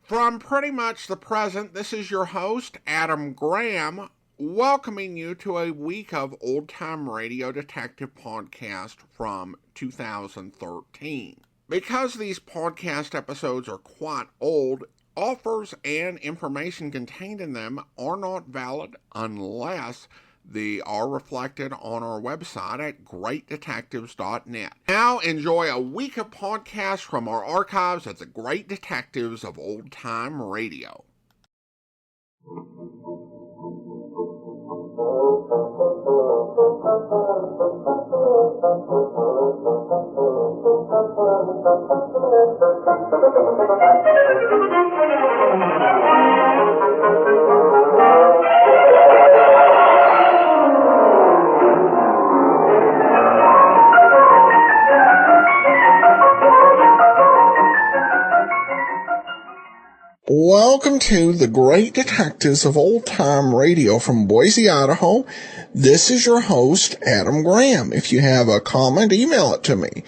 From pretty much the present, this is your host, Adam Graham, welcoming you to a week of old-time radio detective podcast from 2013. Because these podcast episodes are quite old, offers and information contained in them are not valid unless they are reflected on our website at greatdetectives.net. Now enjoy a week of podcasts from our archives at the Great Detectives of Old Time Radio. Welcome to the Great Detectives of Old Time Radio from Boise, Idaho. This is your host, Adam Graham. If you have a comment, email it to me.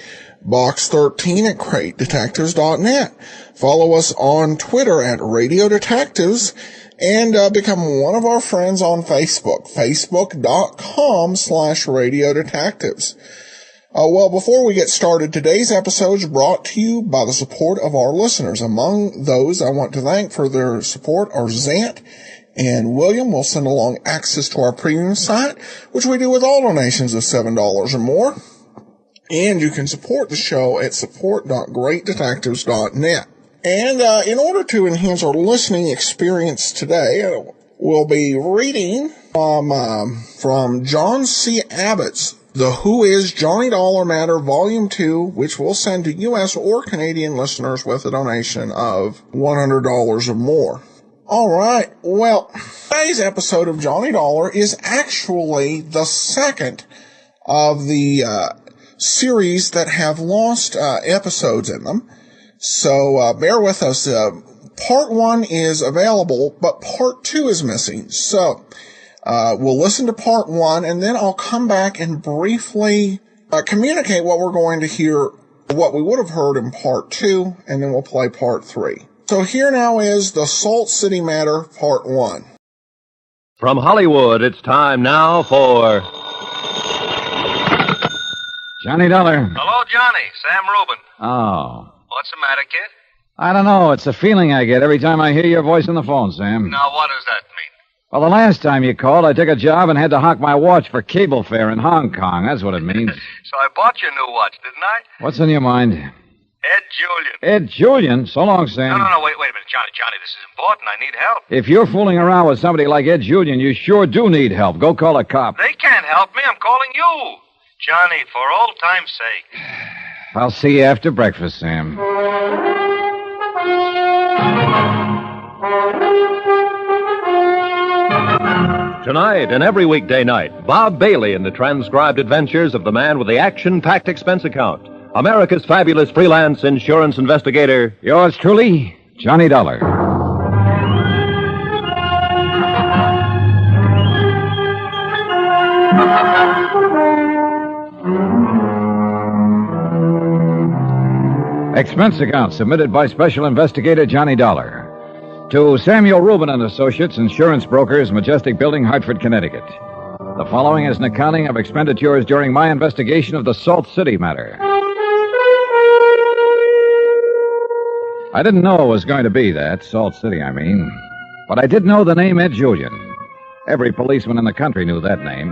Box13 at greatdetectives.net. Follow us on Twitter at Radio Detectives and become one of our friends on Facebook, facebook.com/Radio Detectives. Well, before we get started, today's episode is brought to you by the support of our listeners. Among those I want to thank for their support are Zant and William. Will send along access to our premium site, which we do with all donations of $7 or more. And you can support the show at support.greatdetectives.net. And in order to enhance our listening experience today, we'll be reading from John C. Abbott's The Who Is Johnny Dollar Matter, Volume 2, which we'll send to U.S. or Canadian listeners with a donation of $100 or more. All right, well, today's episode of Johnny Dollar is actually the second of the series that have lost episodes in them. So bear with us. Part 1 is available, but Part 2 is missing. So we'll listen to Part 1, and then I'll come back and briefly communicate what we're going to hear, what we would have heard in Part 2, and then we'll play Part 3. So here now is the Salt City Matter, Part 1. From Hollywood, it's time now for... Johnny Dollar. Hello, Johnny. Sam Rubin. Oh. What's the matter, kid? I don't know. It's a feeling I get every time I hear your voice on the phone, Sam. Now, what does that mean? Well, the last time you called, I took a job and had to honk my watch for cable fare in Hong Kong. That's what it means. So I bought you a new watch, didn't I? What's on your mind? Ed Julian. Ed Julian? So long, Sam. No, wait a minute. Johnny, this is important. I need help. If you're fooling around with somebody like Ed Julian, you sure do need help. Go call a cop. They can't help me. I'm calling you. Johnny, for old time's sake. I'll see you after breakfast, Sam. Tonight and every weekday night, Bob Bailey in the transcribed adventures of the man with the action-packed expense account. America's fabulous freelance insurance investigator. Yours truly, Johnny Dollar. Expense account submitted by Special Investigator Johnny Dollar to Samuel Rubin and Associates, Insurance Brokers, Majestic Building, Hartford, Connecticut. The following is an accounting of expenditures during my investigation of the Salt City matter. I didn't know it was going to be that, Salt City, I mean. But I did know the name Ed Julian. Every policeman in the country knew that name.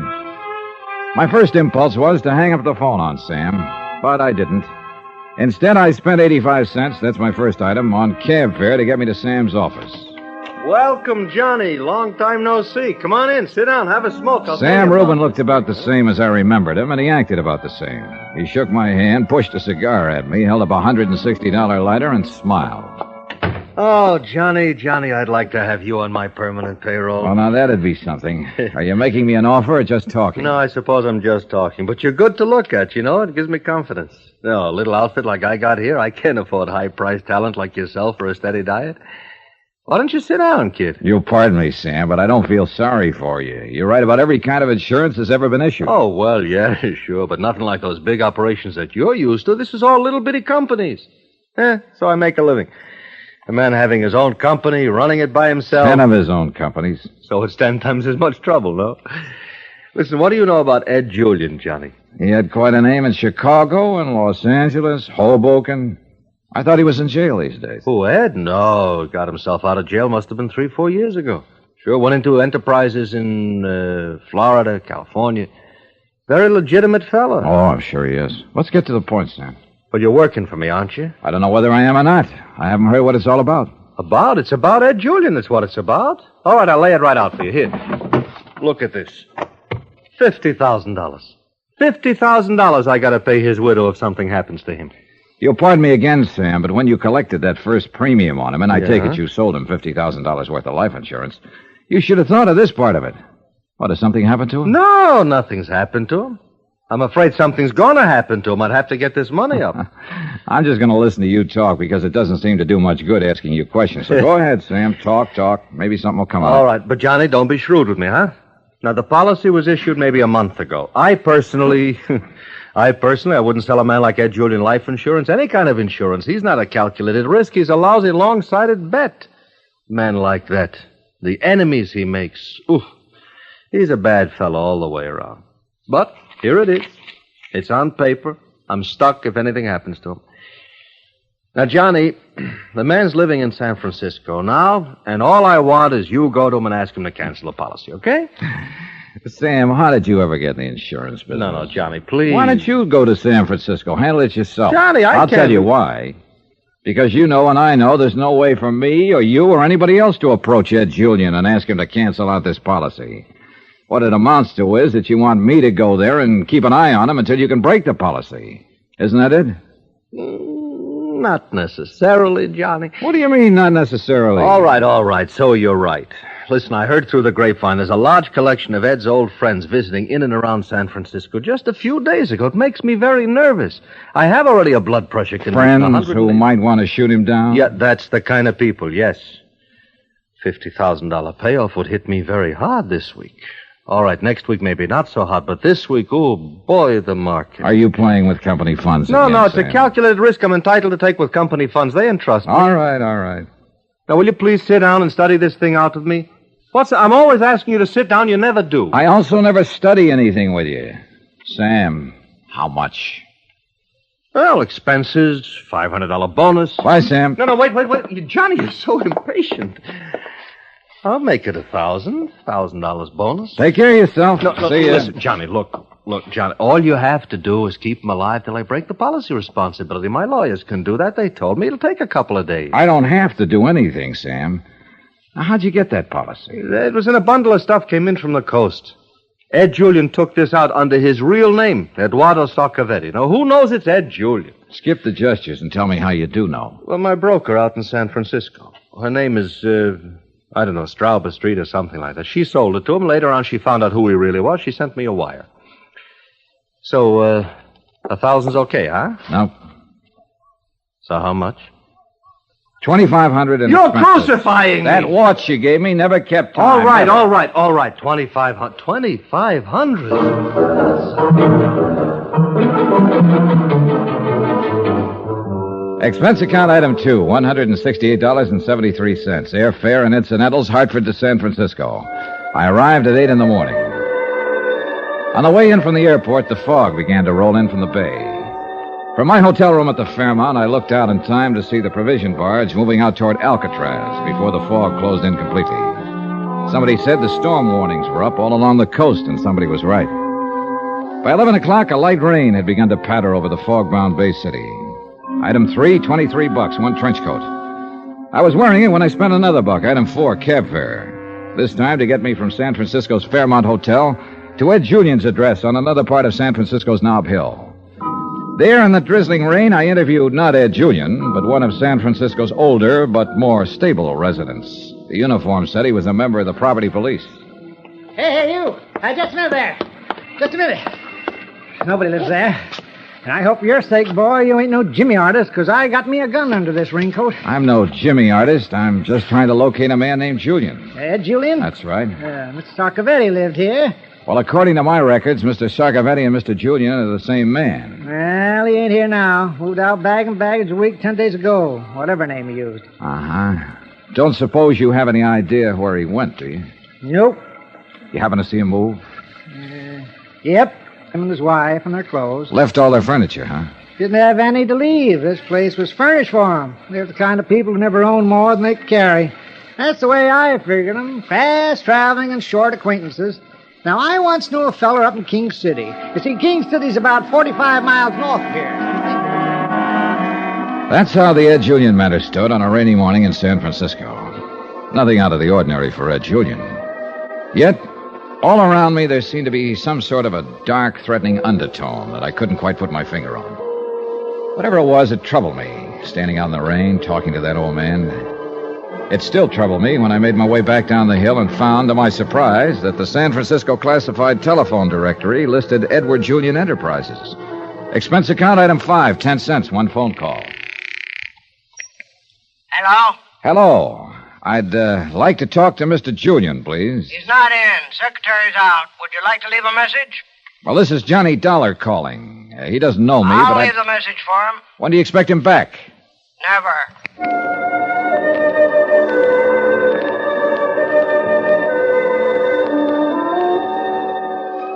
My first impulse was to hang up the phone on Sam, but I didn't. Instead, I spent 85 cents, that's my first item, on cab fare to get me to Sam's office. Welcome, Johnny. Long time no see. Come on in. Sit down. Have a smoke. Sam Rubin looked about the same as I remembered him, and he acted about the same. He shook my hand, pushed a cigar at me, held up a $160 lighter, and smiled. Oh, Johnny, I'd like to have you on my permanent payroll. Well, now, that'd be something. Are you making me an offer or just talking? No, I suppose I'm just talking. But you're good to look at, you know. It gives me confidence. No, a little outfit like I got here, I can't afford high-priced talent like yourself for a steady diet. Why don't you sit down, kid? You'll pardon me, Sam, but I don't feel sorry for you. You're right about every kind of insurance that's ever been issued. Oh, well, yeah, sure, but nothing like those big operations that you're used to. This is all little bitty companies. So I make a living. A man having his own company, running it by himself. 10 of his own companies. So it's 10 times as much trouble, no? Listen, what do you know about Ed Julian, Johnny? He had quite a name in Chicago and Los Angeles, Hoboken. I thought he was in jail these days. Who, Ed? No, got himself out of jail must have been 3-4 years ago. Sure, went into enterprises in Florida, California. Very legitimate fella. Oh, I'm sure he is. Let's get to the point, Sam. But you're working for me, aren't you? I don't know whether I am or not. I haven't heard what it's all about. About? It's about Ed Julian, that's what it's about. All right, I'll lay it right out for you. Here. Look at this. $50,000. $50,000 I gotta pay his widow if something happens to him. You'll pardon me again, Sam, but when you collected that first premium on him, and I take it you sold him $50,000 worth of life insurance, you should have thought of this part of it. What, has something happened to him? No, nothing's happened to him. I'm afraid something's gonna happen to him. I'd have to get this money up. I'm just going to listen to you talk because it doesn't seem to do much good asking you questions. So go ahead, Sam. Talk. Maybe something will come out. All right, but Johnny, don't be shrewd with me, huh? Now, the policy was issued maybe a month ago. I personally, I wouldn't sell a man like Ed Julian life insurance, any kind of insurance. He's not a calculated risk. He's a lousy, long-sighted bet. Man like that, the enemies he makes, oof, he's a bad fellow all the way around. But here it is. It's on paper. I'm stuck if anything happens to him. Now, Johnny, the man's living in San Francisco now, and all I want is you go to him and ask him to cancel the policy, okay? Sam, how did you ever get in the insurance business? No, Johnny, please. Why don't you go to San Francisco? Handle it yourself. Johnny, I'll tell you why. Because you know and I know there's no way for me or you or anybody else to approach Ed Julian and ask him to cancel out this policy. What it amounts to is that you want me to go there and keep an eye on him until you can break the policy. Isn't that it? Not necessarily, Johnny. What do you mean, not necessarily? All right. So you're right. Listen, I heard through the grapevine there's a large collection of Ed's old friends visiting in and around San Francisco just a few days ago. It makes me very nervous. I have already a blood pressure condition. Friends who might want to shoot him down? Yeah, that's the kind of people, yes. $50,000 payoff would hit me very hard this week. All right, next week maybe not so hard, but this week, oh, boy, the market. Are you playing with company funds No, again, it's Sam? a calculated risk I'm entitled to take with company funds. They entrust me. All right. Now, will you please sit down and study this thing out with me? I'm always asking you to sit down. You never do. I also never study anything with you. Sam, how much? Well, expenses, $500 bonus. Why, Sam? No, wait. Johnny, you're so impatient. I'll make it $1,000 bonus. Take care of yourself. No, See ya. listen, Johnny, look, Johnny, all you have to do is keep him alive till I break the policy responsibility. My lawyers can do that. They told me it'll take a couple of days. I don't have to do anything, Sam. Now, how'd you get that policy? It was in a bundle of stuff came in from the coast. Ed Julian took this out under his real name, Eduardo Saccavetti. Now, who knows it's Ed Julian? Skip the gestures and tell me how you do know. Well, my broker out in San Francisco. Her name is, I don't know, Straub Street or something like that. She sold it to him. Later on, she found out who he really was. She sent me a wire. So, $1,000's okay, huh? No. So how much? $2,500 in You're expenses. crucifying me. That watch you gave me never kept time. All right. Never. $2,500. $2,500? Expense account item 2, $168.73. Airfare and incidentals, Hartford to San Francisco. I arrived at 8 in the morning. On the way in from the airport, the fog began to roll in from the bay. From my hotel room at the Fairmount, I looked out in time to see the provision barge moving out toward Alcatraz before the fog closed in completely. Somebody said the storm warnings were up all along the coast, and somebody was right. By 11 o'clock, a light rain had begun to patter over the fog-bound Bay City. Item 3, $23, one trench coat. I was wearing it when I spent another buck. Item 4, cab fare. This time to get me from San Francisco's Fairmount Hotel to Ed Julian's address on another part of San Francisco's Nob Hill. There in the drizzling rain, I interviewed not Ed Julian, but one of San Francisco's older but more stable residents. The uniform said he was a member of the property police. Hey, you! Just a minute there. Just a minute. Nobody lives there. And I hope for your sake, boy, you ain't no Jimmy artist, because I got me a gun under this raincoat. I'm no Jimmy artist. I'm just trying to locate a man named Julian. Ed Julian? That's right. Mr. Saccavetti lived here. Well, according to my records, Mr. Sargavetti and Mr. Julian are the same man. Well, he ain't here now. Moved out bag and baggage a week, 10 days ago. Whatever name he used. Uh-huh. Don't suppose you have any idea where he went, do you? Nope. You happen to see him move? Yep. Him and his wife and their clothes. Left all their furniture, huh? Didn't have any to leave. This place was furnished for them. They're the kind of people who never own more than they can carry. That's the way I figured them. Fast-traveling and short acquaintances. Now, I once knew a feller up in King City. You see, King City's about 45 miles north of here. That's how the Ed Julian matter stood on a rainy morning in San Francisco. Nothing out of the ordinary for Ed Julian. Yet, all around me, there seemed to be some sort of a dark, threatening undertone that I couldn't quite put my finger on. Whatever it was, it troubled me, standing out in the rain, talking to that old man. It still troubled me when I made my way back down the hill and found, to my surprise, that the San Francisco classified telephone directory listed Edward Julian Enterprises. Expense account item 5, 10 cents, one phone call. Hello? Hello. I'd like to talk to Mr. Julian, please. He's not in. Secretary's out. Would you like to leave a message? Well, this is Johnny Dollar calling. He doesn't know me, I'll but leave the message for him. When do you expect him back? Never.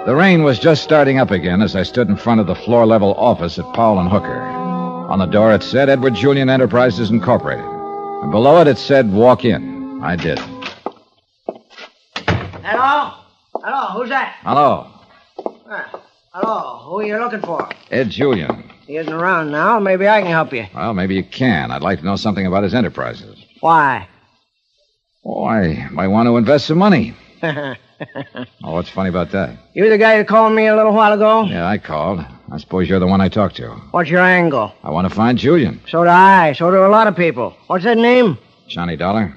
The rain was just starting up again as I stood in front of the floor-level office at Powell and Hooker. On the door it said Edward Julian Enterprises Incorporated. And below it said, walk in. I did. Hello? Hello, who's that? Hello. Hello, who are you looking for? Ed Julian. He isn't around now. Maybe I can help you. Well, maybe you can. I'd like to know something about his enterprises. Why? Oh, I might want to invest some money. Oh, what's funny about that? You the guy who called me a little while ago? Yeah, I called. I suppose you're the one I talked to. What's your angle? I want to find Julian. So do I. So do a lot of people. What's that name? Johnny Dollar.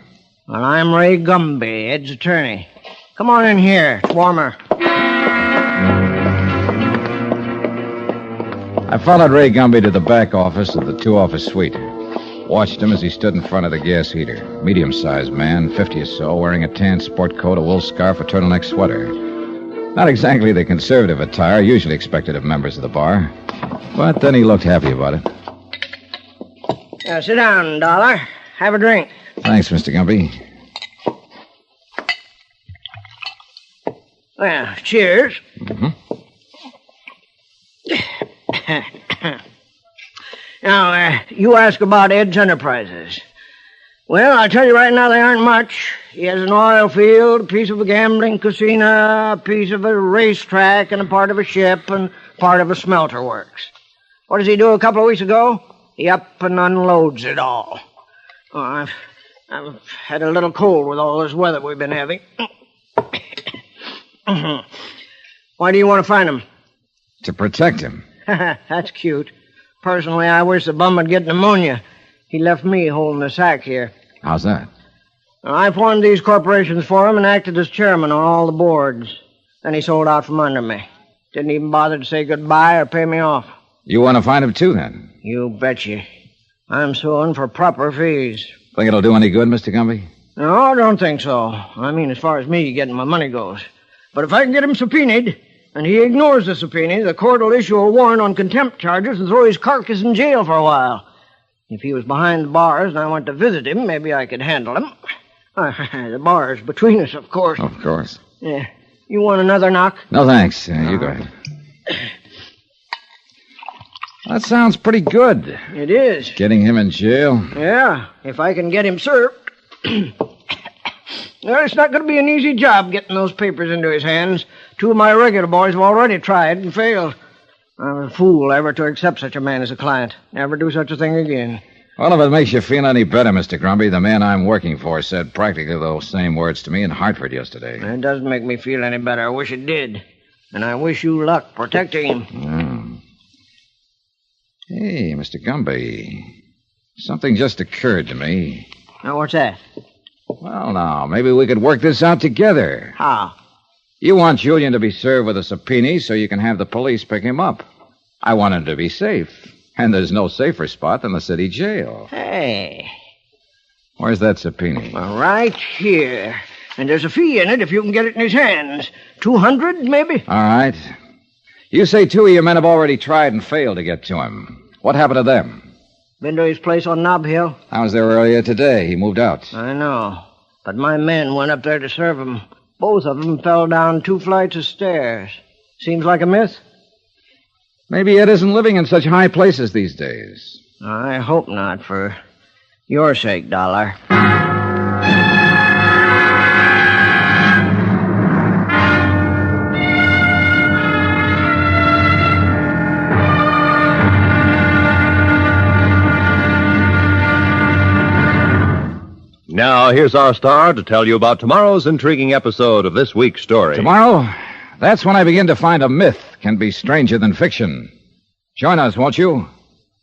Well, I'm Ray Gumby, Ed's attorney. Come on in here. It's warmer. I followed Ray Gumby to the back office of the two-office suite. Watched him as he stood in front of the gas heater. Medium-sized man, 50 or so, wearing a tan sport coat, a wool scarf, a turtleneck sweater. Not exactly the conservative attire usually expected of members of the bar. But then he looked happy about it. Now, sit down, Dollar. Have a drink. Thanks, Mr. Gumby. Well, cheers. Mm-hmm. Now, you ask about Ed's Enterprises. Well, I'll tell you right now, they aren't much. He has an oil field, a piece of a gambling casino, a piece of a racetrack, and a part of a ship, and part of a smelter works. What does he do a couple of weeks ago? He up and unloads it all. Oh, I've had a little cold with all this weather we've been having. Why do you want to find him? To protect him. That's cute. Personally, I wish the bum would get pneumonia. He left me holding the sack here. How's that? I formed these corporations for him and acted as chairman on all the boards. Then he sold out from under me. Didn't even bother to say goodbye or pay me off. You want to find him, too, then? You betcha. I'm suing for proper fees. Think it'll do any good, Mr. Gumby? No, I don't think so. I mean, as far as me getting my money goes. But if I can get him subpoenaed, and he ignores the subpoena, the court will issue a warrant on contempt charges and throw his carcass in jail for a while. If he was behind the bars and I went to visit him, maybe I could handle him. The bars between us, of course. Of course. Yeah. You want another knock? No, thanks. You go ahead. That sounds pretty good. It is. Getting him in jail? Yeah, if I can get him served. Well, it's not going to be an easy job getting those papers into his hands. Two of my regular boys have already tried and failed. I'm a fool ever to accept such a man as a client. Never do such a thing again. Well, if it makes you feel any better, Mr. Grumby, the man I'm working for said practically those same words to me in Hartford yesterday. It doesn't make me feel any better. I wish it did. And I wish you luck protecting him. Hey, Mr. Gumby, something just occurred to me. Now, what's that? Well, now, maybe we could work this out together. How? You want Julian to be served with a subpoena so you can have the police pick him up. I want him to be safe. And there's no safer spot than the city jail. Hey. Where's that subpoena? Well, right here. And there's a fee in it if you can get it in his hands. $200, maybe? All right. You say two of your men have already tried and failed to get to him. What happened to them? Been to his place on Nob Hill? I was there earlier today. He moved out. I know. But my men went up there to serve him. Both of them fell down 2 flights of stairs. Seems like a myth? Maybe Ed isn't living in such high places these days. I hope not, for your sake, Dollar. Now, here's our star to tell you about tomorrow's intriguing episode of this week's story. Tomorrow, that's when I begin to find a myth can be stranger than fiction. Join us, won't you?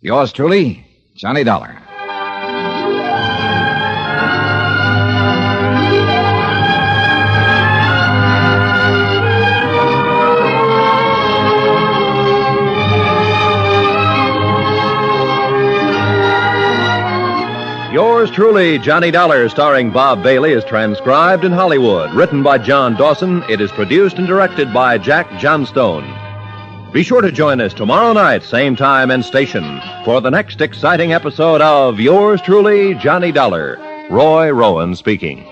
Yours truly, Johnny Dollar. Yours truly, Johnny Dollar, starring Bob Bailey, is transcribed in Hollywood. Written by John Dawson, it is produced and directed by Jack Johnstone. Be sure to join us tomorrow night, same time and station, for the next exciting episode of Yours truly, Johnny Dollar. Roy Rowan speaking.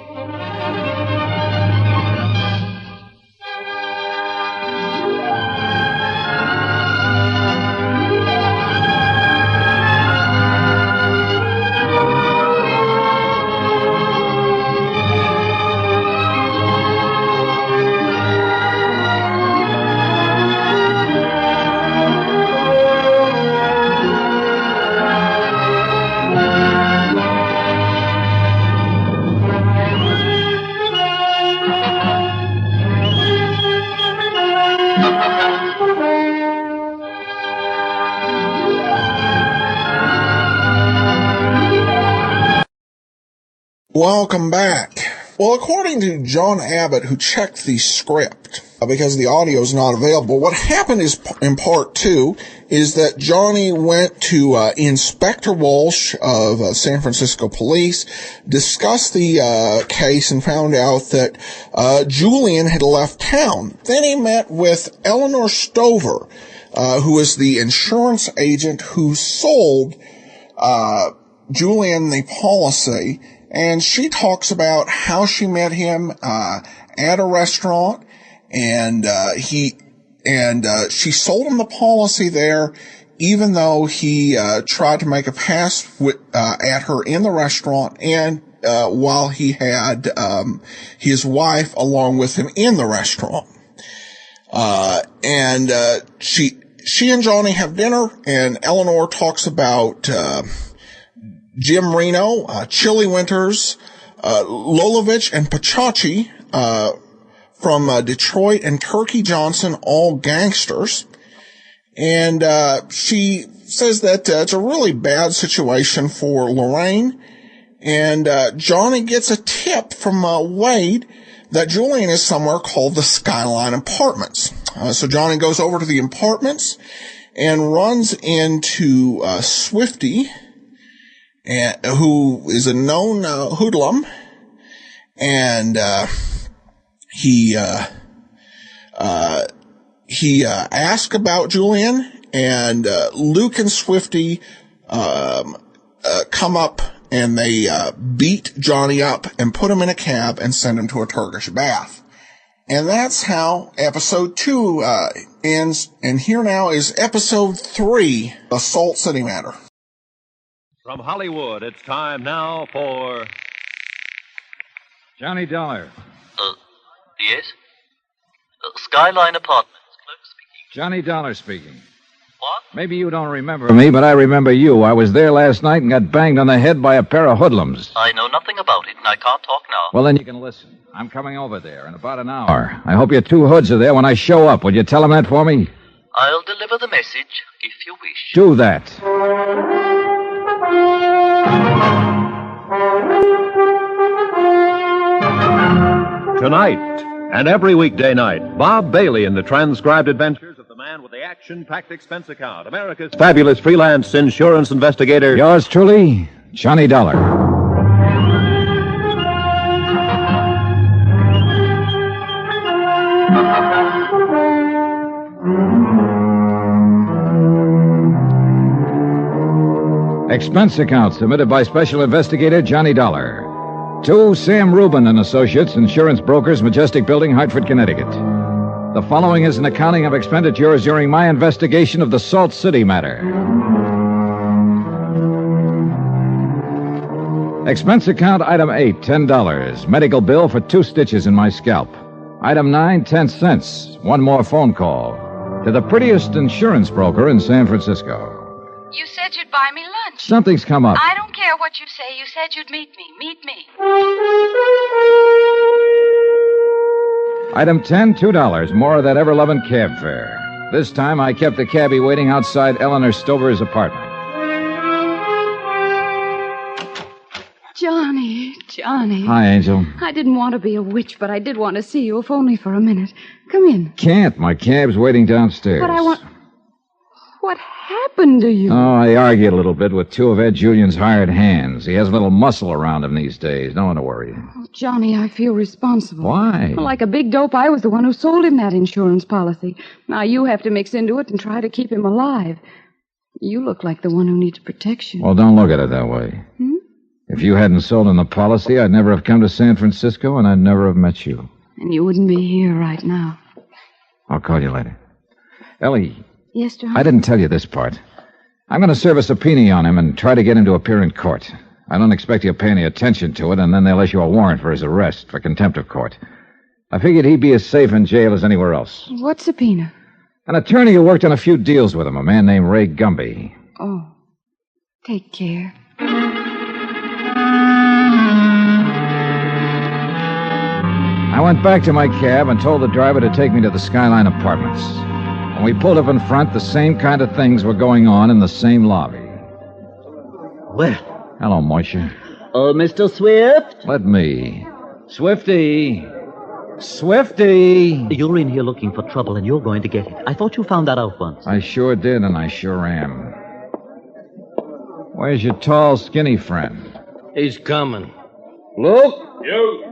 Welcome back. Well, according to John Abbott, who checked the script, because the audio is not available, what happened is, in part 2, is that Johnny went to Inspector Walsh of San Francisco Police, discussed the case, and found out that Julian had left town. Then he met with Eleanor Stover, who is the insurance agent who sold Julian the policy. And she talks about how she met him at a restaurant, and she sold him the policy there, even though he tried to make a pass at her in the restaurant, and while he had his wife along with him in the restaurant. She and Johnny have dinner, and Eleanor talks about Jim Reno, Chili Winters, Lolovich, and Pachachi from Detroit, and Turkey Johnson, all gangsters. And she says that it's a really bad situation for Lorraine. And Johnny gets a tip from Wade that Julian is somewhere called the Skyline Apartments. So Johnny goes over to the apartments and runs into Swifty, who is a known hoodlum, and he asks about Julian, and Luke and Swifty come up, and they beat Johnny up and put him in a cab and send him to a Turkish bath. And that's how episode 2 ends. And here now is episode 3, the Salt City Matter. From Hollywood, it's time now for Johnny Dollar. Yes? Skyline Apartments, clerk speaking. Johnny Dollar speaking. What? Maybe you don't remember me, but I remember you. I was there last night and got banged on the head by a pair of hoodlums. I know nothing about it, and I can't talk now. Well, then you can listen. I'm coming over there in about an hour. I hope your 2 hoods are there when I show up. Would you tell them that for me? I'll deliver the message, if you wish. Do that. Tonight and every weekday night, Bob Bailey in the transcribed adventures of the man with the action-packed expense account, America's fabulous freelance insurance investigator. Yours truly, Johnny Dollar. Expense account submitted by Special Investigator Johnny Dollar. To Sam Rubin and Associates, Insurance Brokers, Majestic Building, Hartford, Connecticut. The following is an accounting of expenditures during my investigation of the Salt City matter. Expense account item 8, $10. Medical bill for 2 stitches in my scalp. Item 9, 10 cents. One more phone call. To the prettiest insurance broker in San Francisco. You said you'd buy me lunch. Something's come up. I don't care what you say. You said you'd meet me. Meet me. Item 10, $2. More of that ever-loving cab fare. This time I kept the cabbie waiting outside Eleanor Stover's apartment. Johnny. Hi, Angel. I didn't want to be a witch, but I did want to see you, if only for a minute. Come in. Can't. My cab's waiting downstairs. But I want... What happened to you? Oh, I argued a little bit with 2 of Ed Julian's hired hands. He has a little muscle around him these days. No one to worry. Oh, Johnny, I feel responsible. Why? Well, like a big dope, I was the one who sold him that insurance policy. Now you have to mix into it and try to keep him alive. You look like the one who needs protection. Well, don't look at it that way. If you hadn't sold him the policy, I'd never have come to San Francisco, and I'd never have met you. And you wouldn't be here right now. I'll call you later. Ellie. Yes, John? I didn't tell you this part. I'm going to serve a subpoena on him and try to get him to appear in court. I don't expect you'll pay any attention to it, and then they'll issue a warrant for his arrest for contempt of court. I figured he'd be as safe in jail as anywhere else. What subpoena? An attorney who worked on a few deals with him, a man named Ray Gumby. Oh. Take care. I went back to my cab and told the driver to take me to the Skyline Apartments. When we pulled up in front, the same kind of things were going on in the same lobby. Well. Hello, Moisha. Oh, Mr. Swift? Let me. Swifty. Swifty. You're in here looking for trouble, and you're going to get it. I thought you found that out once. I sure did, and I sure am. Where's your tall, skinny friend? He's coming. Luke? You.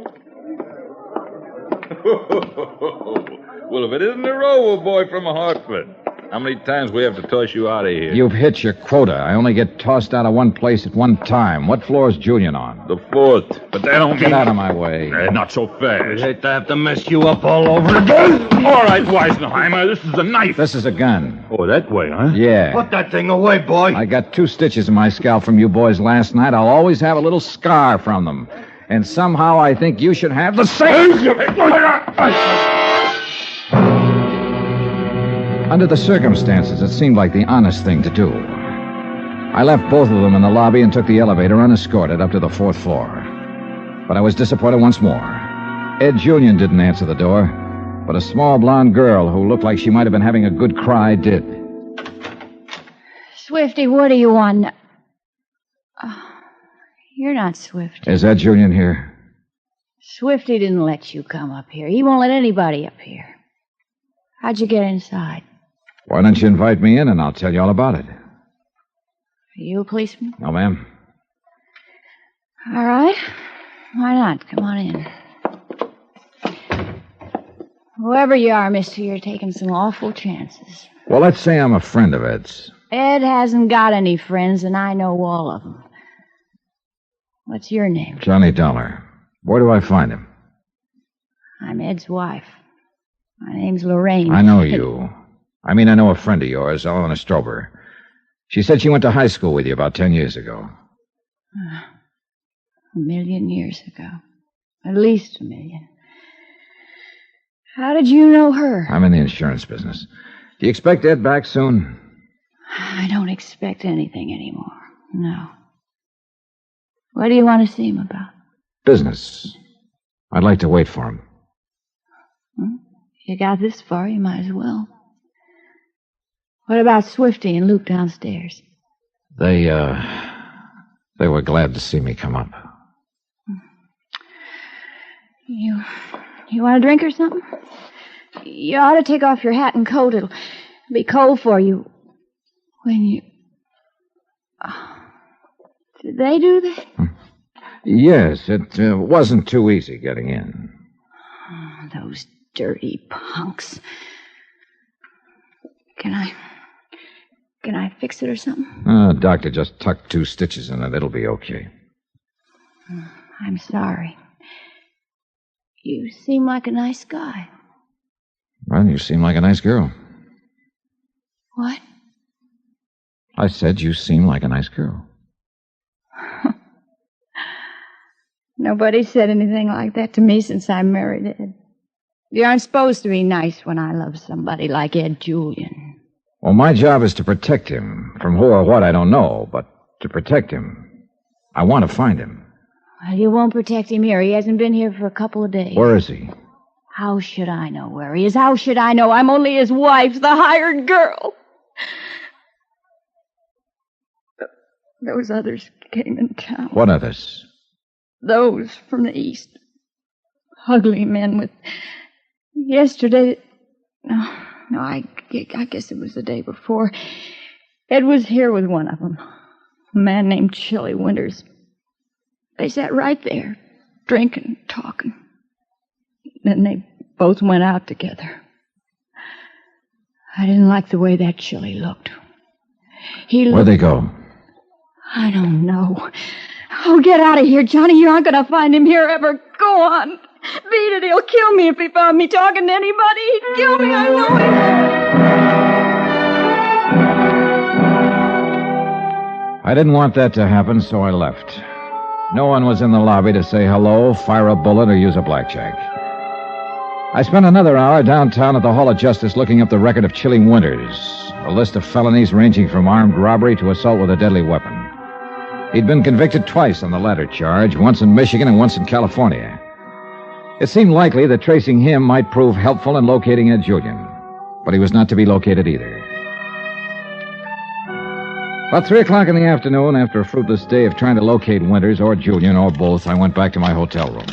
Well, if it isn't the Rover boy from Hartford. How many times we have to toss you out of here? You've hit your quota. I only get tossed out of one place at one time. What floor is Julian on? The 4th. But that don't Get out of my way. Not so fast. I'd hate to have to mess you up all over again. All right, Weisenheimer, this is a knife. This is a gun. Oh, that way, huh? Yeah. Put that thing away, boy. I got 2 stitches in my scalp from you boys last night. I'll always have a little scar from them. And somehow I think you should have the same. Under the circumstances, it seemed like the honest thing to do. I left both of them in the lobby and took the elevator unescorted up to the 4th floor. But I was disappointed once more. Ed Julian didn't answer the door, but a small blonde girl who looked like she might have been having a good cry did. Swifty, what do you want? You're not Swifty. Is Ed Julian here? Swifty didn't let you come up here. He won't let anybody up here. How'd you get inside? Why don't you invite me in and I'll tell you all about it? Are you a policeman? No, ma'am. All right. Why not? Come on in. Whoever you are, mister, you're taking some awful chances. Well, let's say I'm a friend of Ed's. Ed hasn't got any friends, and I know all of them. What's your name? Johnny Dollar. Where do I find him? I'm Ed's wife. My name's Lorraine. I know you. I mean, I know a friend of yours, Eleanor Stover. She said she went to high school with you about 10 years ago. 1,000,000 years ago. At least 1,000,000. How did you know her? I'm in the insurance business. Do you expect Ed back soon? I don't expect anything anymore. No. What do you want to see him about? Business. I'd like to wait for him. You got this far, you might as well. What about Swifty and Luke downstairs? They were glad to see me come up. You want a drink or something? You ought to take off your hat and coat. It'll be cold for you when you... Did they do that? Yes, it wasn't too easy getting in. Those dirty punks. Can Can I fix it or something? Doctor just tucked 2 stitches in it. It'll be okay. I'm sorry. You seem like a nice guy. Well, you seem like a nice girl. What? I said you seem like a nice girl. Nobody said anything like that to me since I married Ed. You aren't supposed to be nice when I love somebody like Ed Julian. Well, my job is to protect him. From who or what, I don't know, but to protect him. I want to find him. Well, you won't protect him here. He hasn't been here for a couple of days. Where is he? How should I know where he is? How should I know? I'm only his wife, the hired girl. Those others came in town. What others? Those from the east. Ugly men with... Yesterday... No, I guess it was the day before. Ed was here with one of them. A man named Chili Winters. They sat right there, drinking, talking. Then they both went out together. I didn't like the way that Chili looked. Where'd they go? I don't know. Oh, get out of here, Johnny. You aren't going to find him here ever. Go on. Beat it. He'll kill me if he found me talking to anybody. He'd kill me. I know he would. I didn't want that to happen, so I left. No one was in the lobby to say hello, fire a bullet, or use a blackjack. I spent another hour downtown at the Hall of Justice looking up the record of Chili Winters, a list of felonies ranging from armed robbery to assault with a deadly weapon. He'd been convicted twice on the latter charge, once in Michigan and once in California. It seemed likely that tracing him might prove helpful in locating Ed Julian, but he was not to be located either. About 3 o'clock in the afternoon, after a fruitless day of trying to locate Winters or Julian or both, I went back to my hotel room.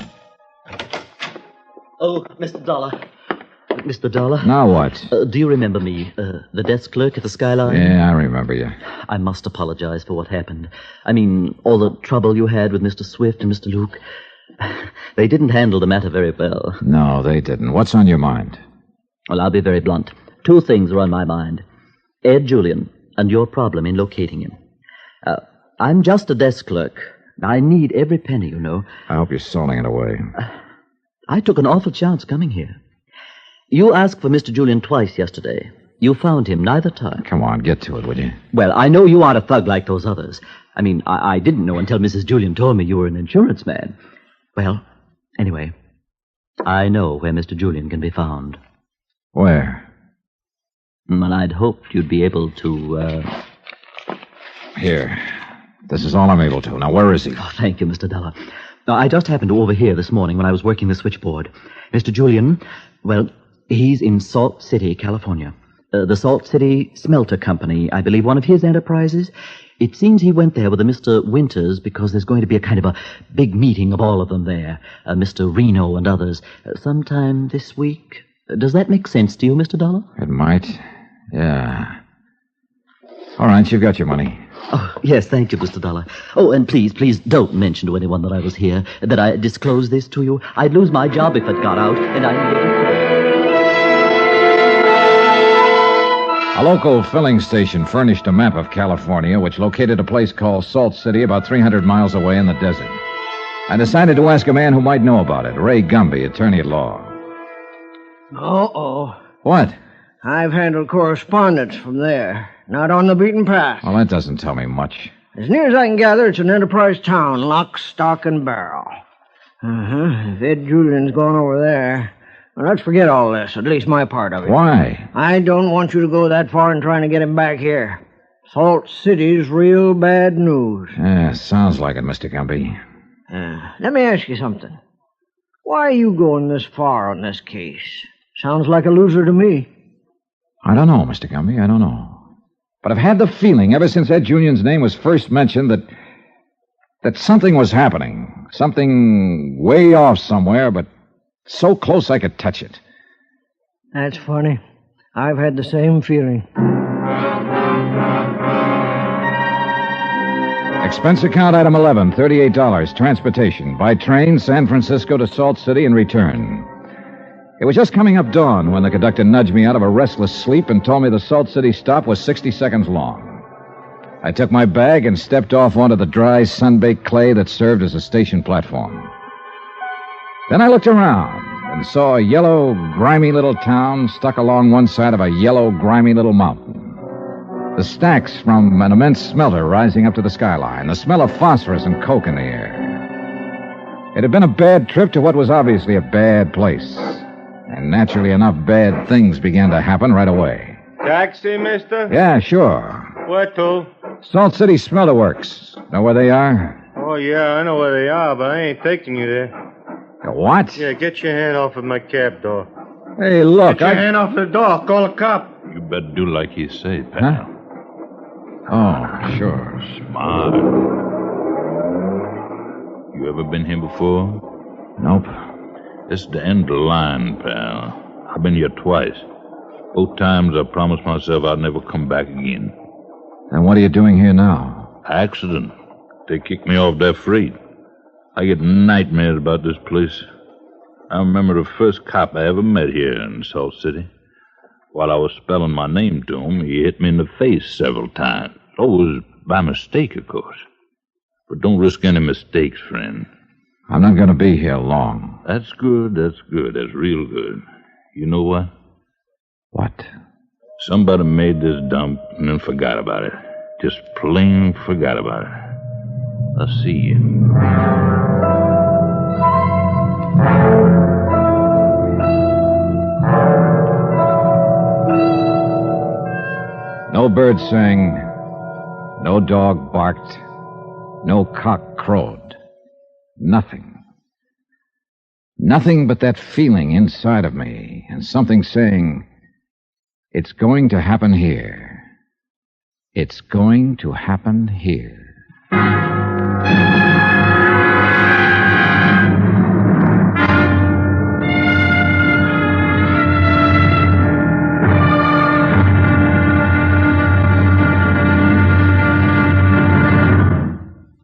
Oh, Mr. Dollar. Mr. Dollar? Now what? Do you remember me? The desk clerk at the Skyline? Yeah, I remember you. I must apologize for what happened. I mean, all the trouble you had with Mr. Swift and Mr. Luke. They didn't handle the matter very well. No, they didn't. What's on your mind? Well, I'll be very blunt. 2 things are on my mind. Ed Julian and your problem in locating him. I'm just a desk clerk. I need every penny, you know. I hope you're sawing it away. I took an awful chance coming here. You asked for Mr. Julian twice yesterday. You found him neither time. Come on, get to it, will you? Well, I know you aren't a thug like those others. I mean, I didn't know until Mrs. Julian told me you were an insurance man. Well, anyway, I know where Mr. Julian can be found. Where? And I'd hoped you'd be able to, Here. This is all I'm able to. Now, where is he? Oh, thank you, Mr. Dollar. Now, I just happened to overhear this morning when I was working the switchboard. Mr. Julian, well, he's in Salt City, California. The Salt City Smelter Company, I believe, one of his enterprises. It seems he went there with a Mr. Winters because there's going to be a kind of a big meeting of all of them there. Mr. Reno and others. Sometime this week. Does that make sense to you, Mr. Dollar? It might. Yeah. All right, you've got your money. Oh, yes, thank you, Mr. Dollar. Oh, and please don't mention to anyone that I was here, that I disclosed this to you. I'd lose my job if it got out, and A local filling station furnished a map of California, which located a place called Salt City about 300 miles away in the desert. I decided to ask a man who might know about it, Ray Gumby, attorney at law. Uh-oh. What? I've handled correspondence from there. Not on the beaten path. Well, that doesn't tell me much. As near as I can gather, it's an enterprise town, lock, stock, and barrel. If Ed Julian's gone over there... Well, let's forget all this, at least my part of it. Why? I don't want you to go that far in trying to get him back here. Salt City's real bad news. Yeah, sounds like it, Mr. Gumby. Let me ask you something. Why are you going this far on this case? Sounds like a loser to me. I don't know, Mr. Gumby, I don't know. But I've had the feeling ever since Ed Julian's name was first mentioned that something was happening. Something way off somewhere, but so close I could touch it. That's funny. I've had the same feeling. Expense account item 11, $38. Transportation. By train, San Francisco to Salt City and return. It was just coming up dawn when the conductor nudged me out of a restless sleep and told me the Salt City stop was 60 seconds long. I took my bag and stepped off onto the dry, sun-baked clay that served as a station platform. Then I looked around and saw a yellow, grimy little town stuck along one side of a yellow, grimy little mountain. The stacks from an immense smelter rising up to the skyline, the smell of phosphorus and coke in the air. It had been a bad trip to what was obviously a bad place. And naturally enough, bad things began to happen right away. Taxi, mister? Yeah, sure. Where to? Salt City Smelter Works. Know where they are? Oh, yeah, I know where they are, but I ain't taking you there. What? Yeah, get your hand off of my cab door. Hey, look, Get your hand off the door. I'll call a cop. You better do like he say, pal. Huh? Oh, sure. Smart. You ever been here before? Nope. This is the end of the line, pal. I've been here twice. Both times I promised myself I'd never come back again. And what are you doing here now? Accident. They kicked me off that freight. I get nightmares about this place. I remember the first cop I ever met here in Salt City. While I was spelling my name to him, he hit me in the face several times. Always by mistake, of course. But don't risk any mistakes, friend. I'm not going to be here long. That's good, that's real good. You know what? What? Somebody made this dump and then forgot about it. Just plain forgot about it. I'll see you. No bird sang, no dog barked, no cock crowed. Nothing. Nothing but that feeling inside of me and something saying, it's going to happen here. It's going to happen here.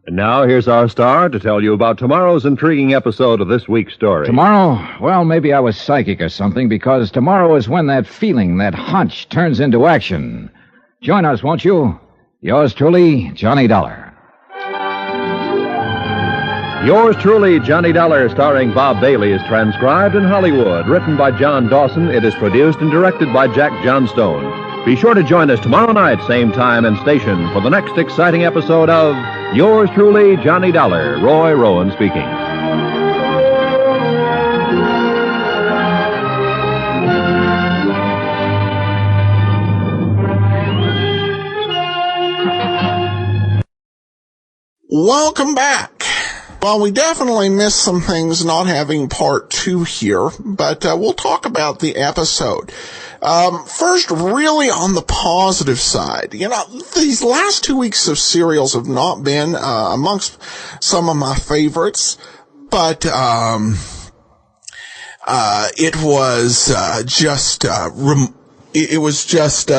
And now here's our star to tell you about tomorrow's intriguing episode of this week's story. Tomorrow? Well, maybe I was psychic or something, because tomorrow is when that feeling, that hunch, turns into action. Join us, won't you? Yours truly, Johnny Dollar. Yours truly, Johnny Dollar, starring Bob Bailey, is transcribed in Hollywood. Written by John Dawson, it is produced and directed by Jack Johnstone. Be sure to join us tomorrow night, same time and station, for the next exciting episode of Yours truly, Johnny Dollar. Roy Rowan speaking. Welcome back. Well, we definitely missed some things not having part 2 here, but we'll talk about the episode. First, really on the positive side. You know, these last 2 weeks of serials have not been amongst some of my favorites, but it was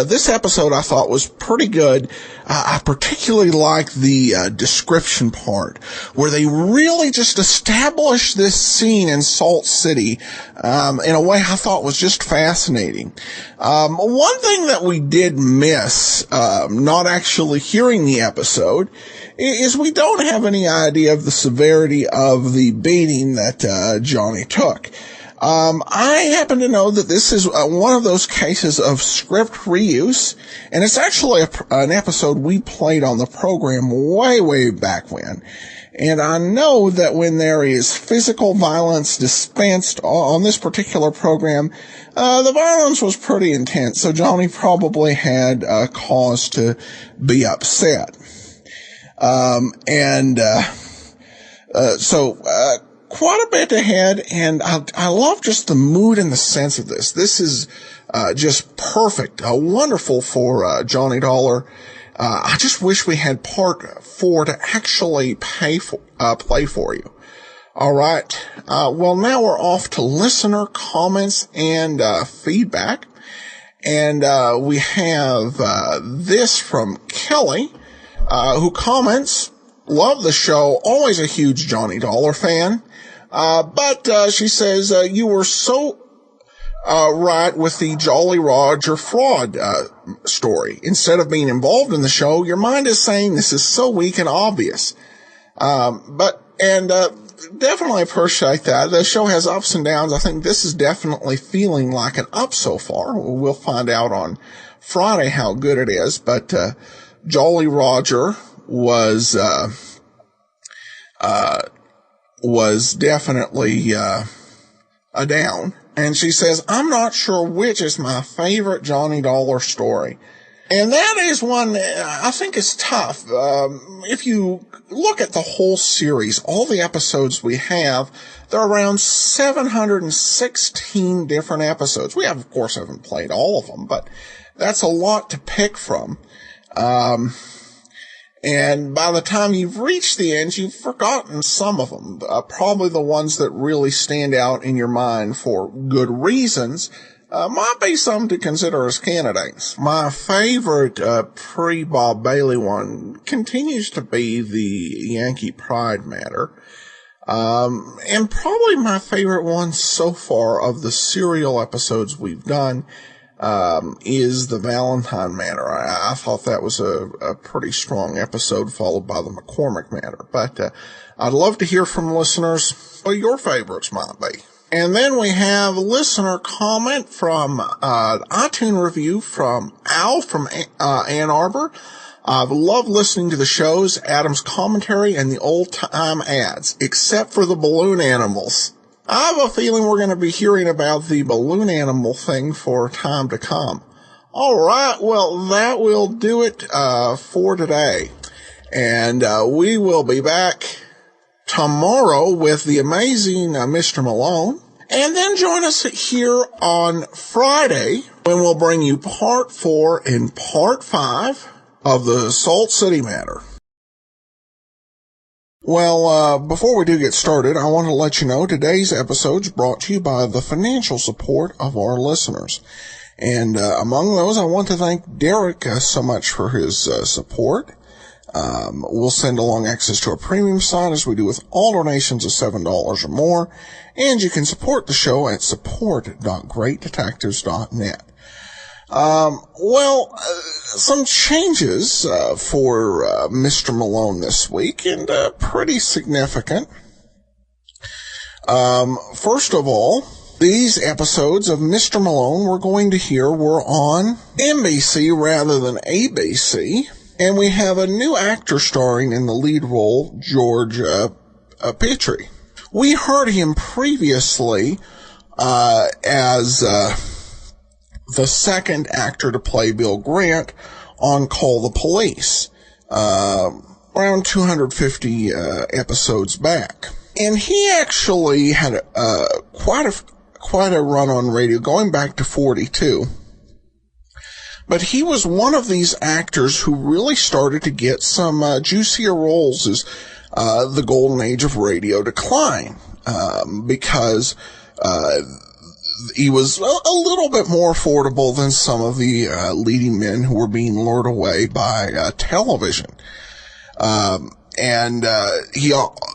this episode I thought was pretty good. I particularly liked the description part, where they really just established this scene in Salt City in a way I thought was just fascinating. One thing that we did miss, not actually hearing the episode, is we don't have any idea of the severity of the beating that Johnny took. I happen to know that this is one of those cases of script reuse, and it's actually an episode we played on the program way back when. And I know that when there is physical violence dispensed on this particular program, the violence was pretty intense, so Johnny probably had cause to be upset. Quite a bit ahead, and I love just the mood and the sense of this. This is just perfect, wonderful for Johnny Dollar. I just wish we had part 4 to actually play for you. All right. Well, now we're off to listener comments and feedback, and we have this from Kelly, who comments, "Love the show. Always a huge Johnny Dollar fan." But she says, you were so right with the Jolly Roger fraud story. Instead of being involved in the show, your mind is saying this is so weak and obvious. Definitely appreciate that. The show has ups and downs. I think this is definitely feeling like an up so far. We'll find out on Friday how good it is. But Jolly Roger was definitely a down. And she says, I'm not sure which is my favorite Johnny Dollar story. And that is one I think is tough. If you look at the whole series, all the episodes we have, there are around 716 different episodes. We of course, haven't played all of them, but that's a lot to pick from. And by the time you've reached the end, you've forgotten some of them. Probably the ones that really stand out in your mind for good reasons might be some to consider as candidates. My favorite pre-Bob Bailey one continues to be the Yankee Pride matter. And probably my favorite one so far of the serial episodes we've done is the Valentine matter. I thought that was a pretty strong episode, followed by the McCormick matter. But I'd love to hear from listeners what your favorites might be. And then we have a listener comment from iTunes review from Al from Ann Arbor. I've loved listening to the shows, Adam's commentary, and the old-time ads, except for the balloon animals. I have a feeling we're going to be hearing about the balloon animal thing for time to come. All right, well, that will do it for today. And we will be back tomorrow with the amazing Mr. Malone. And then join us here on Friday when we'll bring you part 4 and part 5 of the Salt City matter. Well, before we do get started, I want to let you know today's episode is brought to you by the financial support of our listeners. And among those, I want to thank Derek so much for his support. We'll send along access to a premium site as we do with all donations of $7 or more. And you can support the show at support.greatdetectives.net. Some changes for Mr. Malone this week, and pretty significant. First of all, these episodes of Mr. Malone we're going to hear were on NBC rather than ABC, and we have a new actor starring in the lead role, George Petrie. We heard him previously as the second actor to play Bill Grant on Call the Police, around 250 episodes back. And he actually had quite a run on radio, going back to 42. But he was one of these actors who really started to get some juicier roles as the golden age of radio declined, because he was a little bit more affordable than some of the leading men who were being lured away by television. He,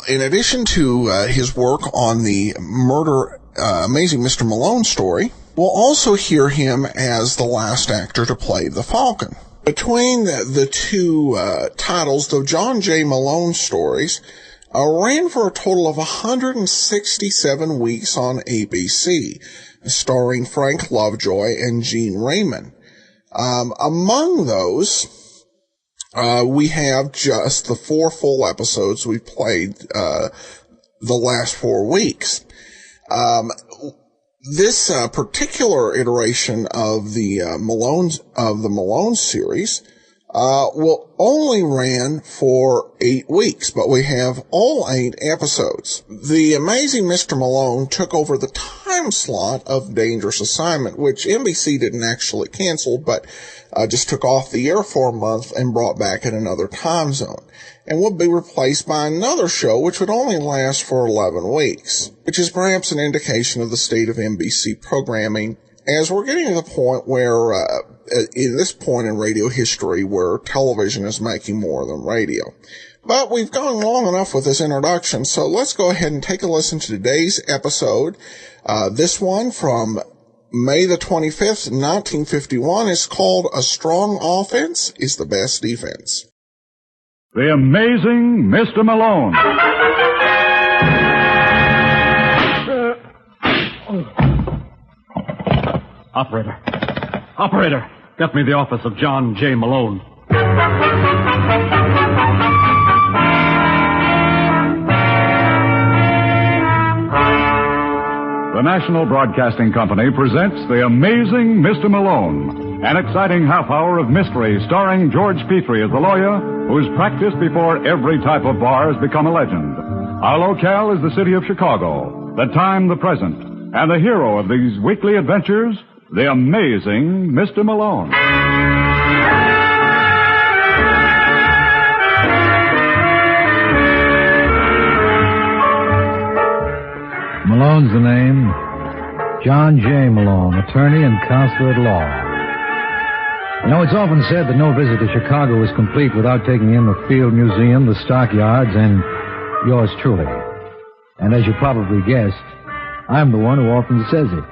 in addition to his work on the Amazing Mr. Malone story, we'll also hear him as the last actor to play the Falcon. Between the two titles, the John J. Malone stories ran for a total of 167 weeks on ABC, starring Frank Lovejoy and Gene Raymond. Among those, we have just the 4 full episodes we played the last 4 weeks. This particular iteration of the Malone series will only ran for 8 weeks, but we have all 8 episodes. The Amazing Mr. Malone took over the time slot of Dangerous Assignment, which NBC didn't actually cancel, but just took off the air for a month and brought back in another time zone, and would be replaced by another show which would only last for 11 weeks, which is perhaps an indication of the state of NBC programming, as we're getting to the point where, in this point in radio history, where television is making more than radio. But we've gone long enough with this introduction, so let's go ahead and take a listen to today's episode. This one from May the 25th, 1951, is called A Strong Offense is the Best Defense. The Amazing Mr. Malone. Operator, get me the office of John J. Malone. The National Broadcasting Company presents The Amazing Mr. Malone, an exciting half hour of mystery starring George Petrie as the lawyer whose practice before every type of bar has become a legend. Our locale is the city of Chicago, the time the present, and the hero of these weekly adventures, The Amazing Mr. Malone. Malone's the name. John J. Malone, attorney and counselor at law. You know, it's often said that no visit to Chicago is complete without taking in the Field Museum, the stockyards, and yours truly. And as you probably guessed, I'm the one who often says it.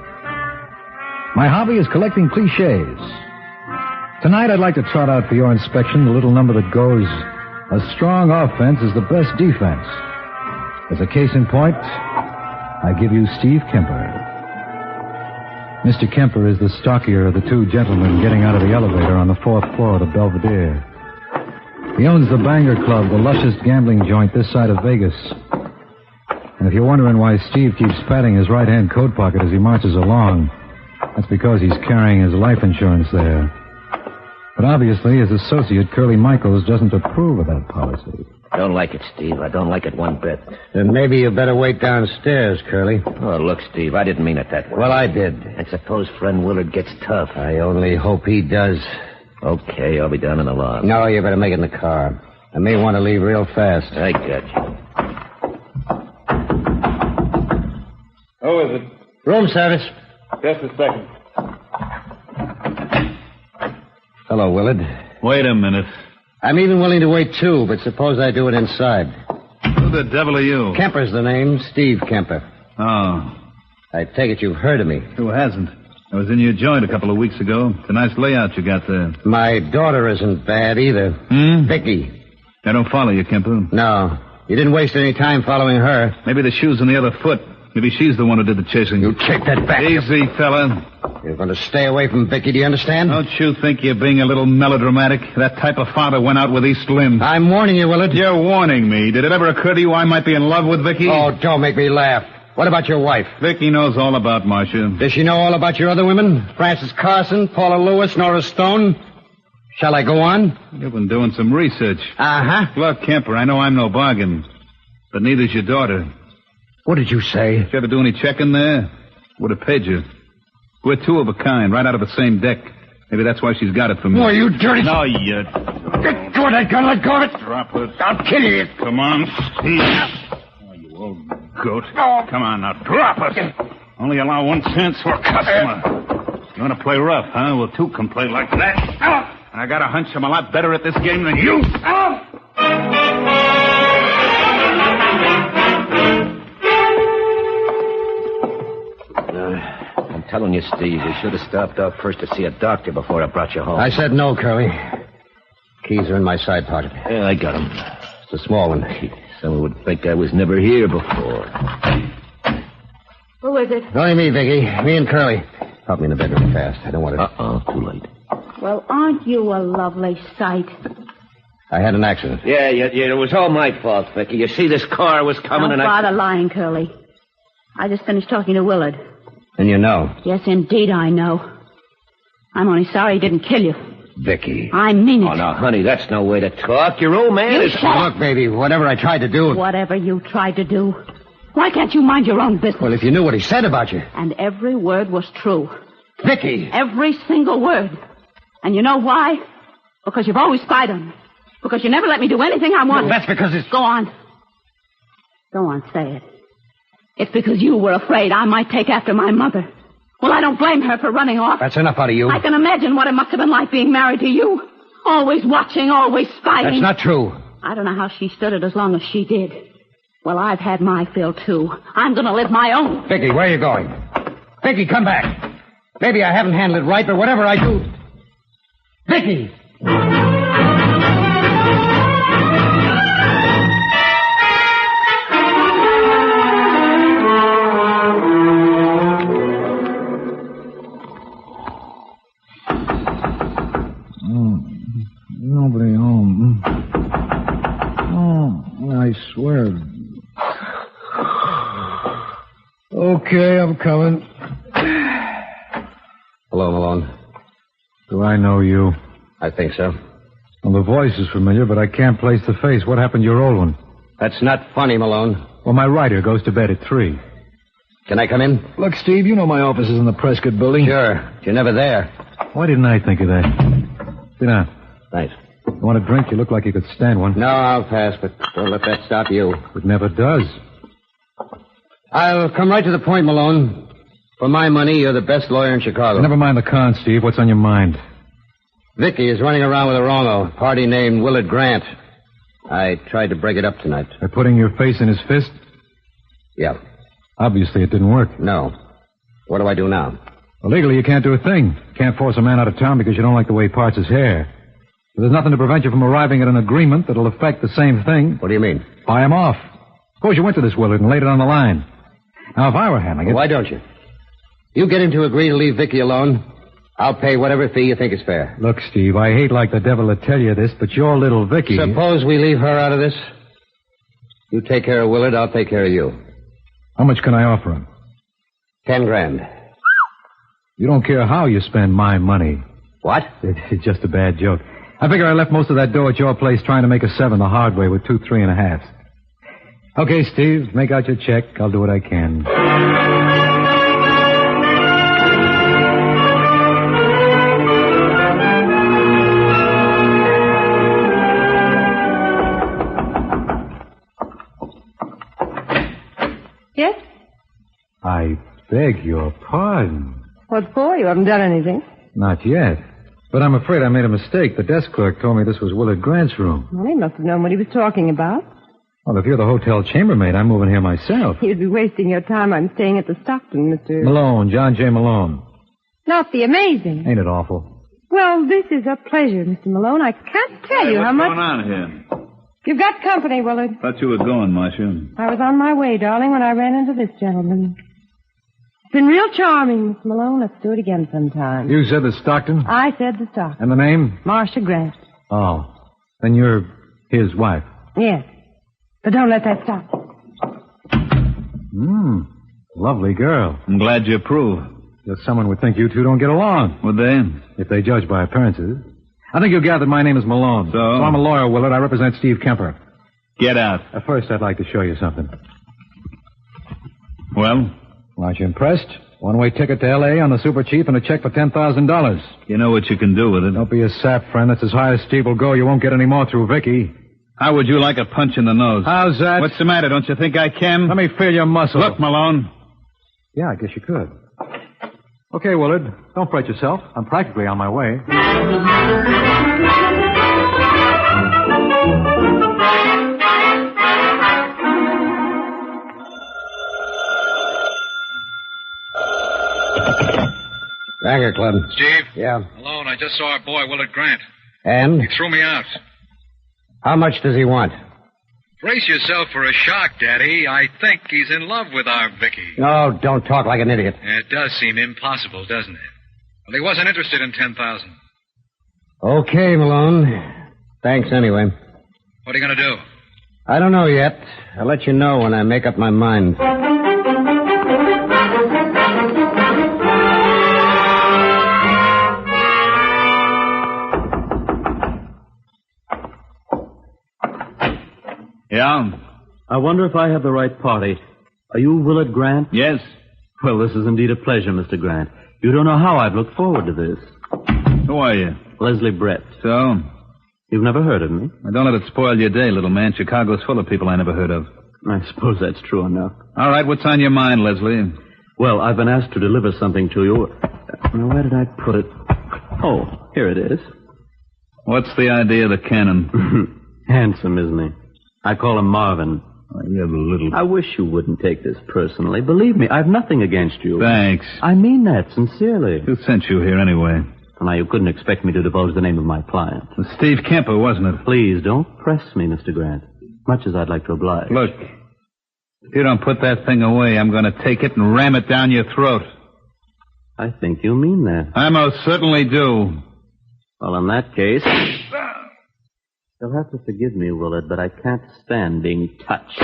My hobby is collecting cliches. Tonight I'd like to trot out for your inspection the little number that goes, a strong offense is the best defense. As a case in point, I give you Steve Kemper. Mr. Kemper is the stockier of the two gentlemen getting out of the elevator on the 4th floor of the Belvedere. He owns the Banger Club, the luscious gambling joint this side of Vegas. And if you're wondering why Steve keeps patting his right-hand coat pocket as he marches along, that's because he's carrying his life insurance there. But obviously, his associate, Curly Michaels, doesn't approve of that policy. I don't like it, Steve. I don't like it one bit. Then maybe you better wait downstairs, Curly. Oh, look, Steve, I didn't mean it that way. Well, I did. And suppose friend Willard gets tough. I only hope he does. Okay, I'll be down in the lobby. No, you better make it in the car. I may want to leave real fast. I got you. Who is it? Room service. Just a second. Hello, Willard. Wait a minute. I'm even willing to wait, too, but suppose I do it inside. Who the devil are you? Kemper's the name. Steve Kemper. Oh. I take it you've heard of me. Who hasn't? I was in your joint a couple of weeks ago. It's a nice layout you got there. My daughter isn't bad either. Vicky. I don't follow you, Kemper. No. You didn't waste any time following her. Maybe the shoe's on the other foot. Maybe she's the one who did the chasing. You take that back. Easy, fella. You're going to stay away from Vicky, do you understand? Don't you think you're being a little melodramatic? That type of father went out with East Lynn. I'm warning you, Willard. You're warning me. Did it ever occur to you I might be in love with Vicky? Oh, don't make me laugh. What about your wife? Vicky knows all about Marcia. Does she know all about your other women? Frances Carson, Paula Lewis, Nora Stone? Shall I go on? You've been doing some research. Uh-huh. Look, Kemper, I know I'm no bargain, but neither's your daughter. What did you say? Did you ever do any checking there? Would have paid you. We're two of a kind, right out of the same deck. Maybe that's why she's got it from me. Oh, you dirty... No, you... Get to that gun, let go of it. Drop it. I'll kill you. Come on, Steve. Oh, you old goat. Come on, now, drop it. Only allow one chance for a customer. You want to play rough, huh? Well, two can play like that. And I got a hunch I'm a lot better at this game than you. I'm telling you, Steve, we should have stopped off first to see a doctor before I brought you home. I said no, Curly. Keys are in my side pocket. Yeah, I got them. It's a small one. Someone would think I was never here before. Who is it? Only me, Vicky. Me and Curly. Help me in the bedroom fast. I don't want to... Too late. Well, aren't you a lovely sight? I had an accident. Yeah, it was all my fault, Vicky. You see, this car was coming Don't bother lying, Curly. I just finished talking to Willard. And you know. Yes, indeed I know. I'm only sorry he didn't kill you. Vicky. I mean it. Oh, now, honey, that's no way to talk. Your old man is... Look, baby, whatever I tried to do... Whatever you tried to do. Why can't you mind your own business? Well, if you knew what he said about you... And every word was true. Vicky! Every single word. And you know why? Because you've always spied on me. Because you never let me do anything I wanted. No, that's because it's... Go on. Go on, say it. It's because you were afraid I might take after my mother. Well, I don't blame her for running off. That's enough out of you. I can imagine what it must have been like being married to you. Always watching, always spying. That's not true. I don't know how she stood it as long as she did. Well, I've had my fill, too. I'm going to live my own. Vicky, where are you going? Vicky, come back. Maybe I haven't handled it right, but whatever I do... Vicky! Nobody home. Oh, I swear. Okay, I'm coming. Hello, Malone. Do I know you? I think so. Well, the voice is familiar, but I can't place the face. What happened to your old one? That's not funny, Malone. Well, my writer goes to bed at 3. Can I come in? Look, Steve, you know my office is in the Prescott building. Sure. You're never there. Why didn't I think of that? Sit down. Thanks. You want a drink? You look like you could stand one. No, I'll pass, but don't let that stop you. It never does. I'll come right to the point, Malone. For my money, you're the best lawyer in Chicago. Never mind the con, Steve. What's on your mind? Vicky is running around with a wrongo, a party named Willard Grant. I tried to break it up tonight. By putting your face in his fist? Yeah. Obviously, it didn't work. No. What do I do now? Well, legally, you can't do a thing. You can't force a man out of town because you don't like the way he parts his hair. But there's nothing to prevent you from arriving at an agreement that'll affect the same thing. What do you mean? Buy him off. Suppose you went to this Willard and laid it on the line. Now, if I were handling it... Why don't you? You get him to agree to leave Vicky alone. I'll pay whatever fee you think is fair. Look, Steve, I hate like the devil to tell you this, but your little Vicky... Suppose we leave her out of this? You take care of Willard, I'll take care of you. How much can I offer him? 10 grand. You don't care how you spend my money. What? It's just a bad joke. I figure I left most of that dough at your place trying to make a 7 the hard way with 2 3.5s. Okay, Steve, make out your check. I'll do what I can. Yes? I beg your pardon. What for? You haven't done anything. Not yet. But I'm afraid I made a mistake. The desk clerk told me this was Willard Grant's room. Well, he must have known what he was talking about. Well, if you're the hotel chambermaid, I'm moving here myself. You'd be wasting your time. I'm staying at the Stockton, Mr. Malone, John J. Malone. Not the amazing. Ain't it awful? Well, this is a pleasure, Mr. Malone. I can't tell you how much... What's going on here? You've got company, Willard. Thought you were going, Marcia. I was on my way, darling, when I ran into this gentleman. It's been real charming, Mr. Malone. Let's do it again sometime. You said the Stockton? I said the Stockton. And the name? Marcia Grant. Oh. Then you're his wife. Yes. But don't let that stop. Lovely girl. I'm glad you approve. Just someone would think you two don't get along. Would they? If they judge by appearances. I think you gathered my name is Malone. So I'm a lawyer, Willard. I represent Steve Kemper. Get out. First, I'd like to show you something. Well? Aren't you impressed? One-way ticket to L.A. on the super cheap and a check for $10,000. You know what you can do with it. Don't be a sap, friend. That's as high as Steve will go. You won't get any more through Vicky. How would you like a punch in the nose? How's that? What's the matter? Don't you think I can? Let me feel your muscle. Look, Malone. Yeah, I guess you could. Okay, Willard. Don't fret yourself. I'm practically on my way. Dagger Club. Steve? Yeah. Malone, I just saw our boy, Willard Grant. And? He threw me out. How much does he want? Brace yourself for a shock, Daddy. I think he's in love with our Vicky. No, don't talk like an idiot. It does seem impossible, doesn't it? Well, he wasn't interested in 10,000. Okay, Malone. Thanks anyway. What are you going to do? I don't know yet. I'll let you know when I make up my mind. Yeah? I wonder if I have the right party. Are you Willard Grant? Yes. Well, this is indeed a pleasure, Mr. Grant. You don't know how I've looked forward to this. Who are you? Leslie Brett. So? You've never heard of me? Don't let it spoil your day, little man. Chicago's full of people I never heard of. I suppose that's true enough. All right, what's on your mind, Leslie? Well, I've been asked to deliver something to you. Now, where did I put it? Oh, here it is. What's the idea of the cannon? Handsome, isn't he? I call him Marvin. You have a little... I wish you wouldn't take this personally. Believe me, I've nothing against you. Thanks. I mean that sincerely. Who sent you here anyway? Now, you couldn't expect me to divulge the name of my client. It was Steve Kemper, wasn't it? Please, don't press me, Mr. Grant. Much as I'd like to oblige. Look, if you don't put that thing away, I'm going to take it and ram it down your throat. I think you mean that. I most certainly do. Well, in that case... You'll have to forgive me, Willard, but I can't stand being touched.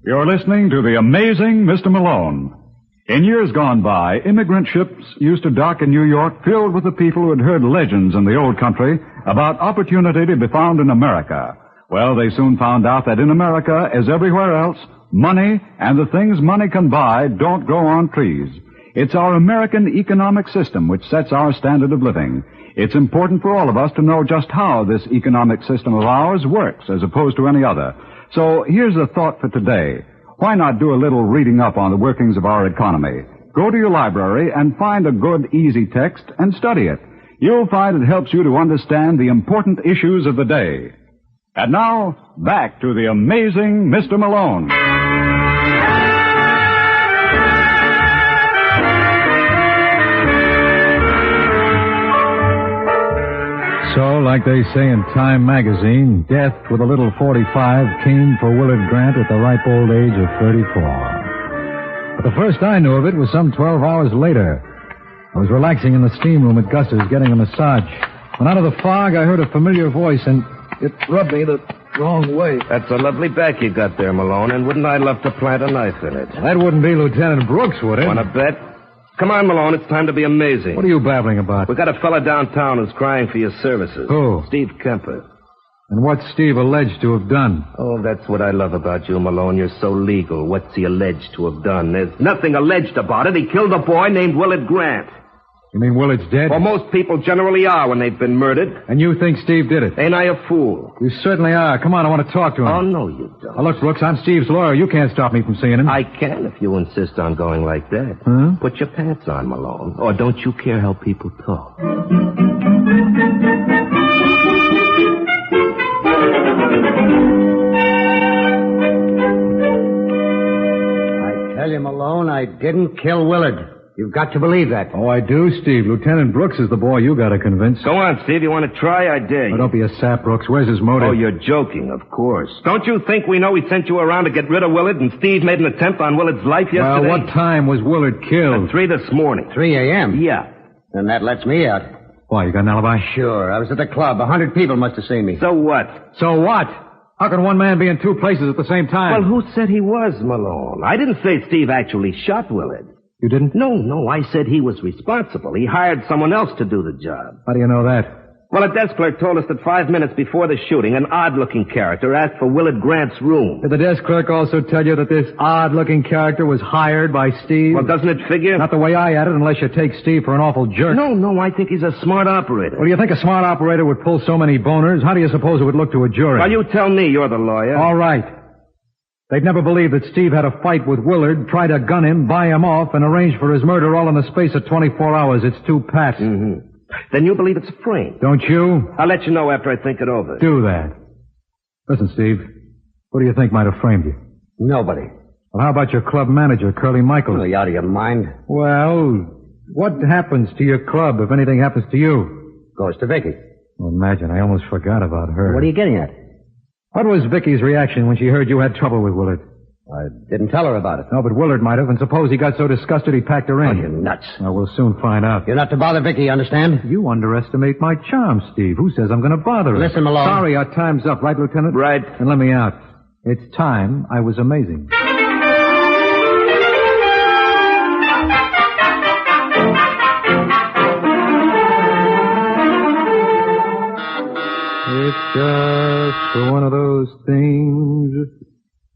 You're listening to The Amazing Mr. Malone. In years gone by, immigrant ships used to dock in New York filled with the people who had heard legends in the old country about opportunity to be found in America. Well, they soon found out that in America, as everywhere else, money and the things money can buy don't grow on trees. It's our American economic system which sets our standard of living. It's important for all of us to know just how this economic system of ours works as opposed to any other. So here's a thought for today. Why not do a little reading up on the workings of our economy? Go to your library and find a good, easy text and study it. You'll find it helps you to understand the important issues of the day. And now, back to the amazing Mr. Malone. So, like they say in Time magazine, death with a little 45 came for Willard Grant at the ripe old age of 34. But the first I knew of it was some 12 hours later. I was relaxing in the steam room at Gus's getting a massage. When out of the fog, I heard a familiar voice, and it rubbed me the wrong way. That's a lovely back you got there, Malone, and wouldn't I love to plant a knife in it? That wouldn't be Lieutenant Brooks, would it? Want to bet? Come on, Malone, it's time to be amazing. What are you babbling about? We got a fella downtown who's crying for your services. Who? Steve Kemper. And what's Steve alleged to have done? Oh, that's what I love about you, Malone. You're so legal. What's he alleged to have done? There's nothing alleged about it. He killed a boy named Willard Grant. You mean Willard's dead? Well, most people generally are when they've been murdered. And you think Steve did it? Ain't I a fool? You certainly are. Come on, I want to talk to him. Oh, no, you don't. Now, look, Brooks, I'm Steve's lawyer. You can't stop me from seeing him. I can if you insist on going like that. Huh? Put your pants on, Malone. Or don't you care how people talk? I tell you, Malone, I didn't kill Willard. You've got to believe that. Oh, I do, Steve. Lieutenant Brooks is the boy you got to convince. Go on, Steve. You want to try? I dare you. Oh, don't be a sap, Brooks. Where's his motive? Oh, you're joking, of course. Don't you think we know he sent you around to get rid of Willard and Steve made an attempt on Willard's life yesterday? Well, what time was Willard killed? At 3 this morning. 3 a.m.? Yeah. Then that lets me out. Why, you got an alibi? Sure. I was at the club. 100 people must have seen me. So what? So what? How can one man be in two places at the same time? Well, who said he was, Malone? I didn't say Steve actually shot Willard. You didn't? No, I said he was responsible. He hired someone else to do the job. How do you know that? Well, a desk clerk told us that 5 minutes before the shooting, an odd-looking character asked for Willard Grant's room. Did the desk clerk also tell you that this odd-looking character was hired by Steve? Well, doesn't it figure? Not the way I had it, unless you take Steve for an awful jerk. No, I think he's a smart operator. Well, do you think a smart operator would pull so many boners? How do you suppose it would look to a jury? Well, you tell me. You're the lawyer. All right. They'd never believe that Steve had a fight with Willard, tried to gun him, buy him off, and arrange for his murder all in the space of 24 hours. It's too pat. Mm-hmm. Then you believe it's a frame. Don't you? I'll let you know after I think it over. Do that. Listen, Steve, who do you think might have framed you? Nobody. Well, how about your club manager, Curly Michaels? Are you out of your mind? Well, what happens to your club if anything happens to you? Goes to Vicky. Well, imagine, I almost forgot about her. What are you getting at? What was Vicky's reaction when she heard you had trouble with Willard? I didn't tell her about it. No, but Willard might have, and suppose he got so disgusted he packed her in. Oh, you're nuts. Well, we'll soon find out. You're not to bother Vicky, you understand? You underestimate my charm, Steve. Who says I'm going to bother her? Listen, Malone. Sorry, our time's up, right, Lieutenant? Right. And let me out. It's time I was amazing. It's just one of those things,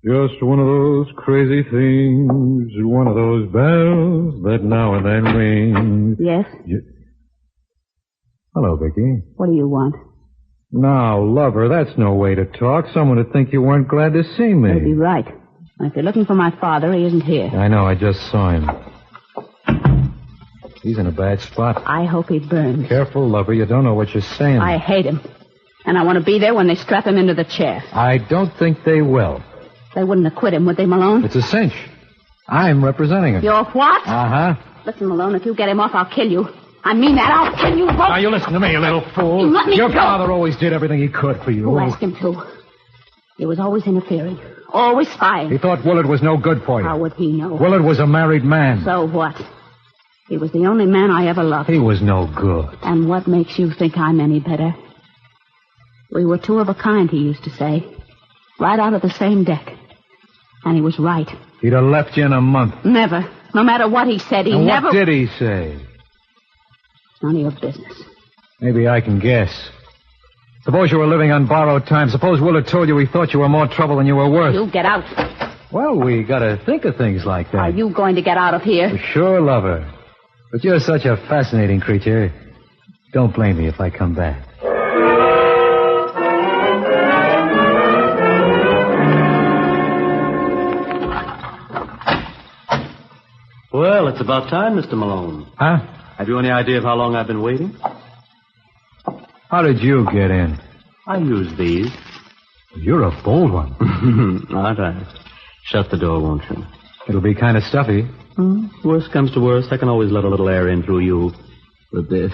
just one of those crazy things, one of those bells that now and then ring. Yes? Hello, Vicky. What do you want? Now, lover, that's no way to talk. Someone would think you weren't glad to see me. You'd be right. If you're looking for my father, he isn't here. I know, I just saw him. He's in a bad spot. I hope he burns. Careful, lover. You don't know what you're saying. I hate him. And I want to be there when they strap him into the chair. I don't think they will. They wouldn't acquit him, would they, Malone? It's a cinch. I'm representing him. You're what? Uh-huh. Listen, Malone, if you get him off, I'll kill you. I mean that. I'll kill you both. Now, you listen to me, you little fool. You let me Your go. father always did everything he could for you. Who asked him to? He was always interfering. Always spying. He thought Willard was no good for you. How would he know? Willard was a married man. So what? He was the only man I ever loved. He was no good. And what makes you think I'm any better? We were two of a kind, he used to say. Right out of the same deck. And he was right. He'd have left you in a month. Never. No matter what he said, he and never... what did he say? It's none of your business. Maybe I can guess. Suppose you were living on borrowed time. Suppose Willard told you he thought you were more trouble than you were worth. You get out. Well, we gotta think of things like that. Are you going to get out of here? Sure, lover. But you're such a fascinating creature. Don't blame me if I come back. Well, it's about time, Mr. Malone. Huh? Have you any idea of how long I've been waiting? How did you get in? I use these. You're a bold one. All right. Shut the door, won't you? It'll be kind of stuffy. Worst comes to worst, I can always let a little air in through you with this.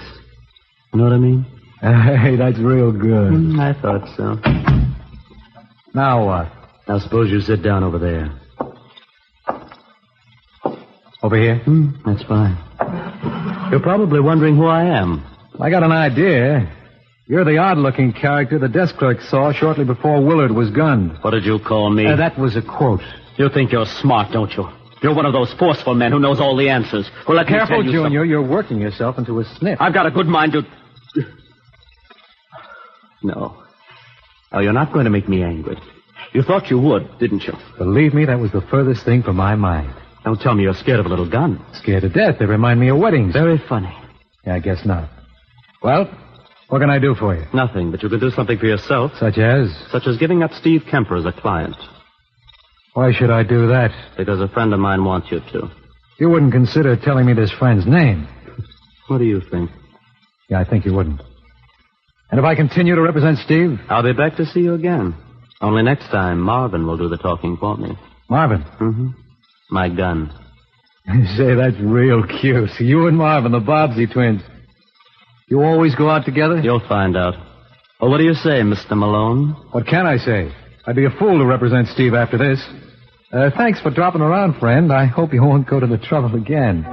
You know what I mean? Hey, that's real good. I thought so. Now what? Now suppose you sit down over there. Over here? That's fine. You're probably wondering who I am. I got an idea. You're the odd-looking character the desk clerk saw shortly before Willard was gunned. What did you call me? That was a quote. You think you're smart, don't you? You're one of those forceful men who knows all the answers. Well, let me Careful, tell you Junior. something. You're working yourself into a sniff. I've got a good mind to... No. Oh, you're not going to make me angry. You thought you would, didn't you? Believe me, that was the furthest thing from my mind. Don't tell me you're scared of a little gun. Scared to death. They remind me of weddings. Very funny. Yeah, I guess not. Well, what can I do for you? Nothing, but you can do something for yourself. Such as? Such as giving up Steve Kemper as a client. Why should I do that? Because a friend of mine wants you to. You wouldn't consider telling me this friend's name. What do you think? Yeah, I think you wouldn't. And if I continue to represent Steve? I'll be back to see you again. Only next time, Marvin will do the talking for me. Marvin? Mm-hmm. My gun. Say, that's real cute. You and Marvin, the Bobbsey twins. You always go out together? You'll find out. Well, what do you say, Mr. Malone? What can I say? I'd be a fool to represent Steve after this. Thanks for dropping around, friend. I hope you won't go to the trouble again.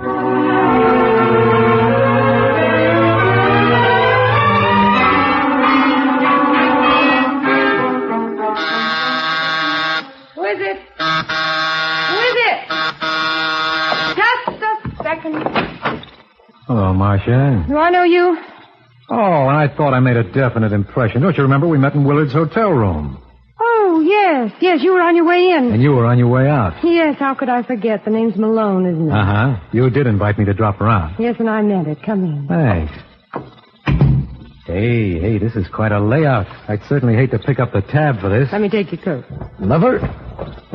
Who is it? Who is it? Just a second. Hello, Marcia. Do I know you? Oh, and I thought I made a definite impression. Don't you remember we met in Willard's hotel room? Oh, yes. Yes, you were on your way in. And you were on your way out. Yes, how could I forget? The name's Malone, isn't it? Uh-huh. You did invite me to drop around. Yes, and I meant it. Come in. Thanks. Hey, this is quite a layout. I'd certainly hate to pick up the tab for this. Let me take your coat. Lover,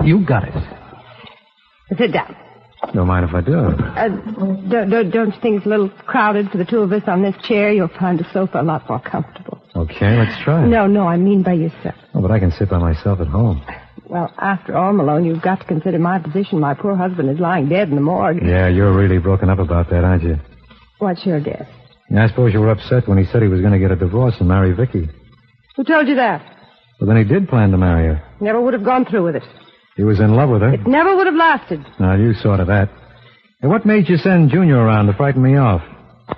you got it. Sit down. Don't mind if I do. Don't you think it's a little crowded for the two of us on this chair? You'll find the sofa a lot more comfortable. Okay, let's try it. No, I mean by yourself. Oh, but I can sit by myself at home. Well, after all, Malone, you've got to consider my position. My poor husband is lying dead in the morgue. Yeah, you're really broken up about that, aren't you? What's your guess? Yeah, I suppose you were upset when he said he was going to get a divorce and marry Vicky. Who told you that? Well, then he did plan to marry her. Never would have gone through with it. He was in love with her. It never would have lasted. Now, you saw to that. Hey, what made you send Junior around to frighten me off?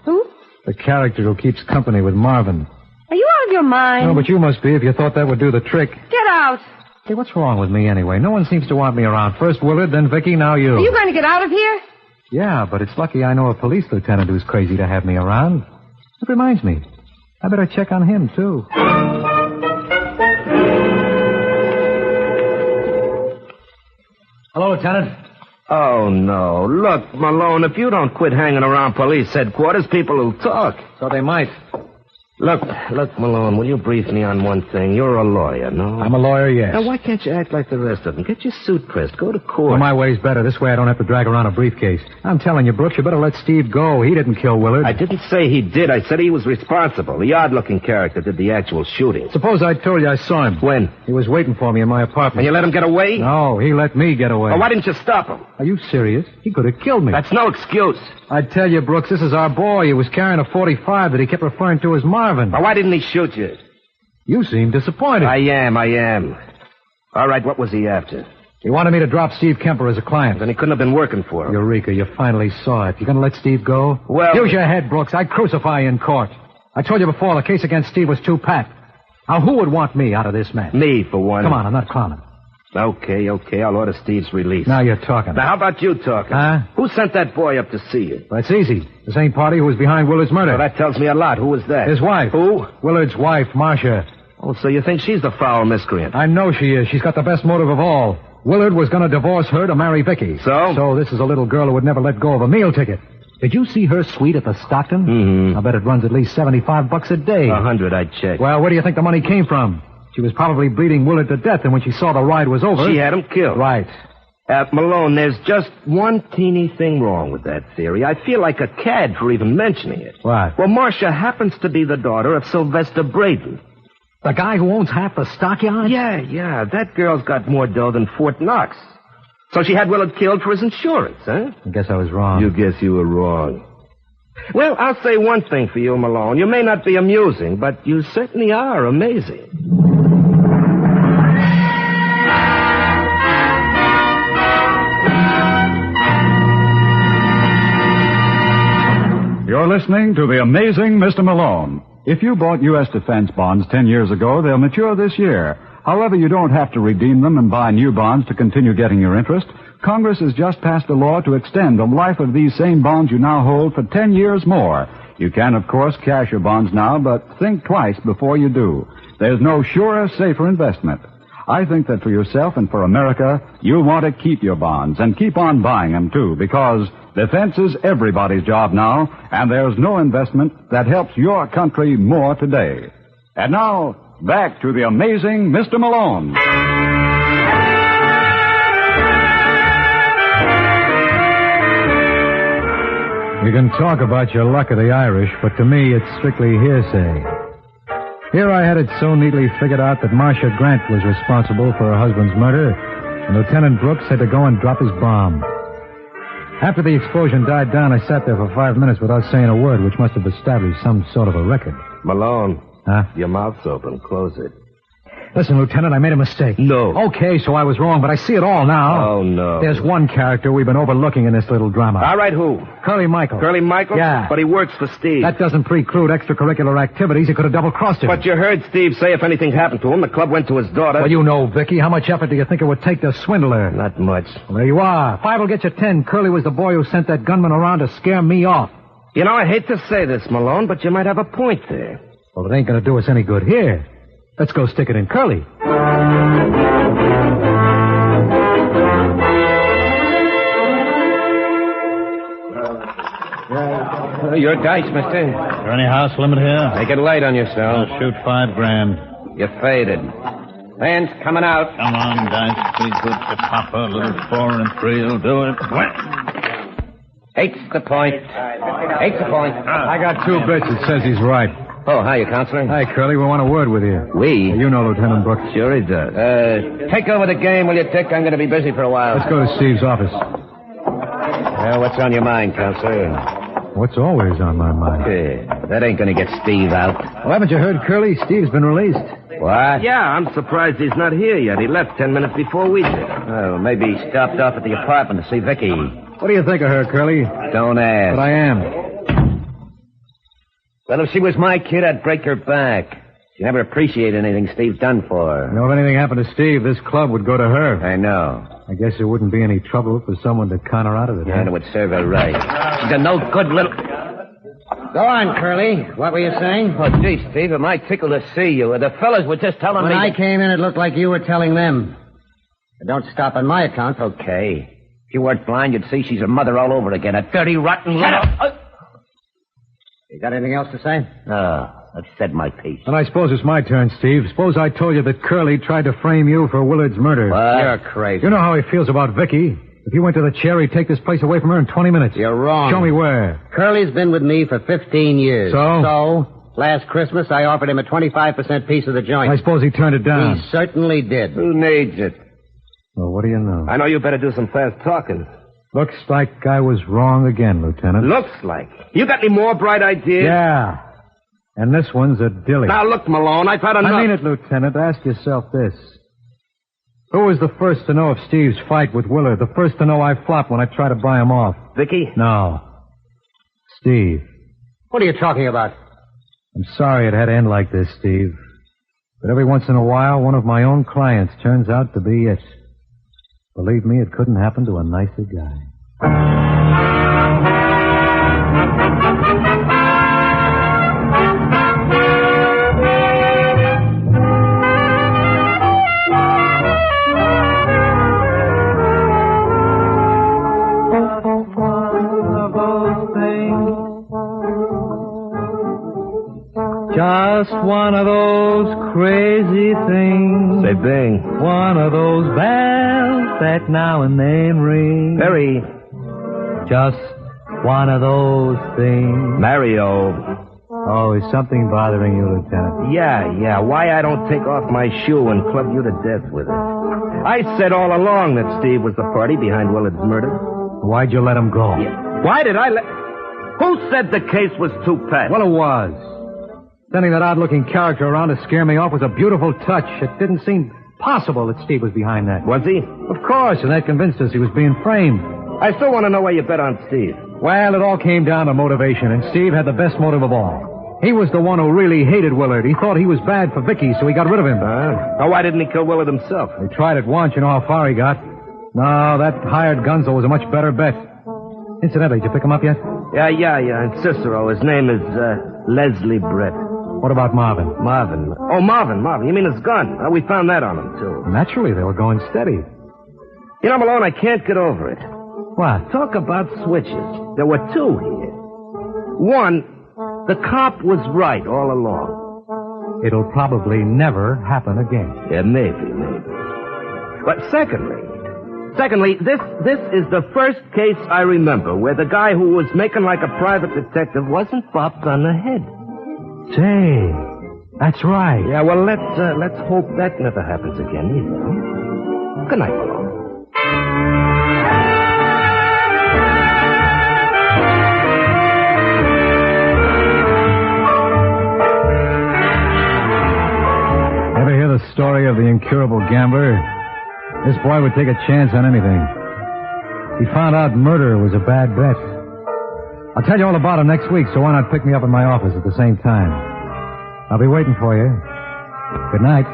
Who? The character who keeps company with Marvin. Are you out of your mind? No, but you must be if you thought that would do the trick. Get out. Hey, what's wrong with me anyway? No one seems to want me around. First Willard, then Vicky, now you. Are you going to get out of here? Yeah, but it's lucky I know a police lieutenant who's crazy to have me around. That reminds me. I better check on him, too. Hello, Lieutenant. Oh, no. Look, Malone, if you don't quit hanging around police headquarters, people will talk. So they might. Look, Malone, will you brief me on one thing? You're a lawyer, no? I'm a lawyer, yes. Now, why can't you act like the rest of them? Get your suit pressed. Go to court. Well, my way's better. This way I don't have to drag around a briefcase. I'm telling you, Brooks, you better let Steve go. He didn't kill Willard. I didn't say he did. I said he was responsible. The odd-looking character did the actual shooting. Suppose I told you I saw him. When? He was waiting for me in my apartment. And you let him get away? No, he let me get away. Well, why didn't you stop him? Are you serious? He could have killed me. That's no excuse. I tell you, Brooks, this is our boy. He was carrying a .45 that he kept referring to as Marvin. Well, why didn't he shoot you? You seem disappointed. I am. All right, what was he after? He wanted me to drop Steve Kemper as a client. Then he couldn't have been working for him. Eureka, you finally saw it. You gonna let Steve go? Well... Use your head, Brooks. I'd crucify you in court. I told you before, the case against Steve was too pat. Now, who would want me out of this mess? Me, for one. Come on, I'm not clowning. Okay. I'll order Steve's release. Now you're talking. Now, how about you talking? Huh? Who sent that boy up to see you? Well, it's easy. The same party who was behind Willard's murder. Well, that tells me a lot. Who was that? His wife. Who? Willard's wife, Marcia. Oh, so you think she's the foul miscreant? I know she is. She's got the best motive of all. Willard was going to divorce her to marry Vicky. So? So this is a little girl who would never let go of a meal ticket. Did you see her suite at the Stockton? Mm-hmm. I bet it runs at least $75 a day. 100, I'd check. Well, where do you think the money came from? She was probably bleeding Willard to death, and when she saw the ride was over... She had him killed. Right. Malone, there's just one teeny thing wrong with that theory. I feel like a cad for even mentioning it. What? Well, Marcia happens to be the daughter of Sylvester Braden. The guy who owns half the stockyard? Yeah. That girl's got more dough than Fort Knox. So she had Willard killed for his insurance, huh? I guess I was wrong. You guess you were wrong. Well, I'll say one thing for you, Malone. You may not be amusing, but you certainly are amazing. You're listening to The Amazing Mr. Malone. If you bought U.S. defense bonds 10 years ago, they'll mature this year. However, you don't have to redeem them and buy new bonds to continue getting your interest. Congress has just passed a law to extend the life of these same bonds you now hold for 10 years more. You can, of course, cash your bonds now, but think twice before you do. There's no surer, safer investment. I think that for yourself and for America, you'll want to keep your bonds and keep on buying them, too, because defense is everybody's job now, and there's no investment that helps your country more today. And now, back to the amazing Mr. Malone. You can talk about your luck of the Irish, but to me, it's strictly hearsay. Here I had it so neatly figured out that Marcia Grant was responsible for her husband's murder, and Lieutenant Brooks had to go and drop his bomb. After the explosion died down, I sat there for 5 minutes without saying a word, which must have established some sort of a record. Malone. Huh? Your mouth's open. Close it. Listen, Lieutenant, I made a mistake. No. Okay, so I was wrong, but I see it all now. Oh, no. There's one character we've been overlooking in this little drama. All right, who? Curly Michael. Curly Michael? Yeah. But he works for Steve. That doesn't preclude extracurricular activities. He could have double-crossed him. But you heard Steve say if anything happened to him, the club went to his daughter. Well, you know, Vicky. How much effort do you think it would take to swindle her? Not much. Well, there you are. 5 will get you 10. Curly was the boy who sent that gunman around to scare me off. You know, I hate to say this, Malone, but you might have a point there. Well, it ain't going to do us any good here. Let's go stick it in Curly. Your dice, mister. Is there any house limit here? Make it light on yourself. I'll shoot $5,000. You're faded. Hands coming out. Come on, dice. Be good to Papa. A little 4 and 3 will do it. Eight's the point. Eight's the point. I got 2 bits. It says he's right. Oh, hiya, Counselor. Hi, Curly. We want a word with you. We? You know Lieutenant Brooks. Sure he does. Take over the game, will you, Dick? I'm going to be busy for a while. Let's go to Steve's office. Well, what's on your mind, Counselor? What's always on my mind? That ain't going to get Steve out. Well, haven't you heard, Curly? Steve's been released. What? Yeah, I'm surprised he's not here yet. He left 10 minutes before we did. Oh, maybe he stopped off at the apartment to see Vicky. What do you think of her, Curly? Don't ask. But I am. Well, if she was my kid, I'd break her back. She never appreciated anything Steve's done for her. You know, if anything happened to Steve, this club would go to her. I know. I guess there wouldn't be any trouble for someone to con her out of it. Yeah, and it would serve her right. She's a no good little... Go on, Curly. What were you saying? Oh, gee, Steve, it might tickle to see you. The fellas were just telling me... When I came in, it looked like you were telling them. But don't stop on my account. Okay. If you weren't blind, you'd see she's a mother all over again. A dirty, rotten... Shut up! You got anything else to say? No. I've said my piece. And I suppose it's my turn, Steve. Suppose I told you that Curly tried to frame you for Willard's murder. What? You're crazy. You know how he feels about Vicky. If you went to the chair, he'd take this place away from her in 20 minutes. You're wrong. Show me where. Curly's been with me for 15 years. So, last Christmas, I offered him a 25% piece of the joint. I suppose he turned it down. He certainly did. Who needs it? Well, what do you know? I know you better do some fast talking. Looks like I was wrong again, Lieutenant. Looks like. You got any more bright ideas? Yeah. And this one's a dilly. Now, look, Malone, I've had enough. I mean it, Lieutenant. Ask yourself this. Who was the first to know of Steve's fight with Willard? The first to know I flopped when I tried to buy him off? Vicky? No. Steve. What are you talking about? I'm sorry it had to end like this, Steve. But every once in a while, one of my own clients turns out to be it. Believe me, it couldn't happen to a nicer guy. Just one of those crazy things. Say bing. One of those bells that now and then ring. Perry. Just one of those things. Mario. Oh, is something bothering you, Lieutenant? Yeah. Why I don't take off my shoe and club you to death with it. I said all along that Steve was the party behind Willard's murder. Why'd you let him go? Yeah. Why did I let... Who said the case was too pat? Well, it was. Sending that odd-looking character around to scare me off was a beautiful touch. It didn't seem possible that Steve was behind that. Was he? Of course, and that convinced us he was being framed. I still want to know why you bet on Steve. Well, it all came down to motivation, and Steve had the best motive of all. He was the one who really hated Willard. He thought he was bad for Vicky, so he got rid of him. Now, why didn't he kill Willard himself? He tried it once. You know how far he got. No, that hired gunzo was a much better bet. Incidentally, did you pick him up yet? Yeah. In Cicero. His name is Leslie Brett. What about Marvin? Marvin. Oh, Marvin. You mean his gun? We found that on him, too. Naturally, they were going steady. You know, Malone, I can't get over it. What? Talk about switches. There were two here. One, the cop was right all along. It'll probably never happen again. Yeah, maybe. But secondly, this is the first case I remember where the guy who was making like a private detective wasn't bopped on the head. Say, that's right. Yeah, well, let's hope that never happens again, you know. Good night, Malone. Ever hear the story of the incurable gambler? This boy would take a chance on anything. He found out murder was a bad bet. I'll tell you all about him next week, so why not pick me up in my office at the same time? I'll be waiting for you. Good night.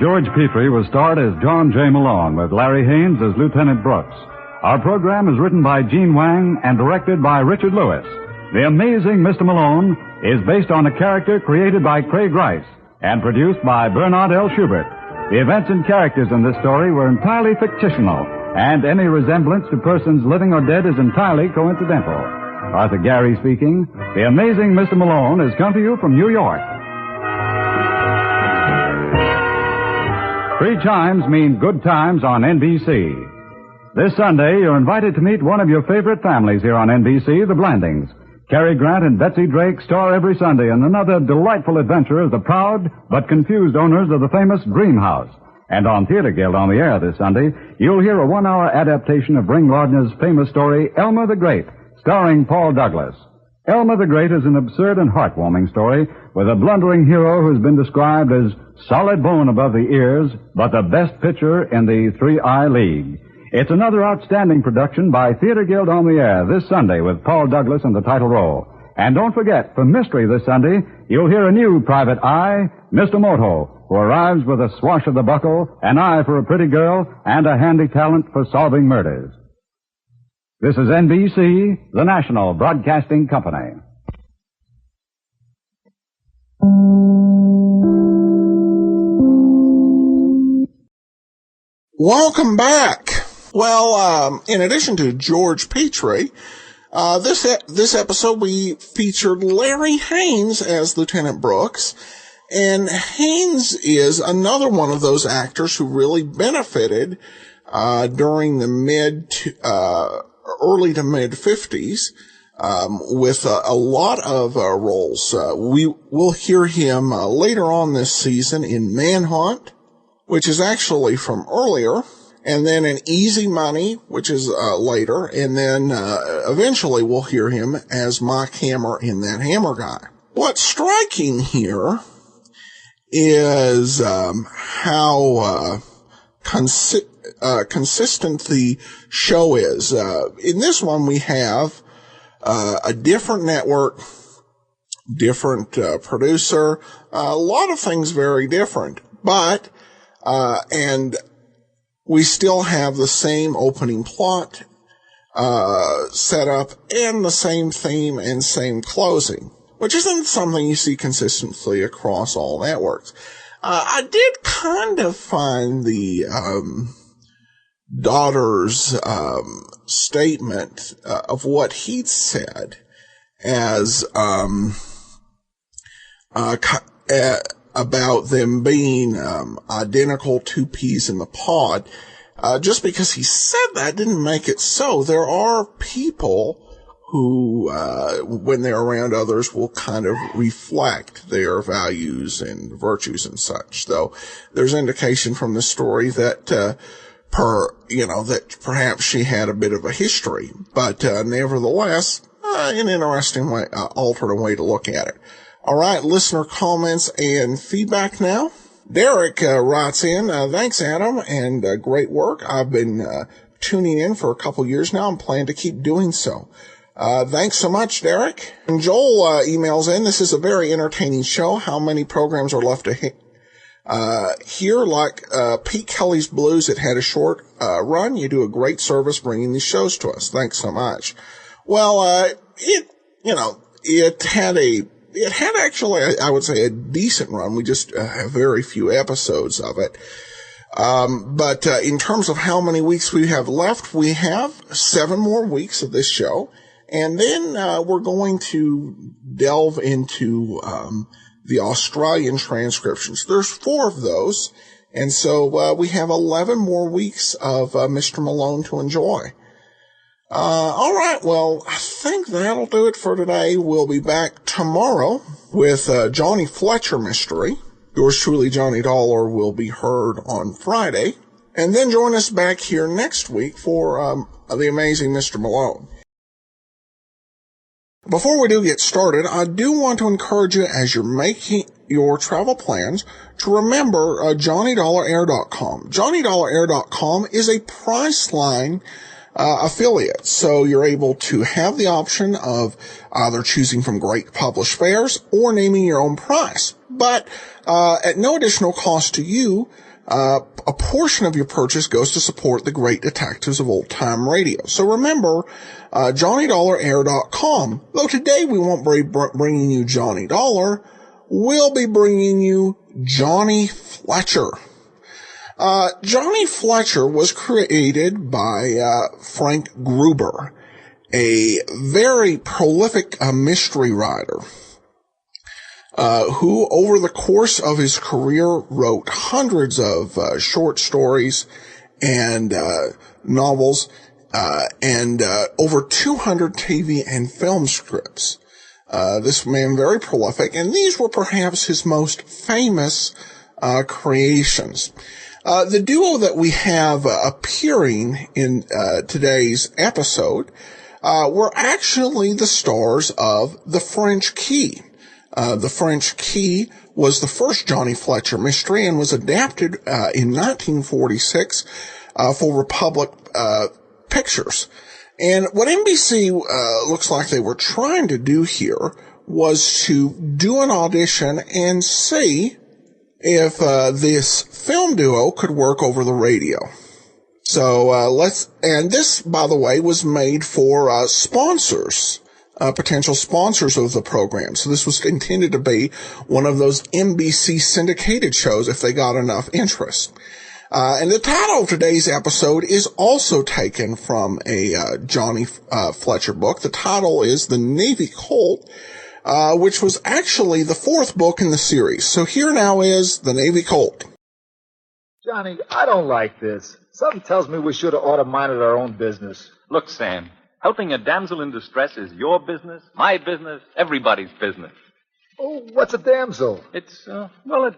George Petrie was starred as John J. Malone with Larry Haynes as Lieutenant Brooks. Our program is written by Gene Wang and directed by Richard Lewis. The Amazing Mr. Malone is based on a character created by Craig Rice and produced by Bernard L. Schubert. The events and characters in this story were entirely fictional, and any resemblance to persons living or dead is entirely coincidental. Arthur Gary speaking. The Amazing Mr. Malone has come to you from New York. 3 chimes mean good times on NBC. This Sunday, you're invited to meet one of your favorite families here on NBC, the Blandings. Cary Grant and Betsy Drake star every Sunday in another delightful adventure as the proud but confused owners of the famous Dream House. And on Theater Guild on the air this Sunday, you'll hear a 1-hour adaptation of Ring Lardner's famous story, Elmer the Great, starring Paul Douglas. Elmer the Great is an absurd and heartwarming story with a blundering hero who's been described as solid bone above the ears, but the best pitcher in the 3-eye league. It's another outstanding production by Theater Guild on the air this Sunday with Paul Douglas in the title role. And don't forget, for Mystery this Sunday, you'll hear a new private eye, Mr. Moto, who arrives with a swash of the buckle, an eye for a pretty girl, and a handy talent for solving murders. This is NBC, the National Broadcasting Company. Welcome back. Well, in addition to George Petrie, This episode we featured Larry Haynes as Lieutenant Brooks, and Haynes is another one of those actors who really benefited during the early to mid 50s with a lot of roles. We will hear him later on this season in Manhunt, which is actually from earlier, and then in Easy Money, which is later, and then eventually we'll hear him as Mike Hammer in That Hammer Guy. What's striking here is how consistent the show is. In this one, we have a different network, different producer, a lot of things very different, but and we still have the same opening plot set up and the same theme and same closing, which isn't something you see consistently across all networks. I did kind of find the daughter's statement of what he'd said as about them being identical two peas in the pod. Just because he said that didn't make it so. There are people who, when they're around others, will kind of reflect their values and virtues and such. Though there's indication from the story that that perhaps she had a bit of a history, but nevertheless, an interesting way, alternate way to look at it. All right, listener comments and feedback now. Derek writes in, thanks, Adam, and great work. I've been tuning in for a couple years now and plan to keep doing so. Thanks so much, Derek. And Joel emails in, this is a very entertaining show. How many programs are left to here? Like Pete Kelly's Blues, it had a short run. You do a great service bringing these shows to us. Thanks so much. Well, it had actually, I would say, a decent run. We just have very few episodes of it. But in terms of how many weeks we have left, we have 7 more weeks of this show. And then we're going to delve into the Australian transcriptions. There's 4 of those. And so we have 11 more weeks of Mr. Malone to enjoy. All right, well, I think that'll do it for today. We'll be back tomorrow with Johnny Fletcher mystery. Yours truly, Johnny Dollar, will be heard on Friday. And then join us back here next week for The Amazing Mr. Malone. Before we do get started, I do want to encourage you as you're making your travel plans to remember JohnnyDollarAir.com. JohnnyDollarAir.com is a Priceline affiliate, so you're able to have the option of either choosing from great published fares or naming your own price. But at no additional cost to you, a portion of your purchase goes to support the great detectives of old-time radio. So remember, JohnnyDollarAir.com. Though today we won't be bringing you Johnny Dollar, we'll be bringing you Johnny Fletcher. Johnny Fletcher was created by Frank Gruber, a very prolific mystery writer, who over the course of his career wrote hundreds of short stories and novels, and over 200 TV and film scripts. This man very prolific, and these were perhaps his most famous creations. The duo that we have appearing in today's episode were actually the stars of The French Key. The French Key was the first Johnny Fletcher mystery and was adapted in 1946 for Republic Pictures. And what NBC looks like they were trying to do here was to do an audition and see if this film duo could work over the radio. So and this, by the way, was made for sponsors, potential sponsors of the program. So this was intended to be one of those NBC syndicated shows if they got enough interest. And the title of today's episode is also taken from a Johnny Fletcher book. The title is The Navy Colt, which was actually the fourth book in the series. So here now is The Navy Colt. Johnny, I don't like this. Something tells me we should have ought to minded our own business. Look, Sam, helping a damsel in distress is your business, my business, everybody's business. Oh, what's a damsel? It's, a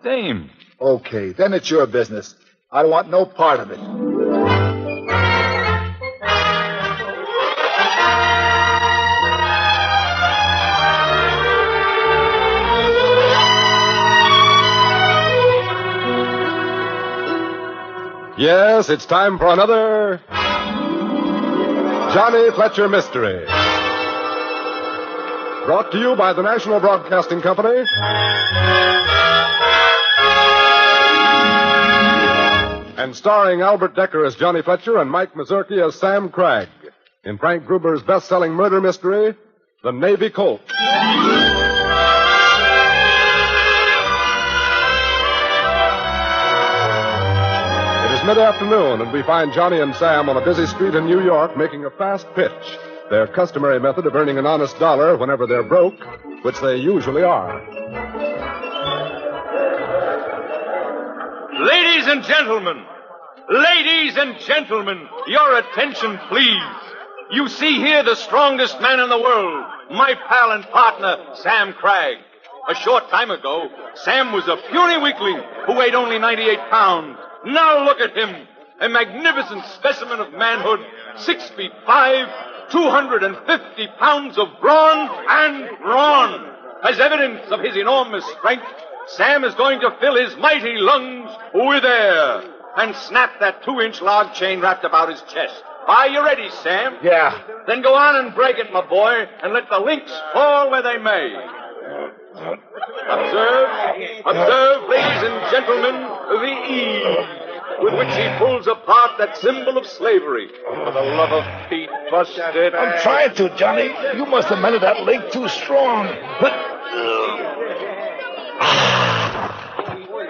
dame. Okay, then it's your business. I don't want no part of it. Yes, it's time for another Johnny Fletcher Mystery. Brought to you by the National Broadcasting Company and starring Albert Decker as Johnny Fletcher and Mike Mazurki as Sam Cragg in Frank Gruber's best-selling murder mystery, The Navy Colt. It is mid-afternoon, and we find Johnny and Sam on a busy street in New York making a fast pitch, their customary method of earning an honest dollar whenever they're broke, which they usually are. Ladies and gentlemen, your attention, please. You see here the strongest man in the world, my pal and partner, Sam Cragg. A short time ago, Sam was a puny weakling who weighed only 98 pounds. Now look at him, a magnificent specimen of manhood, 6 feet 5, 250 pounds of brawn and brawn. As evidence of his enormous strength, Sam is going to fill his mighty lungs with air and snap that 2-inch log chain wrapped about his chest. Are you ready, Sam? Yeah. Then go on and break it, my boy, and let the links fall where they may. Observe, ladies and gentlemen, the ease with which he pulls apart that symbol of slavery. For the love of Pete, bust it. I'm trying to, Johnny. You must have mended that link too strong.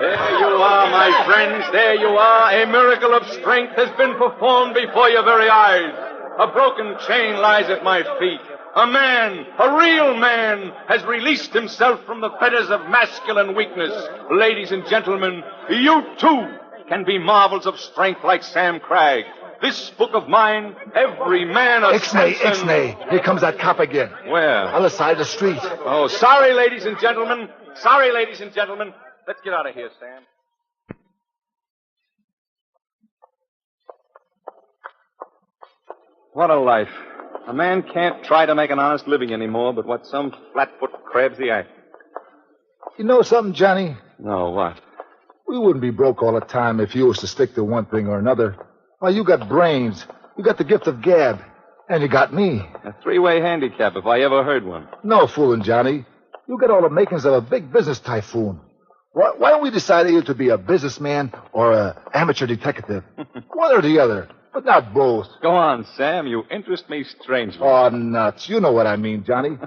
There you are, my friends. There you are. A miracle of strength has been performed before your very eyes. A broken chain lies at my feet. A man, a real man, has released himself from the fetters of masculine weakness. Ladies and gentlemen, you too can be marvels of strength like Sam Cragg. This book of mine, every man of Ixnay. Here comes that cop again. Where? Other side of the street. Oh, sorry, ladies and gentlemen. Let's get out of here, Sam. What a life. A man can't try to make an honest living anymore, but what some flatfoot crab's the act. You know something, Johnny? No, what? We wouldn't be broke all the time if you was to stick to one thing or another. Why, you got brains, you got the gift of gab, and you got me. A three-way handicap, if I ever heard one. No fooling, Johnny. You got all the makings of a big business typhoon. Why don't we decide either to be a businessman or an amateur detective? One or the other, but not both. Go on, Sam. You interest me strangely. Oh, nuts. You know what I mean, Johnny.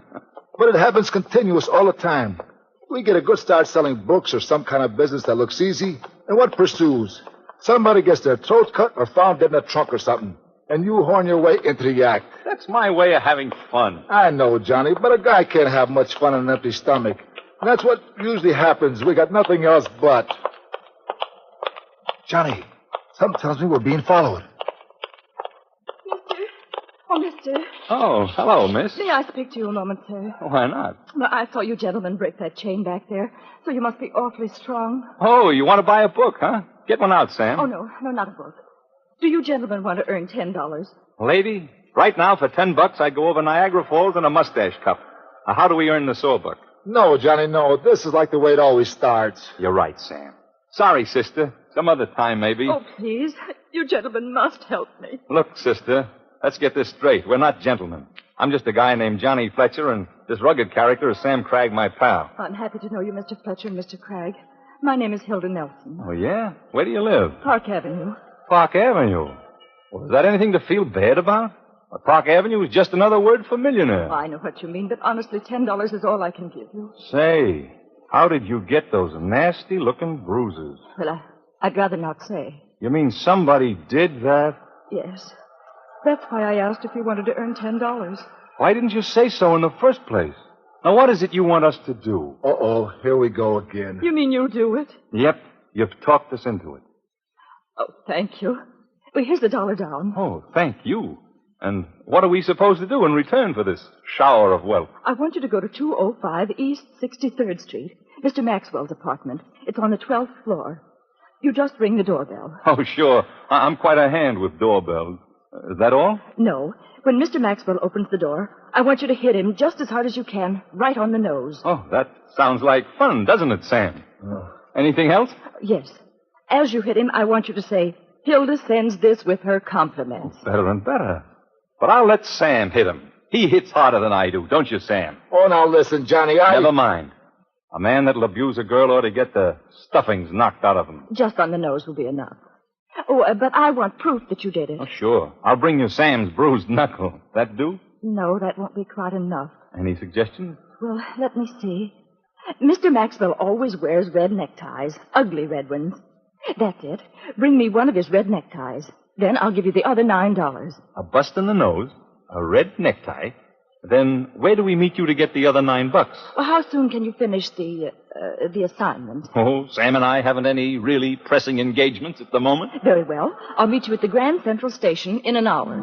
But it happens continuous all the time. We get a good start selling books or some kind of business that looks easy, and what pursues? Somebody gets their throat cut or found dead in a trunk or something, and you horn your way into the act. That's my way of having fun. I know, Johnny, but a guy can't have much fun on an empty stomach. And that's what usually happens. We got nothing else but. Johnny, something tells me we're being followed. Mister. Oh, hello, miss. May I speak to you a moment, sir? Why not? Well, I saw you gentlemen break that chain back there, so you must be awfully strong. Oh, you want to buy a book, huh? Get one out, Sam. Oh, no, not a book. Do you gentlemen want to earn $10? Lady, right now for $10, I'd go over Niagara Falls in a mustache cup. Now, how do we earn the sawbuck? No, Johnny, no. This is like the way it always starts. You're right, Sam. Sorry, sister. Some other time, maybe. Oh, please. You gentlemen must help me. Look, sister, let's get this straight. We're not gentlemen. I'm just a guy named Johnny Fletcher, and this rugged character is Sam Cragg, my pal. I'm happy to know you, Mr. Fletcher and Mr. Cragg. My name is Hilda Nelson. Oh, yeah? Where do you live? Park Avenue. Park Avenue? Well, is that anything to feel bad about? Well, Park Avenue is just another word for millionaire. I know what you mean, but honestly, $10 is all I can give you. Say, how did you get those nasty-looking bruises? Well, I'd rather not say. You mean somebody did that? Yes. That's why I asked if you wanted to earn $10. Why didn't you say so in the first place? Now, what is it you want us to do? Uh-oh, here we go again. You mean you'll do it? Yep, you've talked us into it. Oh, thank you. Well, here's the $1 down. Oh, thank you. And what are we supposed to do in return for this shower of wealth? I want you to go to 205 East 63rd Street, Mr. Maxwell's apartment. It's on the 12th floor. You just ring the doorbell. Oh, sure. I'm quite a hand with doorbells. Is that all? No. When Mr. Maxwell opens the door, I want you to hit him just as hard as you can, right on the nose. Oh, that sounds like fun, doesn't it, Sam? Anything else? Yes. As you hit him, I want you to say, Hilda sends this with her compliments. Better and better. But I'll let Sam hit him. He hits harder than I do, don't you, Sam? Oh, now listen, Johnny, Never mind. A man that'll abuse a girl ought to get the stuffings knocked out of him. Just on the nose will be enough. Oh, but I want proof that you did it. Oh, sure. I'll bring you Sam's bruised knuckle. That do? No, that won't be quite enough. Any suggestions? Well, let me see. Mr. Maxwell always wears red neckties, ugly red ones. That's it. Bring me one of his red neckties. Then I'll give you the other $9. A bust in the nose, a red necktie. Then where do we meet you to get the other $9? Well, how soon can you finish the assignment? Oh, Sam and I haven't any really pressing engagements at the moment. Very well. I'll meet you at the Grand Central Station in an hour.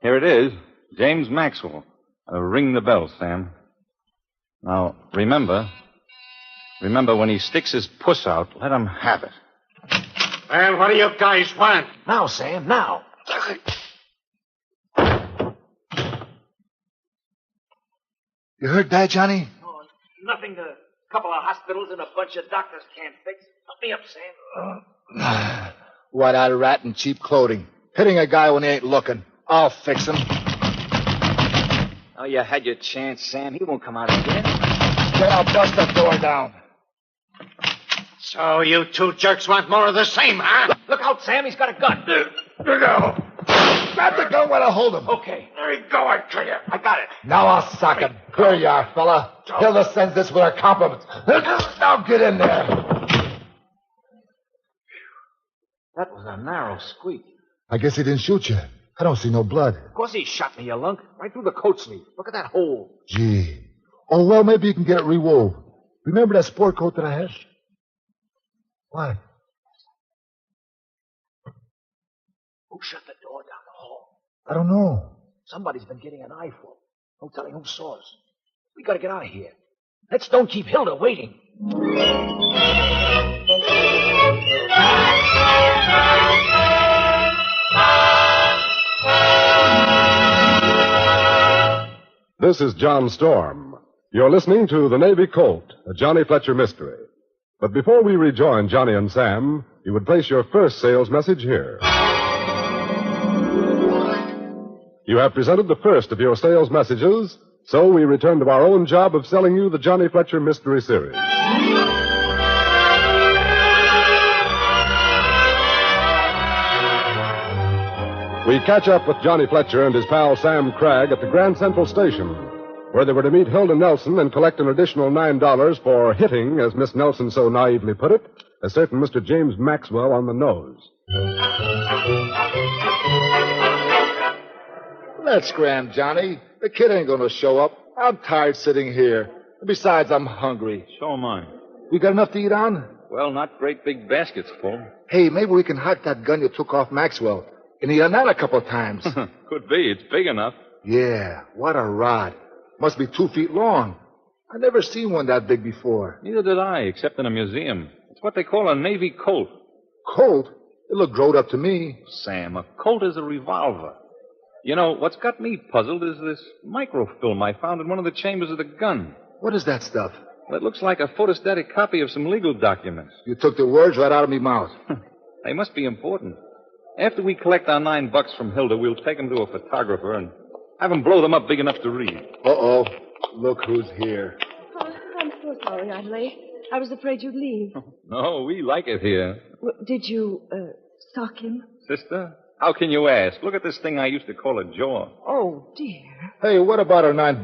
Here it is. James Maxwell. Ring the bell, Sam. Now, remember when he sticks his puss out, let him have it. Well, what do you guys want? Now, Sam, now. You heard that, Johnny? Oh, nothing a couple of hospitals and a bunch of doctors can't fix. Help me up, Sam. White-eyed rat in cheap clothing. Hitting a guy when he ain't looking. I'll fix him. Oh, you had your chance, Sam. He won't come out again. Then I'll bust the door down. So you two jerks want more of the same, huh? Look out, Sam. He's got a gun. Go. Grab the gun while I hold him. Okay. There you go, I tell you. I got it. Now I'll sock him. Here you are, fella. Hilda sends this with her compliments. Now get in there. That was a narrow squeak. I guess he didn't shoot you. I don't see no blood. Of course he shot me, you lunk. Right through the coat sleeve. Look at that hole. Gee. Oh, well, maybe you can get it rewove. Remember that sport coat that I had? What? Who shut the door down the hall? I don't know. Somebody's been getting an eyeful. No telling who saw us. We gotta get out of here. Let's don't keep Hilda waiting. This is John Storm. You're listening to The Navy Colt, a Johnny Fletcher mystery. But before we rejoin Johnny and Sam, you would place your first sales message here. You have presented the first of your sales messages, so we return to our own job of selling you the Johnny Fletcher Mystery Series. We catch up with Johnny Fletcher and his pal Sam Cragg at the Grand Central Station, where they were to meet Hilda Nelson and collect an additional $9 for hitting, as Miss Nelson so naively put it, a certain Mr. James Maxwell on the nose. Let's scram, Johnny. The kid ain't gonna show up. I'm tired sitting here. Besides, I'm hungry. So am I. You got enough to eat on? Well, not great big baskets full. Hey, maybe we can hike that gun you took off Maxwell and eat on that a couple of times. Could be. It's big enough. Yeah, what a rod. Must be 2 feet long. I never seen one that big before. Neither did I, except in a museum. It's what they call a Navy Colt. Colt? It looked growed up to me. Sam, a Colt is a revolver. You know, what's got me puzzled is this microfilm I found in one of the chambers of the gun. What is that stuff? Well, it looks like a photostatic copy of some legal documents. You took the words right out of me mouth. They must be important. After we collect our $9 from Hilda, we'll take them to a photographer and have him blow them up big enough to read. Uh-oh. Look who's here. Oh, I'm so sorry I'm late. I was afraid you'd leave. No, we like it here. Well, did you, sock him? Sister, how can you ask? Look at this thing I used to call a jaw. Oh, dear. Hey, what about our $9?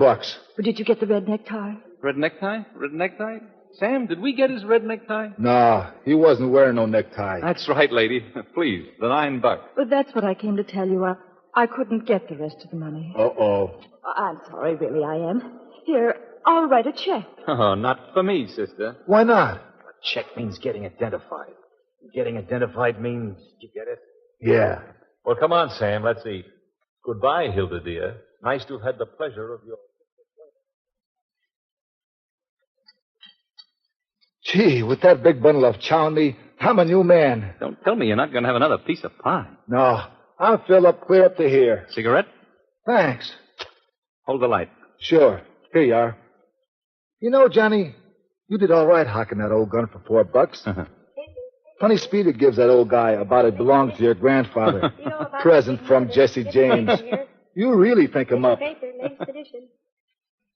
But did you get the red necktie? Red necktie? Red necktie? Sam, did we get his red necktie? Nah, he wasn't wearing no necktie. That's right, lady. Please, the $9. But that's what I came to tell you. I couldn't get the rest of the money. Uh-oh. I'm sorry, really, I am. Here, I'll write a check. Oh, not for me, sister. Why not? A check means getting identified. Getting identified means, you get it? Yeah. Well, come on, Sam, let's eat. Goodbye, Hilda, dear. Nice to have had the pleasure of your... Gee, with that big bundle of chow in me, I'm a new man. Don't tell me you're not going to have another piece of pie. No, I'm filled up clear up to here. Cigarette? Thanks. Hold the light. Sure. Here you are. You know, Johnny, you did all right hocking that old gun for $4. Funny speed it gives that old guy about it belongs to your grandfather. Present from Jesse James. You really think him up. Paper, latest edition.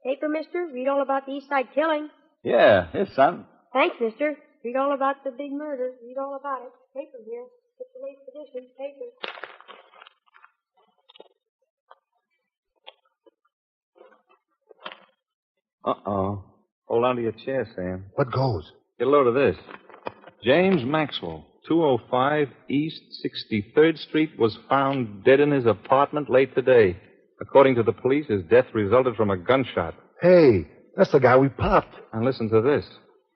Paper, mister. Read all about the East Side killing. Yeah, here, son. Thanks, mister. Read all about the big murder. Read all about it. Paper here. It's the latest edition. Paper. Uh-oh. Hold on to your chair, Sam. What goes? Get a load of this. James Maxwell, 205 East 63rd Street, was found dead in his apartment late today. According to the police, his death resulted from a gunshot. Hey, that's the guy we popped. And listen to this.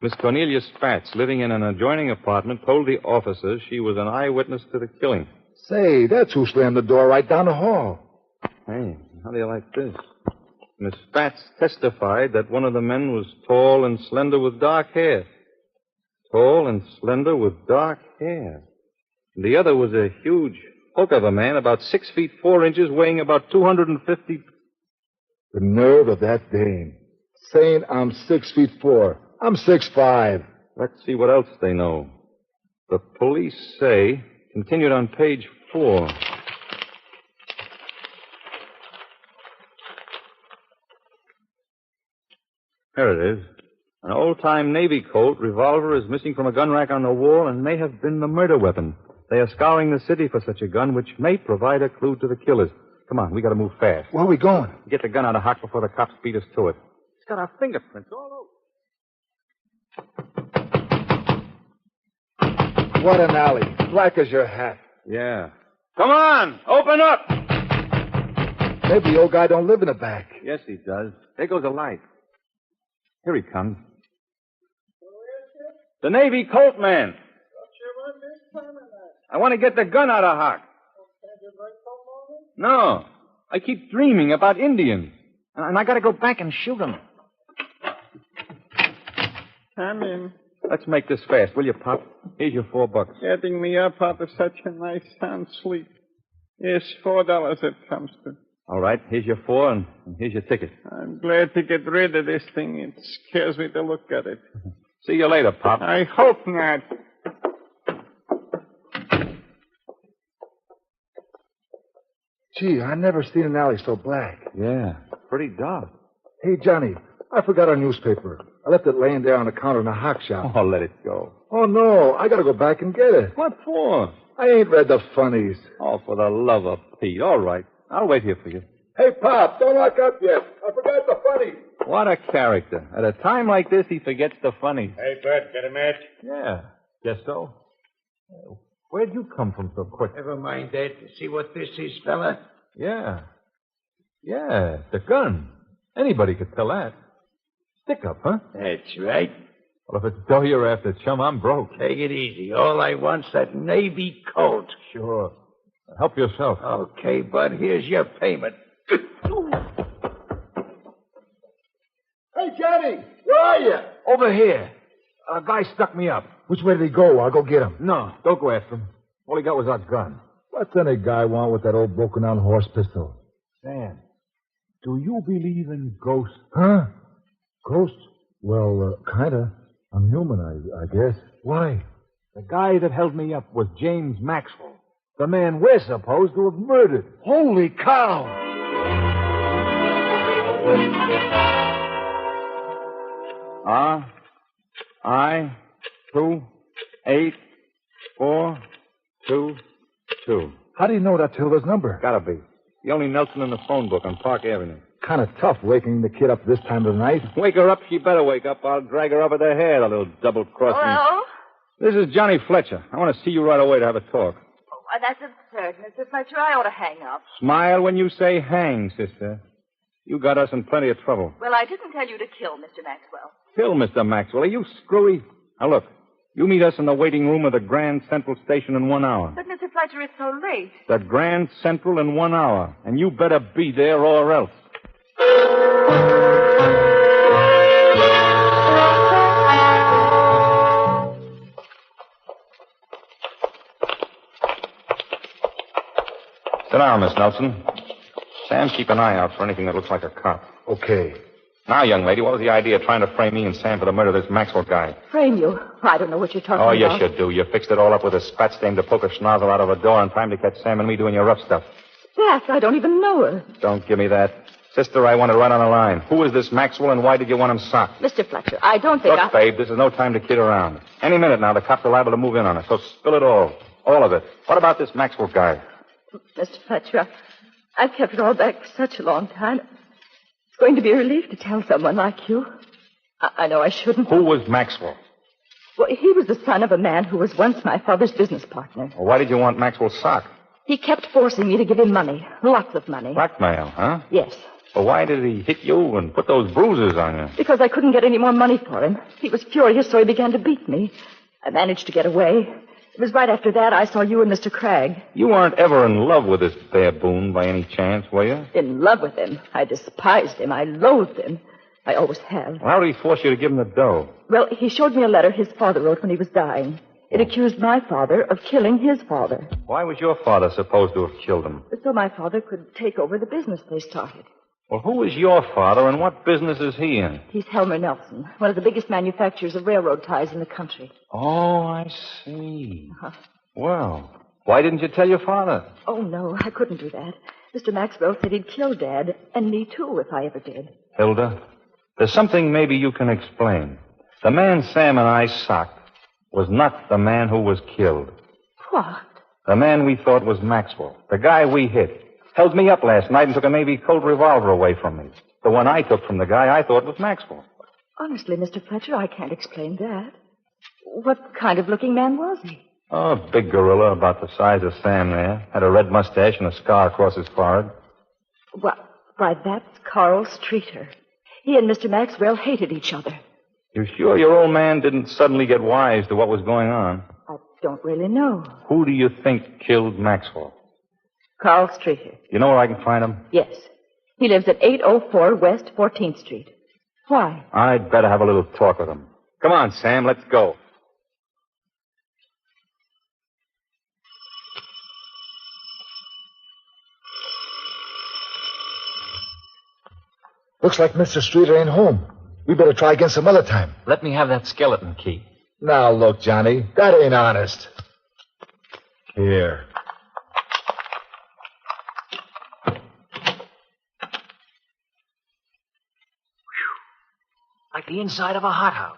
Miss Cornelia Spatz, living in an adjoining apartment, told the officers she was an eyewitness to the killing. Say, that's who slammed the door right down the hall. Hey, how do you like this? Miss Spatz testified that one of the men was tall and slender with dark hair. Tall and slender with dark hair. And the other was a huge hulk of a man, about 6 feet 4 inches, weighing about 250... The nerve of that dame. Saying I'm 6 feet 4. I'm 6'5". Let's see what else they know. The police say, continued on page 4. Here it is. An old-time Navy Colt revolver is missing from a gun rack on the wall and may have been the murder weapon. They are scouring the city for such a gun, which may provide a clue to the killers. Come on, we got to move fast. Where are we going? Get the gun out of hock before the cops beat us to it. It's got our fingerprints all over. What an alley. Black as your hat. Yeah. Come on, open up! Maybe the old guy don't live in the back. Yes, he does. There goes a light. Here he comes. The Navy Colt man. I want to get the gun out of hock. No. I keep dreaming about Indians. And I got to go back and shoot them. Come in. Let's make this fast, will you, Pop? Here's your $4. Getting me up out of such a nice sound sleep. It's $4 it comes to. All right, here's your 4, and here's your ticket. I'm glad to get rid of this thing. It scares me to look at it. See you later, Pop. I hope not. Gee, I never seen an alley so black. Yeah, pretty dark. Hey, Johnny, I forgot our newspaper. I left it laying there on the counter in the hock shop. Oh, let it go. Oh, no, I gotta go back and get it. What for? I ain't read the funnies. Oh, for the love of Pete. All right, I'll wait here for you. Hey, Pop, don't lock up yet. I forgot the funnies. What a character. At a time like this, he forgets the funnies. Hey, Bert, get a match? Yeah, guess so. Where'd you come from so quick? Never mind that. See what this is, fella? Yeah. Yeah, the gun. Anybody could tell that. Stick up, huh? That's right. Well, if it's dough you're after, chum, I'm broke. Take it easy. All I want's that Navy Colt. Sure. Help yourself. Okay, bud, here's your payment. Hey, Johnny, where are you? Over here. A guy stuck me up. Which way did he go? I'll go get him. No, don't go after him. All he got was our gun. What's any guy want with that old broken-down horse pistol? Sam, do you believe in ghosts? Huh? Ghosts? Well, kinda. I'm human, I guess. Why? The guy that held me up was James Maxwell. The man we're supposed to have murdered. Holy cow! R-I-2-8-4-2-2. How do you know that's Hilda's number? Gotta be. The only Nelson in the phone book on Park Avenue. Kind of tough waking the kid up this time of the night. Wake her up. She better wake up. I'll drag her over the head, a little double-crossing. Hello? This is Johnny Fletcher. I want to see you right away to have a talk. Oh, why, that's absurd, Mr. Fletcher. I ought to hang up. Smile when you say hang, sister. You got us in plenty of trouble. Well, I didn't tell you to kill Mr. Maxwell. Kill Mr. Maxwell. Are you screwy? Now, look. You meet us in the waiting room of the Grand Central Station in 1 hour. But, Mr. Fletcher, it's so late. The Grand Central in 1 hour. And you better be there or else. Sit down, Miss Nelson. Sam, keep an eye out for anything that looks like a cop. Okay. Now, young lady, what was the idea of trying to frame me and Sam for the murder of this Maxwell guy? Frame you? I don't know what you're talking about. Oh, yes, you do. You fixed it all up with a spat stain to poke a schnozzle out of a door in time to catch Sam and me doing your rough stuff. That, I don't even know her. Don't give me that. Sister, I want it right on the line. Who is this Maxwell and why did you want him socked? Mr. Fletcher, I don't think Look, babe, this is no time to kid around. Any minute now, the cops are liable to move in on us, so spill it all. All of it. What about this Maxwell guy? Mr. Fletcher, I've kept it all back for such a long time. It's going to be a relief to tell someone like you. I know I shouldn't. Who was Maxwell? Well, he was the son of a man who was once my father's business partner. Well, why did you want Maxwell socked? He kept forcing me to give him money. Lots of money. Blackmail, huh? Yes. Well, why did he hit you and put those bruises on you? Because I couldn't get any more money for him. He was furious, so he began to beat me. I managed to get away. It was right after that I saw you and Mr. Cragg. You weren't ever in love with this baboon by any chance, were you? In love with him. I despised him. I loathed him. I always have. Well, how did he force you to give him the dough? Well, he showed me a letter his father wrote when he was dying. It accused my father of killing his father. Why was your father supposed to have killed him? So my father could take over the business they started. Well, who is your father and what business is he in? He's Helmer Nelson, one of the biggest manufacturers of railroad ties in the country. Oh, I see. Well, why didn't you tell your father? Oh, no, I couldn't do that. Mr. Maxwell said he'd kill Dad, and me too, if I ever did. Hilda, there's something maybe you can explain. The man Sam and I socked was not the man who was killed. What? The man we thought was Maxwell. The guy we hit. Held me up last night and took a Navy Colt revolver away from me. The one I took from the guy I thought was Maxwell. Honestly, Mr. Fletcher, I can't explain that. What kind of looking man was he? Oh, a big gorilla about the size of Sam there. Had a red mustache and a scar across his forehead. Why, that's Carl Streeter. He and Mr. Maxwell hated each other. You sure your old man didn't suddenly get wise to what was going on? I don't really know. Who do you think killed Maxwell? Carl Streeter. You know where I can find him? Yes. He lives at 804 West 14th Street. Why? I'd better have a little talk with him. Come on, Sam, let's go. Looks like Mr. Streeter ain't home. We better try again some other time. Let me have that skeleton key. Now, look, Johnny, that ain't honest. Here. Like the inside of a hothouse.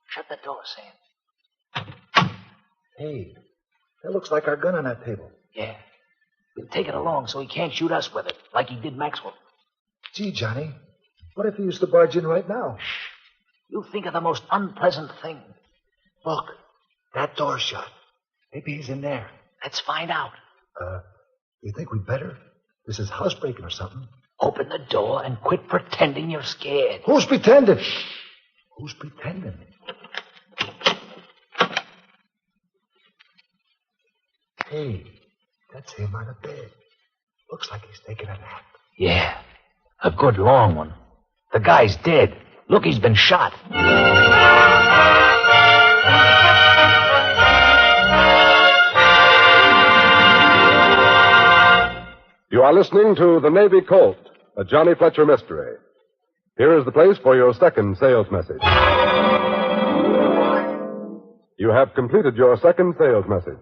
Shut the door, Sam. Hey, that looks like our gun on that table. Yeah. We'll take it along so he can't shoot us with it, like he did Maxwell. Gee, Johnny, what if he used to barge in right now? You think of the most unpleasant thing. Look, that door's shut. Maybe he's in there. Let's find out. You think we'd better? This is housebreaking or something. Open the door and quit pretending you're scared. Who's pretending? Who's pretending? Hey, that's him on the bed. Looks like he's taking a nap. Yeah, a good long one. The guy's dead. Look, he's been shot. You are listening to The Navy Colt, a Johnny Fletcher mystery. Here is the place for your second sales message. You have completed your second sales message.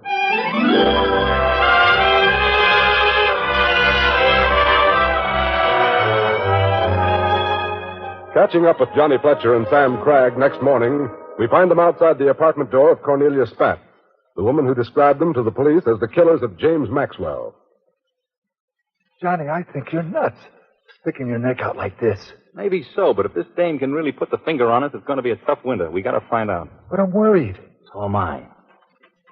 Catching up with Johnny Fletcher and Sam Cragg next morning, we find them outside the apartment door of Cornelia Spatt, the woman who described them to the police as the killers of James Maxwell. Johnny, I think you're nuts. Sticking your neck out like this. Maybe so, but if this dame can really put the finger on us, it's going to be a tough winter. We got to find out. But I'm worried. So am I.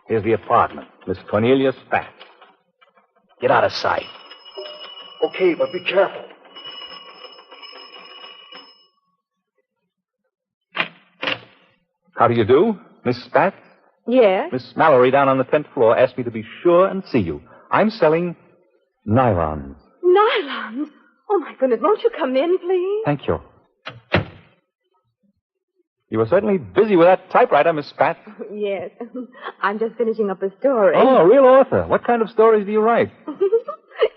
Here's the apartment. Miss Cornelia Spatz. Get out of sight. Okay, but be careful. How do you do, Miss Spatz? Yes? Miss Mallory down on the 10th floor asked me to be sure and see you. I'm selling nylons. Nylons? Oh, my goodness. Won't you come in, please? Thank you. You were certainly busy with that typewriter, Miss Spatz. Yes. I'm just finishing up a story. Oh, a real author. What kind of stories do you write?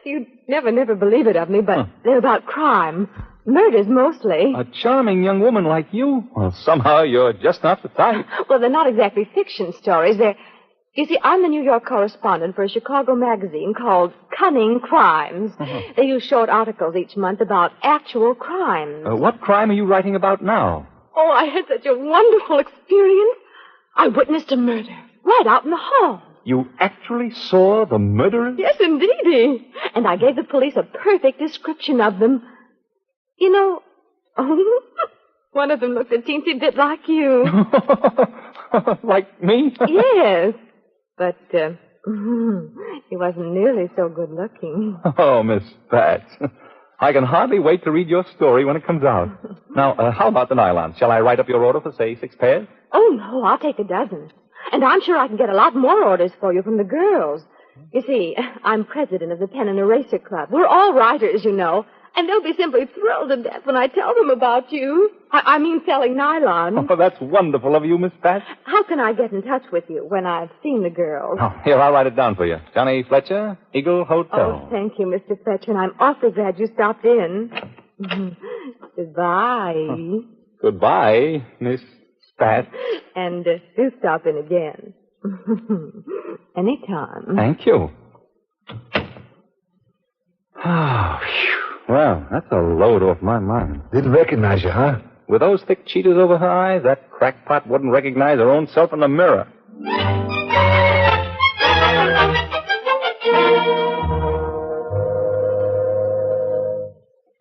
You'd never believe it of me, but they're about crime. Murders, mostly. A charming young woman like you? Well, somehow you're just not the type. Well, they're not exactly fiction stories. You see, I'm the New York correspondent for a Chicago magazine called Cunning Crimes. They use short articles each month about actual crimes. What crime are you writing about now? Oh, I had such a wonderful experience. I witnessed a murder right out in the hall. You actually saw the murderers? Yes, indeedy. And I gave the police a perfect description of them. You know, one of them looked a teensy bit like you. Like me? Yes. But he wasn't nearly so good looking. Oh, Miss Spatz. I can hardly wait to read your story when it comes out. Now, how about the nylon? Shall I write up your order for, say, 6 pairs? Oh, no, I'll take a dozen. And I'm sure I can get a lot more orders for you from the girls. You see, I'm president of the Pen and Eraser Club. We're all writers, you know. And they'll be simply thrilled to death when I tell them about you. I mean selling nylon. Oh, that's wonderful of you, Miss Spatz. How can I get in touch with you when I've seen the girls? Oh, here, I'll write it down for you. Johnny Fletcher, Eagle Hotel. Oh, thank you, Mr. Fletcher, and I'm awfully glad you stopped in. Goodbye. Goodbye, Miss Spatz. And do stop in again. Anytime. Thank you. Oh, phew. Well, that's a load off my mind. Didn't recognize you, huh? With those thick cheaters over her eyes, that crackpot wouldn't recognize her own self in the mirror.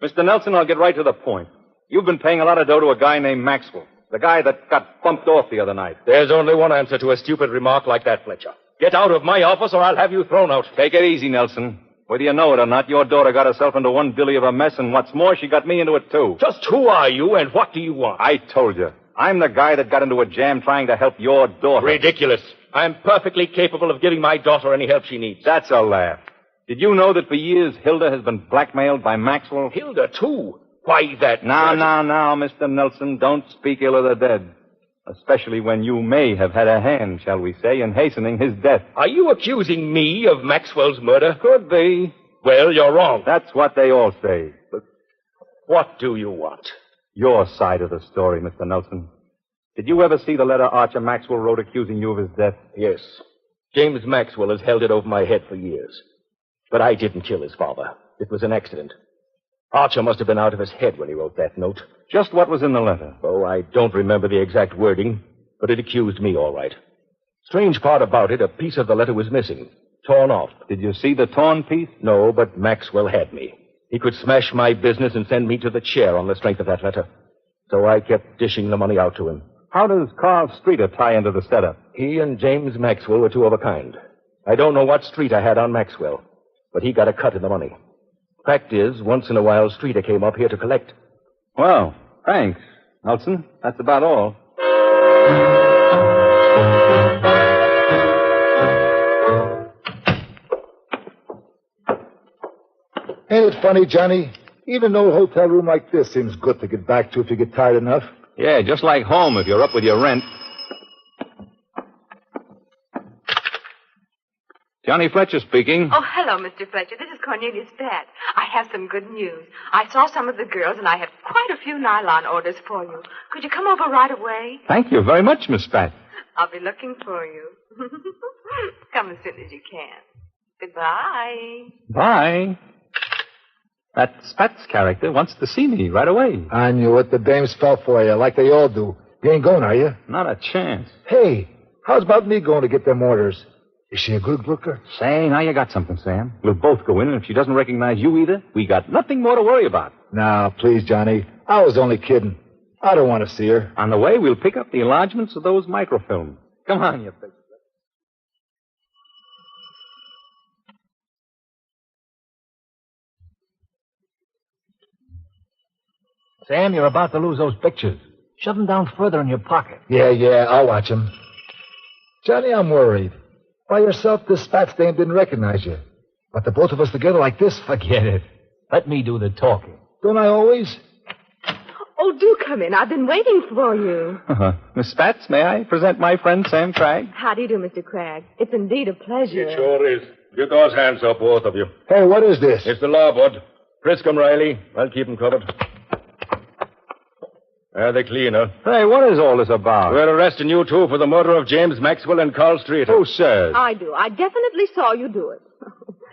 Mr. Nelson, I'll get right to the point. You've been paying a lot of dough to a guy named Maxwell. The guy that got bumped off the other night. There's only one answer to a stupid remark like that, Fletcher. Get out of my office or I'll have you thrown out. Take it easy, Nelson. Whether you know it or not, your daughter got herself into one dilly of a mess, and what's more, she got me into it, too. Just who are you and what do you want? I told you. I'm the guy that got into a jam trying to help your daughter. Ridiculous. I'm perfectly capable of giving my daughter any help she needs. That's a laugh. Did you know that for years Hilda has been blackmailed by Maxwell? Hilda, too? Why, that... Now, Mr. Nelson, don't speak ill of the dead. Especially when you may have had a hand, shall we say, in hastening his death. Are you accusing me of Maxwell's murder? Could be. Well, you're wrong. That's what they all say. But what do you want? Your side of the story, Mr. Nelson. Did you ever see the letter Archer Maxwell wrote accusing you of his death? Yes. James Maxwell has held it over my head for years. But I didn't kill his father. It was an accident. Archer must have been out of his head when he wrote that note. Just what was in the letter? Oh, I don't remember the exact wording, but it accused me all right. Strange part about it, a piece of the letter was missing. Torn off. Did you see the torn piece? No, but Maxwell had me. He could smash my business and send me to the chair on the strength of that letter. So I kept dishing the money out to him. How does Carl Streeter tie into the setup? He and James Maxwell were two of a kind. I don't know what street I had on Maxwell, but he got a cut in the money. Fact is, once in a while, Streeter came up here to collect. Well, thanks, Nelson. That's about all. Ain't it funny, Johnny? Even an old hotel room like this seems good to get back to if you get tired enough. Yeah, just like home if you're up with your rent. Johnny Fletcher speaking. Oh, hello, Mr. Fletcher. This is Cornelia Spatz. I have some good news. I saw some of the girls, and I have quite a few nylon orders for you. Could you come over right away? Thank you very much, Miss Spatz. I'll be looking for you. Come as soon as you can. Goodbye. Bye. That Spatz character wants to see me right away. I knew it. The dames fell for you, like they all do. You ain't going, are you? Not a chance. Hey, how's about me going to get them orders? Is she a good looker? Say, now you got something, Sam. We'll both go in, and if she doesn't recognize you either, we got nothing more to worry about. Now, please, Johnny. I was only kidding. I don't want to see her. On the way, we'll pick up the enlargements of those microfilms. Come on, you big... Sam, you're about to lose those pictures. Shove them down further in your pocket. Yeah, I'll watch him. Johnny, I'm worried. By yourself, this fat stain didn't recognize you. But the both of us together like this, Forget it. Let me do the talking. don't I always? Oh, do come in. I've been waiting for you. Miss Spatz, may I present my friend Sam Cragg? How do you do, Mr. Cragg? It's indeed a pleasure. It sure is. Get those hands up, both of you. Hey, what is this? It's the law, bud. Frisk 'em, Riley. I'll keep 'em covered. They're clean, huh? Hey, what is all this about? We're arresting you two for the murder of James Maxwell and Carl Street. Who says? I do. I definitely saw you do it.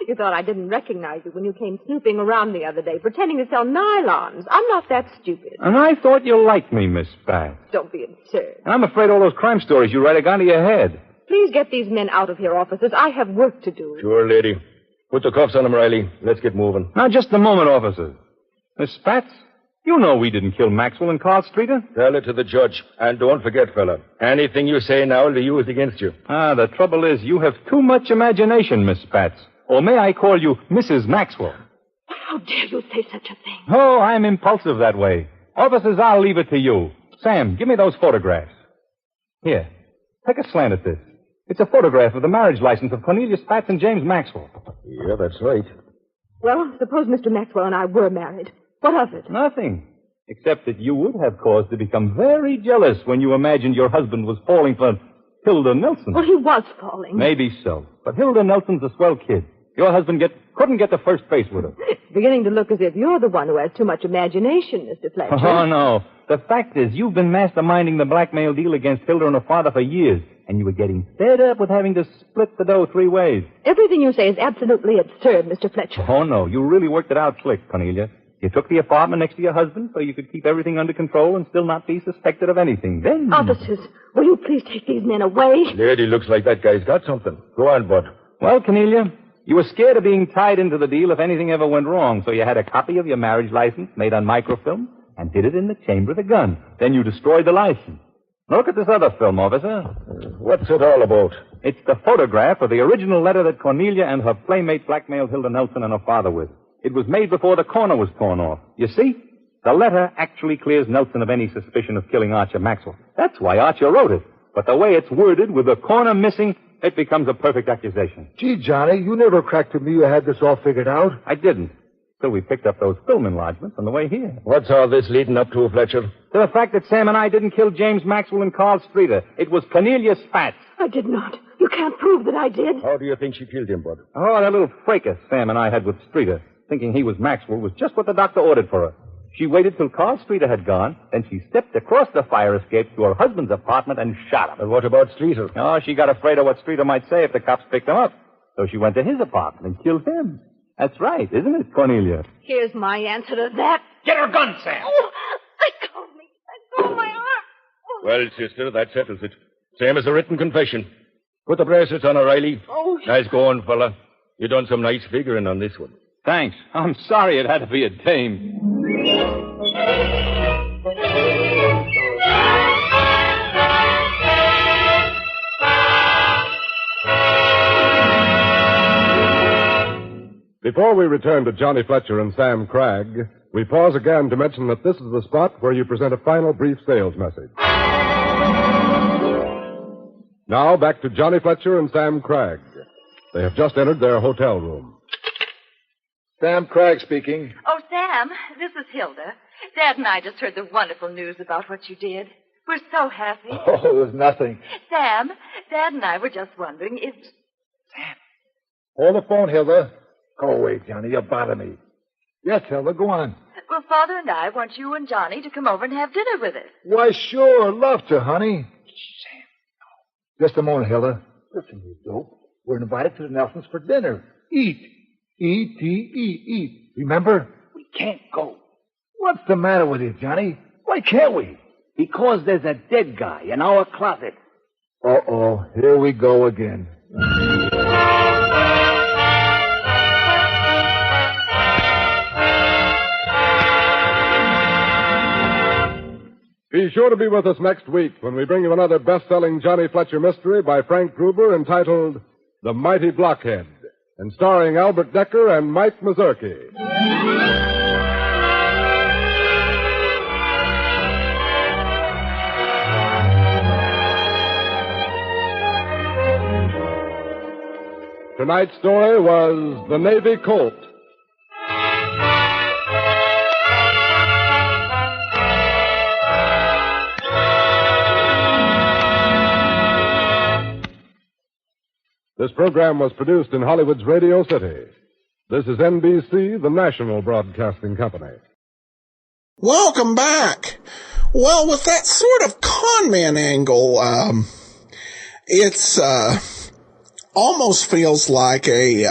You thought I didn't recognize you when you came snooping around the other day, pretending to sell nylons. I'm not that stupid. And I thought you liked me, Miss Spatz. Don't be absurd. And I'm afraid all those crime stories you write have gone to your head. Please get these men out of here, officers. I have work to do. Sure, lady. Put the cuffs on them, Riley. Let's get moving. Now, just a moment, officers. Miss Spatz, you know we didn't kill Maxwell and Carl Streeter. Tell it to the judge. And don't forget, fella, anything you say now will be used against you. The trouble is you have too much imagination, Miss Spatz. Or may I call you Mrs. Maxwell? How dare you say such a thing? Oh, I'm impulsive that way. Officers, I'll leave it to you. Sam, give me those photographs. Here, take a slant at this. It's a photograph of the marriage license of Cornelia Spatz and James Maxwell. Yeah, that's right. Well, suppose Mr. Maxwell and I were married. What of it? Nothing. Except that you would have cause to become very jealous when you imagined your husband was falling for Hilda Nelson. Well, he was falling. Maybe so. But Hilda Nelson's a swell kid. Your husband couldn't get to first base with her. It's beginning to look as if you're the one who has too much imagination, Mr. Fletcher. Oh, no. The fact is, you've been masterminding the blackmail deal against Hilda and her father for years, and you were getting fed up with having to split the dough 3 ways. Everything you say is absolutely absurd, Mr. Fletcher. Oh, no. You really worked it out slick, Cornelia. You took the apartment next to your husband so you could keep everything under control and still not be suspected of anything. Then... Officers, will you please take these men away? Lady, looks like that guy's got something. Go on, bud. Well, Cornelia, you were scared of being tied into the deal if anything ever went wrong, so you had a copy of your marriage license made on microfilm and hid it in the chamber of the gun. Then you destroyed the license. Look at this other film, officer. What's it all about? It's the photograph of the original letter that Cornelia and her playmate blackmailed Hilda Nelson and her father with. It was made before the corner was torn off. You see? The letter actually clears Nelson of any suspicion of killing Archer Maxwell. That's why Archer wrote it. But the way it's worded, with the corner missing, it becomes a perfect accusation. Gee, Johnny, you never cracked to me you had this all figured out. I didn't. Till we picked up those film enlargements on the way here. What's all this leading up to, Fletcher? To the fact that Sam and I didn't kill James Maxwell and Carl Streeter. It was Cornelia Spatz. I did not. You can't prove that I did. How do you think she killed him, bud? Oh, that little fracas Sam and I had with Streeter, thinking he was Maxwell, was just what the doctor ordered for her. She waited till Carl Streeter had gone, then she stepped across the fire escape to her husband's apartment and shot him. And what about Streeter? Oh, she got afraid of what Streeter might say if the cops picked him up. So she went to his apartment and killed him. That's right, isn't it, Cornelia? Here's my answer to that. Get her gun, Sam! Oh, let go of me. Let go of my arm. Oh. Well, sister, that settles it. Same as a written confession. Put the bracelets on her, Riley. Oh. Nice going, fella. You done some nice figuring on this one. Thanks. I'm sorry it had to be a dame. Before we return to Johnny Fletcher and Sam Cragg, we pause again to mention that this is the spot where you present a final brief sales message. Now back to Johnny Fletcher and Sam Cragg. They have just entered their hotel room. Sam Cragg speaking. Oh, Sam, this is Hilda. Dad and I just heard the wonderful news about what you did. We're so happy. Oh, it was nothing. Sam, Dad and I were just wondering if... Hold the phone, Hilda. Go away, Johnny. You're bothering me. Yes, Hilda, go on. Well, Father and I want you and Johnny to come over and have dinner with us. Why, sure. Love to, honey. Sam, no. Just a moment, Hilda. Listen, you dope. We're invited to the Nelsons for dinner. Eat. Eat. Remember? We can't go. What's the matter with you, Johnny? Why can't we? Because there's a dead guy in our closet. Uh-oh. Here we go again. sure to be with us next week when we bring you another best-selling Johnny Fletcher mystery by Frank Gruber entitled The Mighty Blockhead, and starring Albert Decker and Mike Mazurki. Tonight's story was The Navy Colt. This program was produced in Hollywood's Radio City. This is NBC, the national broadcasting company. Welcome back. Well, with that sort of con man angle, it's almost feels like a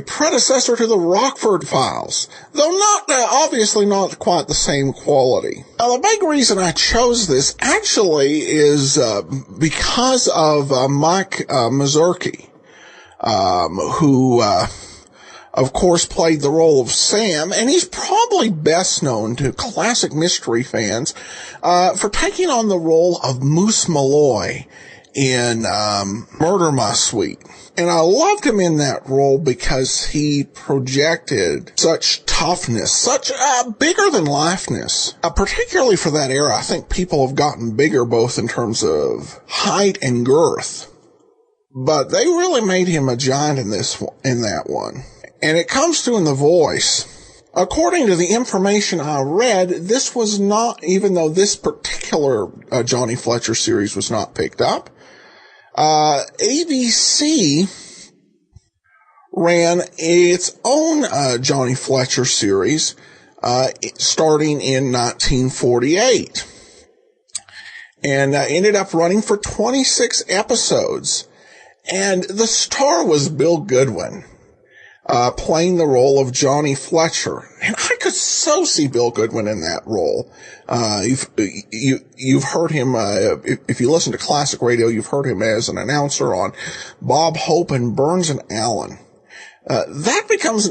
predecessor to the Rockford Files, though not obviously not quite the same quality. Now, the big reason I chose this actually is because of Mike Mazurki, who of course played the role of Sam, and he's probably best known to classic mystery fans for taking on the role of Moose Malloy in Murder My Sweet. And I loved him in that role because he projected such toughness, such bigger-than-lifeness. Particularly for that era, I think people have gotten bigger both in terms of height and girth. But they really made him a giant in that one. And it comes through in the voice. According to the information I read, this was not, even though this particular Johnny Fletcher series was not picked up, ABC ran its own Johnny Fletcher series starting in 1948 and ended up running for 26 episodes. And the star was Bill Goodwin, playing the role of Johnny Fletcher. And I could so see Bill Goodwin in that role. You've heard him, if you listen to classic radio, you've heard him as an announcer on Bob Hope and Burns and Allen. That becomes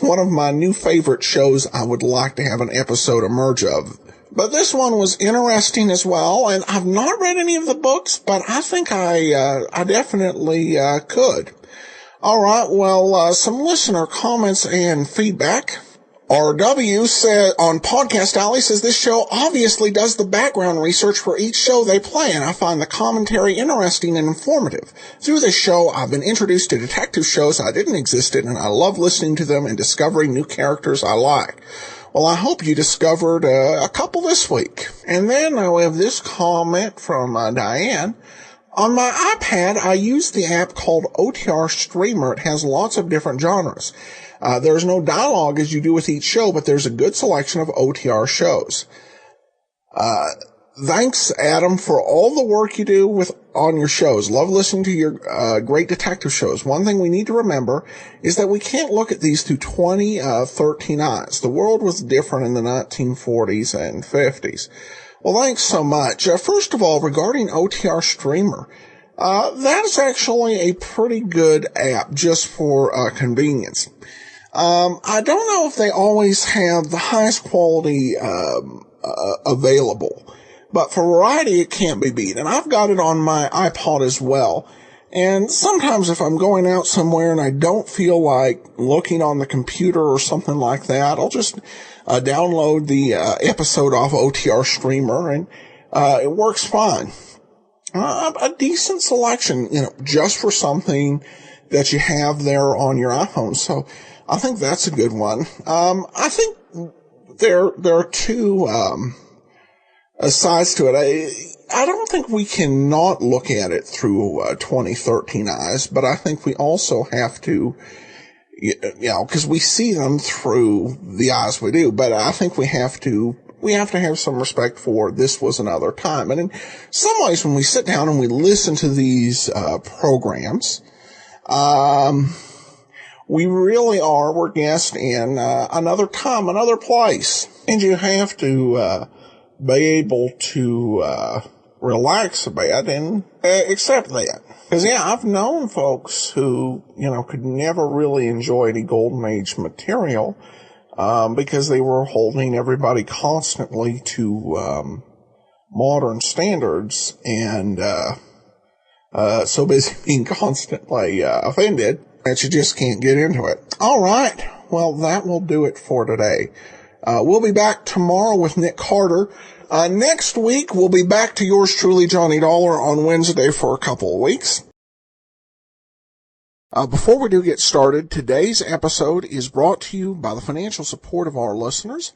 one of my new favorite shows I would like to have an episode emerge of. But this one was interesting as well, and I've not read any of the books, but I think I definitely could. All right, well, some listener comments and feedback. RW said on Podcast Alley says this show obviously does the background research for each show they play, and I find the commentary interesting and informative. Through this show, I've been introduced to detective shows I didn't exist in, and I love listening to them and discovering new characters I like. Well, I hope you discovered a couple this week. And then we have this comment from Diane. On my iPad, I use the app called OTR Streamer. It has lots of different genres. There's no dialogue as you do with each show, but there's a good selection of OTR shows. Thanks, Adam, for all the work you do on your shows. Love listening to your great detective shows. One thing we need to remember is that we can't look at these through 2013 eyes. The world was different in the 1940s and 50s. Well, thanks so much. First of all, regarding OTR Streamer, that is actually a pretty good app just for convenience. I don't know if they always have the highest quality available, but for variety, it can't be beat. And I've got it on my iPod as well. And sometimes if I'm going out somewhere and I don't feel like looking on the computer or something like that, I'll just download the episode off OTR Streamer, and it works fine. A decent selection, just for something that you have there on your iPhone. So I think that's a good one. I think there are two sides to it. I don't think we can not look at it through 2013 eyes, but I think we also have to, because we see them through the eyes we do, but I think we have to have some respect for this was another time. And in some ways, when we sit down and we listen to these programs, we really we're guests in another time, another place. And you have to be able to relax a bit and accept that. Because, I've known folks who, could never really enjoy any Golden Age material because they were holding everybody constantly to modern standards, and so busy being constantly offended that you just can't get into it. All right. Well, that will do it for today. We'll be back tomorrow with Nick Carter. Next week, we'll be back to yours truly, Johnny Dollar, on Wednesday for a couple of weeks. Before we do get started, today's episode is brought to you by the financial support of our listeners.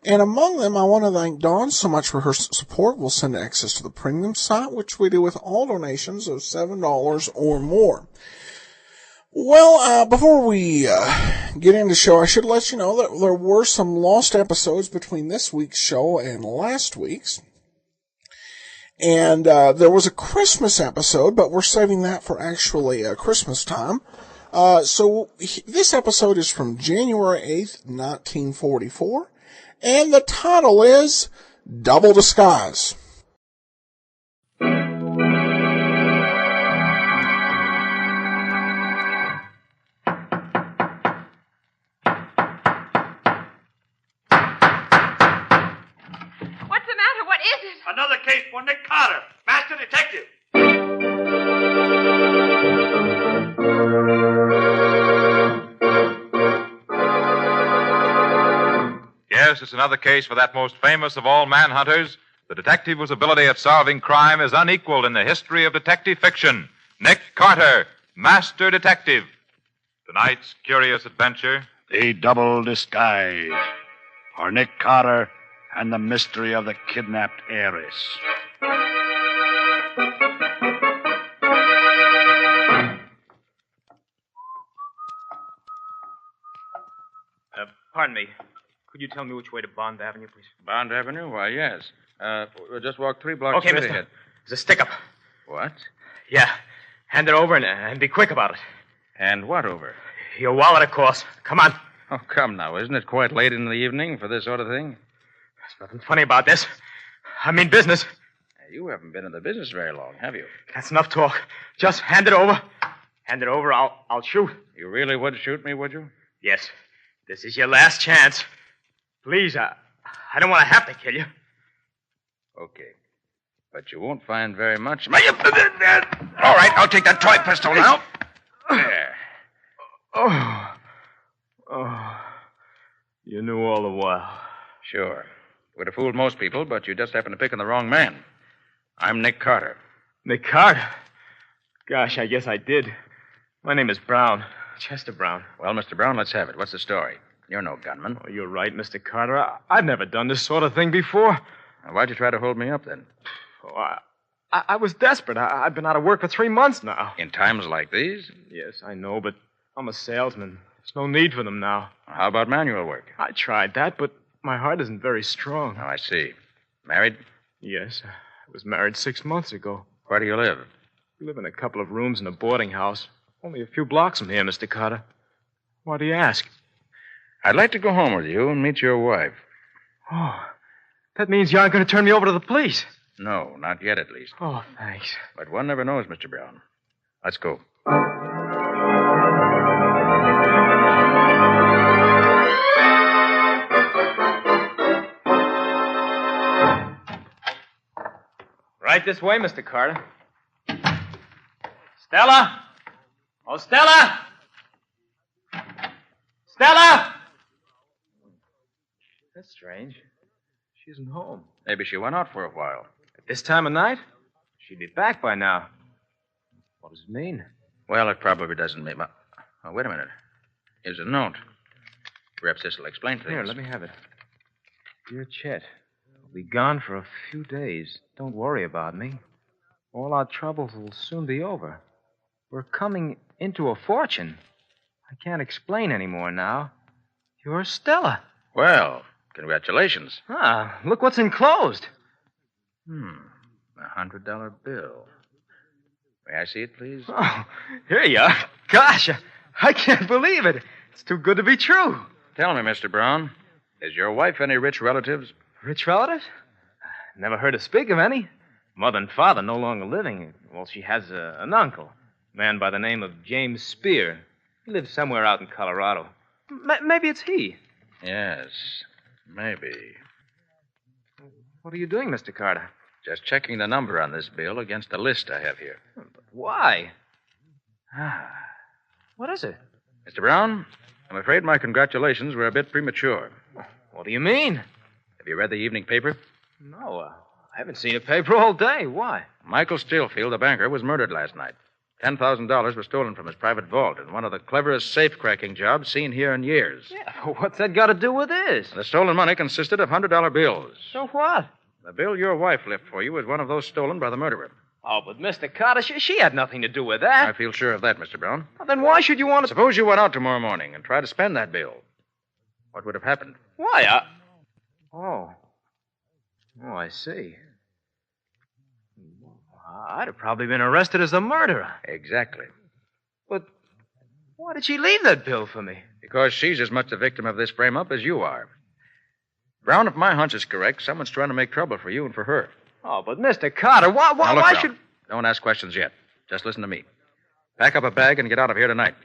And among them, I want to thank Dawn so much for her support. We'll send access to the premium site, which we do with all donations of $7 or more. Well, before we get into the show, I should let you know that there were some lost episodes between this week's show and last week's. And there was a Christmas episode, but we're saving that for actually Christmas time. So this episode is from January 8th, 1944, and the title is Double Disguise. Another case for Nick Carter, Master Detective. Yes, it's another case for that most famous of all manhunters, the detective whose ability at solving crime is unequaled in the history of detective fiction, Nick Carter, Master Detective. Tonight's curious adventure, The Double Disguise, for Nick Carter and the mystery of the kidnapped heiress. Pardon me. Could you tell me which way to Bond Avenue, please? Bond Avenue? Why, yes. We'll just walk 3 blocks Okay, straight mister. ahead. There's a stick-up. What? Yeah. Hand it over and be quick about it. And what over? Your wallet, of course. Come on. Oh, come now. Isn't it quite late in the evening for this sort of thing? There's nothing funny about this. I mean business. You haven't been in the business very long, have you? That's enough talk. Just hand it over. Hand it over, I'll shoot. You really would shoot me, would you? Yes. This is your last chance. Please, I don't want to have to kill you. Okay. But you won't find very much. All right, I'll take that toy pistol now. There. Oh. You knew all the while. Sure. Would have fooled most people, but you just happened to pick on the wrong man. I'm Nick Carter. Nick Carter? Gosh, I guess I did. My name is Brown. Chester Brown. Well, Mr. Brown, let's have it. What's the story? You're no gunman. Oh, you're right, Mr. Carter. I've never done this sort of thing before. Now, why'd you try to hold me up, then? Oh, I was desperate. I've been out of work for 3 months now. In times like these? Yes, I know, but I'm a salesman. There's no need for them now. How about manual work? I tried that, but my heart isn't very strong. Oh, I see. Married? Yes. I was married 6 months ago. Where do you live? We live in a couple of rooms in a boarding house. Only a few blocks from here, Mr. Carter. Why do you ask? I'd like to go home with you and meet your wife. Oh, that means you aren't going to turn me over to the police. No, not yet, at least. Oh, thanks. But one never knows, Mr. Brown. Let's go. Right this way, Mr. Carter. Stella! Oh, Stella! Stella! That's strange. She isn't home. Maybe she went out for a while. At this time of night? She'd be back by now. What does it mean? Well, it probably doesn't mean... Oh, wait a minute. Here's a note. Perhaps this will explain things. Here, let me have it. Dear Chet, I'll be gone for a few days. Don't worry about me. All our troubles will soon be over. We're coming into a fortune. I can't explain any more now. You're Stella. Well, congratulations. Ah, look what's enclosed. $100 bill. May I see it, please? Oh, here you are. Gosh, I can't believe it. It's too good to be true. Tell me, Mr. Brown, is your wife any rich relatives? Rich relatives? Never heard her speak of any. Mother and father no longer living. Well, she has an uncle, a man by the name of James Spear. He lives somewhere out in Colorado. Maybe it's he. Yes, maybe. What are you doing, Mr. Carter? Just checking the number on this bill against a list I have here. Why? What is it? Mr. Brown, I'm afraid my congratulations were a bit premature. What do you mean? Have you read the evening paper? No, I haven't seen a paper all day. Why? Michael Stillfield, the banker, was murdered last night. $10,000 was stolen from his private vault in one of the cleverest safe-cracking jobs seen here in years. Yeah, what's that got to do with this? The stolen money consisted of $100 bills. So what? The bill your wife left for you was one of those stolen by the murderer. Oh, but Mr. Carter, she had nothing to do with that. I feel sure of that, Mr. Brown. Well, then why should you want to... Suppose you went out tomorrow morning and tried to spend that bill. What would have happened? Why, Oh, I see. I'd have probably been arrested as the murderer. Exactly. But why did she leave that bill for me? Because she's as much a victim of this frame-up as you are. Brown, if my hunch is correct, someone's trying to make trouble for you and for her. Oh, but Mr. Carter, Now, look, why Brown, should... Don't ask questions yet. Just listen to me. Pack up a bag and get out of here tonight.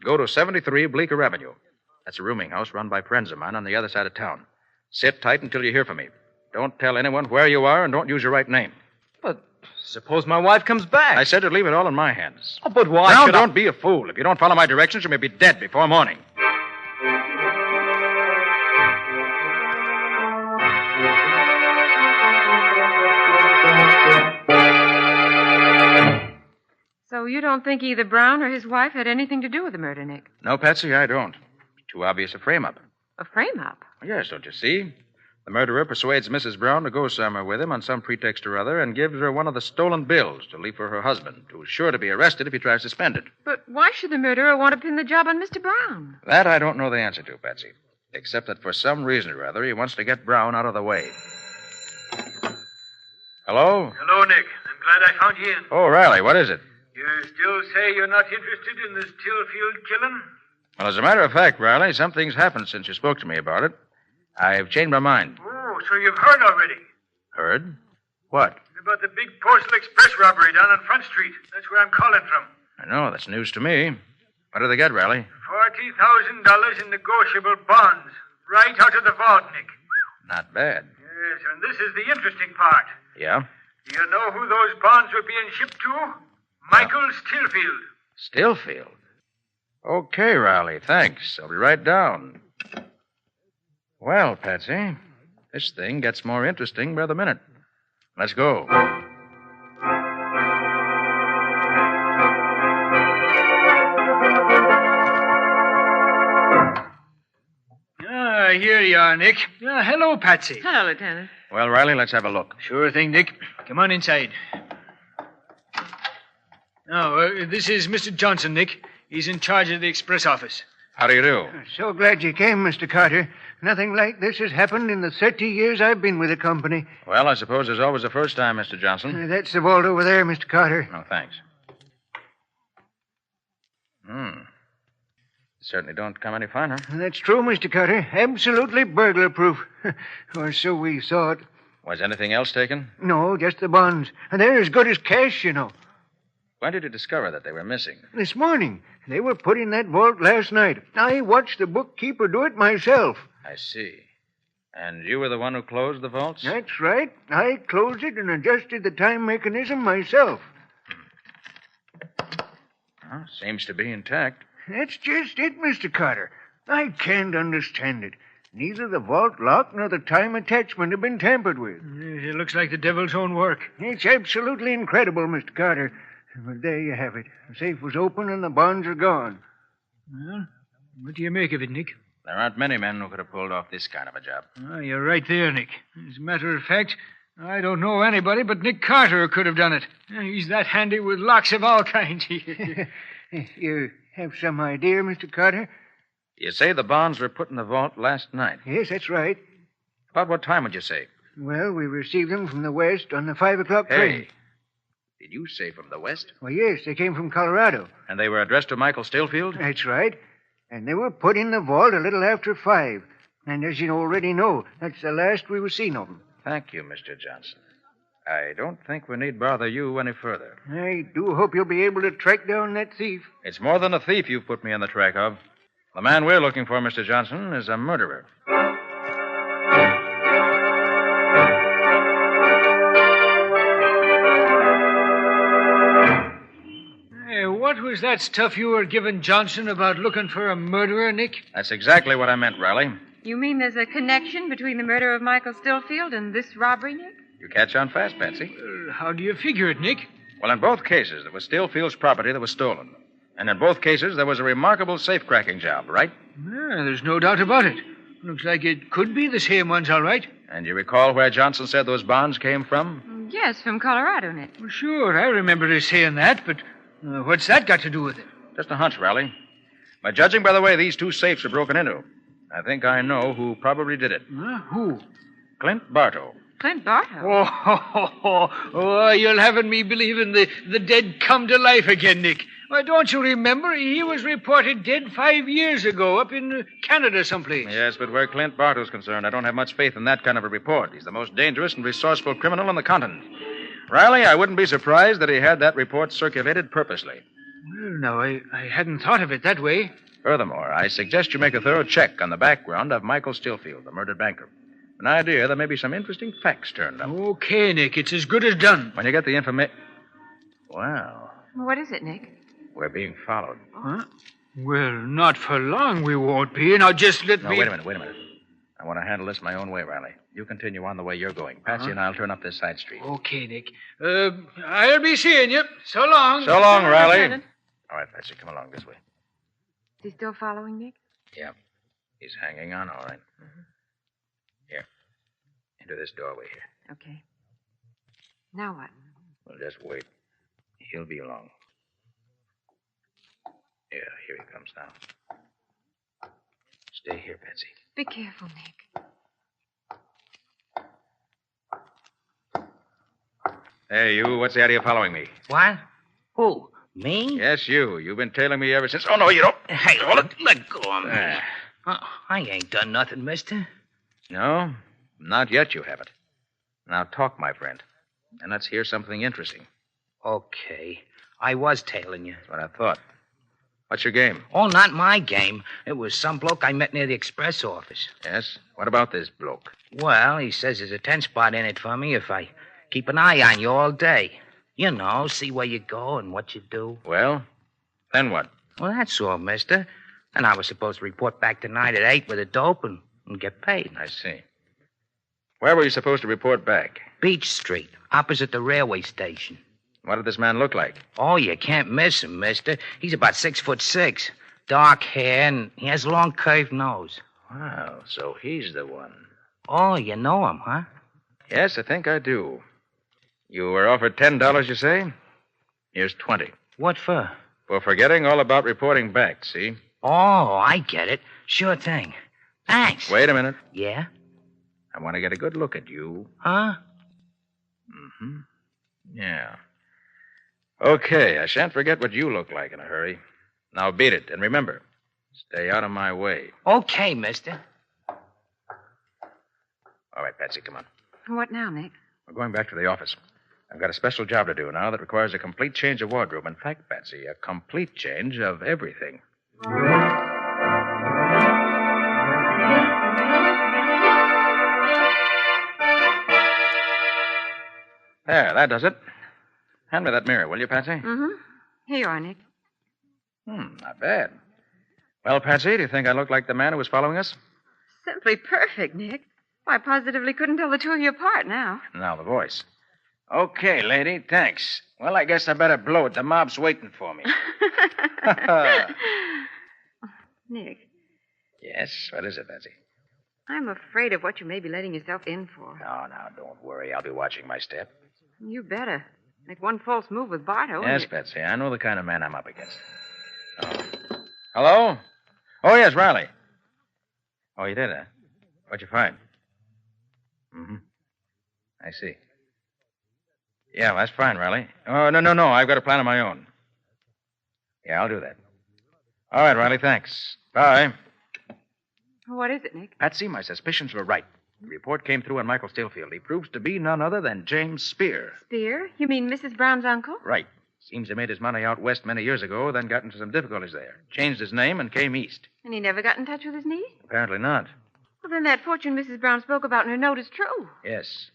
Go to 73 Bleecker Avenue. That's a rooming house run by friends of mine on the other side of town. Sit tight until you hear from me. Don't tell anyone where you are and don't use your right name. But suppose my wife comes back. I said to leave it all in my hands. Oh, but why Now, should don't be a fool. If you don't follow my directions, you may be dead before morning. So you don't think either Brown or his wife had anything to do with the murder, Nick? No, Patsy, I don't. Too obvious a frame-up. A frame-up? Yes, don't you see? The murderer persuades Mrs. Brown to go somewhere with him on some pretext or other and gives her one of the stolen bills to leave for her husband, who's sure to be arrested if he tries to spend it. But why should the murderer want to pin the job on Mr. Brown? That I don't know the answer to, Patsy. Except that for some reason or other, he wants to get Brown out of the way. Hello? Hello, Nick. I'm glad I found you in. Oh, Riley, what is it? You still say you're not interested in this Tillfield killing? Well, as a matter of fact, Riley, something's happened since you spoke to me about it. I've changed my mind. Oh, so you've heard already. Heard? What? About the big Postal Express robbery down on Front Street. That's where I'm calling from. I know, that's news to me. What did they get, Riley? $40,000 in negotiable bonds. Right out of the vault, Nick. Not bad. Yes, and this is the interesting part. Yeah? Do you know who those bonds were being shipped to? Michael Stillfield. Stillfield? Okay, Riley, thanks. I'll be right down. Well, Patsy, this thing gets more interesting by the minute. Let's go. Here you are, Nick. Hello, Patsy. Hello, Lieutenant. Well, Riley, let's have a look. Sure thing, Nick. Come on inside. Now, this is Mr. Johnson, Nick. He's in charge of the express office. How do you do? So glad you came, Mr. Carter. Nothing like this has happened in the 30 years I've been with the company. Well, I suppose there's always a first time, Mr. Johnson. That's the vault over there, Mr. Carter. Oh, thanks. Certainly don't come any finer. That's true, Mr. Carter. Absolutely burglar-proof. Or so we thought. Was anything else taken? No, just the bonds. And they're as good as cash, you know. When did you discover that they were missing? This morning. They were put in that vault last night. I watched the bookkeeper do it myself. I see. And you were the one who closed the vaults? That's right. I closed it and adjusted the time mechanism myself. Well, seems to be intact. That's just it, Mr. Carter. I can't understand it. Neither the vault lock nor the time attachment have been tampered with. It looks like the devil's own work. It's absolutely incredible, Mr. Carter. But there you have it. The safe was open and the bonds are gone. Well, what do you make of it, Nick? There aren't many men who could have pulled off this kind of a job. Oh, you're right there, Nick. As a matter of fact, I don't know anybody but Nick Carter who could have done it. He's that handy with locks of all kinds. You have some idea, Mr. Carter? You say the bonds were put in the vault last night? Yes, that's right. About what time would you say? Well, we received them from the west on the 5 o'clock train. Hey, did you say from the west? Well, yes, they came from Colorado. And they were addressed to Michael Stillfield? That's right. And they were put in the vault a little after 5. And as you already know, that's the last we were seen of them. Thank you, Mr. Johnson. I don't think we need bother you any further. I do hope you'll be able to track down that thief. It's more than a thief you've put me on the track of. The man we're looking for, Mr. Johnson, is a murderer. Hey, what was that stuff you were giving Johnson about looking for a murderer, Nick? That's exactly what I meant, Riley. You mean there's a connection between the murder of Michael Stillfield and this robbery, Nick? You catch on fast, Patsy. How do you figure it, Nick? Well, in both cases, it was Stillfield's property that was stolen. And in both cases, there was a remarkable safe-cracking job, right? Yeah, there's no doubt about it. Looks like it could be the same ones, all right. And you recall where Johnson said those bonds came from? Yes, from Colorado, Nick. Well, sure, I remember her saying that, but what's that got to do with it? Just a hunch, Riley. But judging by the way these two safes were broken into, I think I know who probably did it. Who? Clint Bartow. Clint Bartow? Oh, you're having me believing the dead come to life again, Nick. Why, don't you remember? He was reported dead 5 years ago up in Canada someplace. Yes, but where Clint Bartow's concerned, I don't have much faith in that kind of a report. He's the most dangerous and resourceful criminal on the continent. Riley, I wouldn't be surprised that he had that report circulated purposely. Well, now, I hadn't thought of it that way. Furthermore, I suggest you make a thorough check on the background of Michael Stillfield, the murdered banker. An idea there may be some interesting facts turned up. Okay, Nick, it's as good as done. When you get the information... Well, What is it, Nick? we're being followed. Huh? Well, not for long we won't be. Now, just let No, me... wait a minute. I want to handle this my own way, Riley. You continue on the way you're going. Patsy and I'll turn up this side street. Okay, Nick. I'll be seeing you. So long. So long, Riley. All right, Patsy, come along this way. Is he still following, Nick? Yeah. He's hanging on, all right. Here. Into this doorway here. Okay. Now what? Well, just wait. He'll be along. Yeah, here he comes now. Stay here, Patsy. Be careful, Nick. Hey, you, what's the idea of following me? What? Who? Me? Yes, you. You've been tailing me ever since... Oh, no, you don't. Hey, let go of me. Ah. I ain't done nothing, mister. No, not yet you haven't. Now talk, my friend. And let's hear something interesting. Okay. I was tailing you. That's what I thought. What's your game? Oh, not my game. It was some bloke I met near the express office. Yes? What about this bloke? Well, he says there's a 10 spot in it for me if I keep an eye on you all day. You know, see where you go and what you do. Well, then what? Well, that's all, mister. And I was supposed to report back tonight at 8 with a dope and get paid. I see. Where were you supposed to report back? Beach Street, opposite the railway station. What did this man look like? Oh, you can't miss him, mister. He's about 6'6", dark hair, and he has a long curved nose. Wow, so he's the one. Oh, you know him, huh? Yes, I think I do. You were offered $10, you say? Here's 20. What for? For forgetting all about reporting back, see? Oh, I get it. Sure thing. Thanks. Wait a minute. Yeah? I want to get a good look at you. Huh? Mm-hmm. Yeah. Okay, I shan't forget what you look like in a hurry. Now beat it, and remember, stay out of my way. Okay, mister. All right, Patsy, come on. What now, Nick? We're going back to the office. I've got a special job to do now that requires a complete change of wardrobe. In fact, Patsy, a complete change of everything. There, that does it. Hand me that mirror, will you, Patsy? Mm-hmm. Here you are, Nick. Not bad. Well, Patsy, do you think I look like the man who was following us? Simply perfect, Nick. Why, I positively couldn't tell the two of you apart now. Now, the voice. Okay, lady, thanks. Well, I guess I better blow it. The mob's waiting for me. Nick, Yes, what is it, Patsy? I'm afraid of what you may be letting yourself in for. Oh, now, don't worry. I'll be watching my step. You better. Make one false move with Bartow. Yes, Patsy, I know the kind of man I'm up against. Oh. Hello? Oh, yes, Riley. Oh, you did, huh? What'd you find? Mm-hmm. I see. Yeah, that's fine, Riley. Oh, no. I've got a plan of my own. Yeah, I'll do that. All right, Riley, thanks. Bye. What is it, Nick? Patsy, my suspicions were right. The report came through on Michael Stillfield. He proves to be none other than James Spear. Spear? You mean Mrs. Brown's uncle? Right. Seems he made his money out west many years ago, then got into some difficulties there. Changed his name and came east. And he never got in touch with his niece? Apparently not. Well, then that fortune Mrs. Brown spoke about in her note is true. Yes.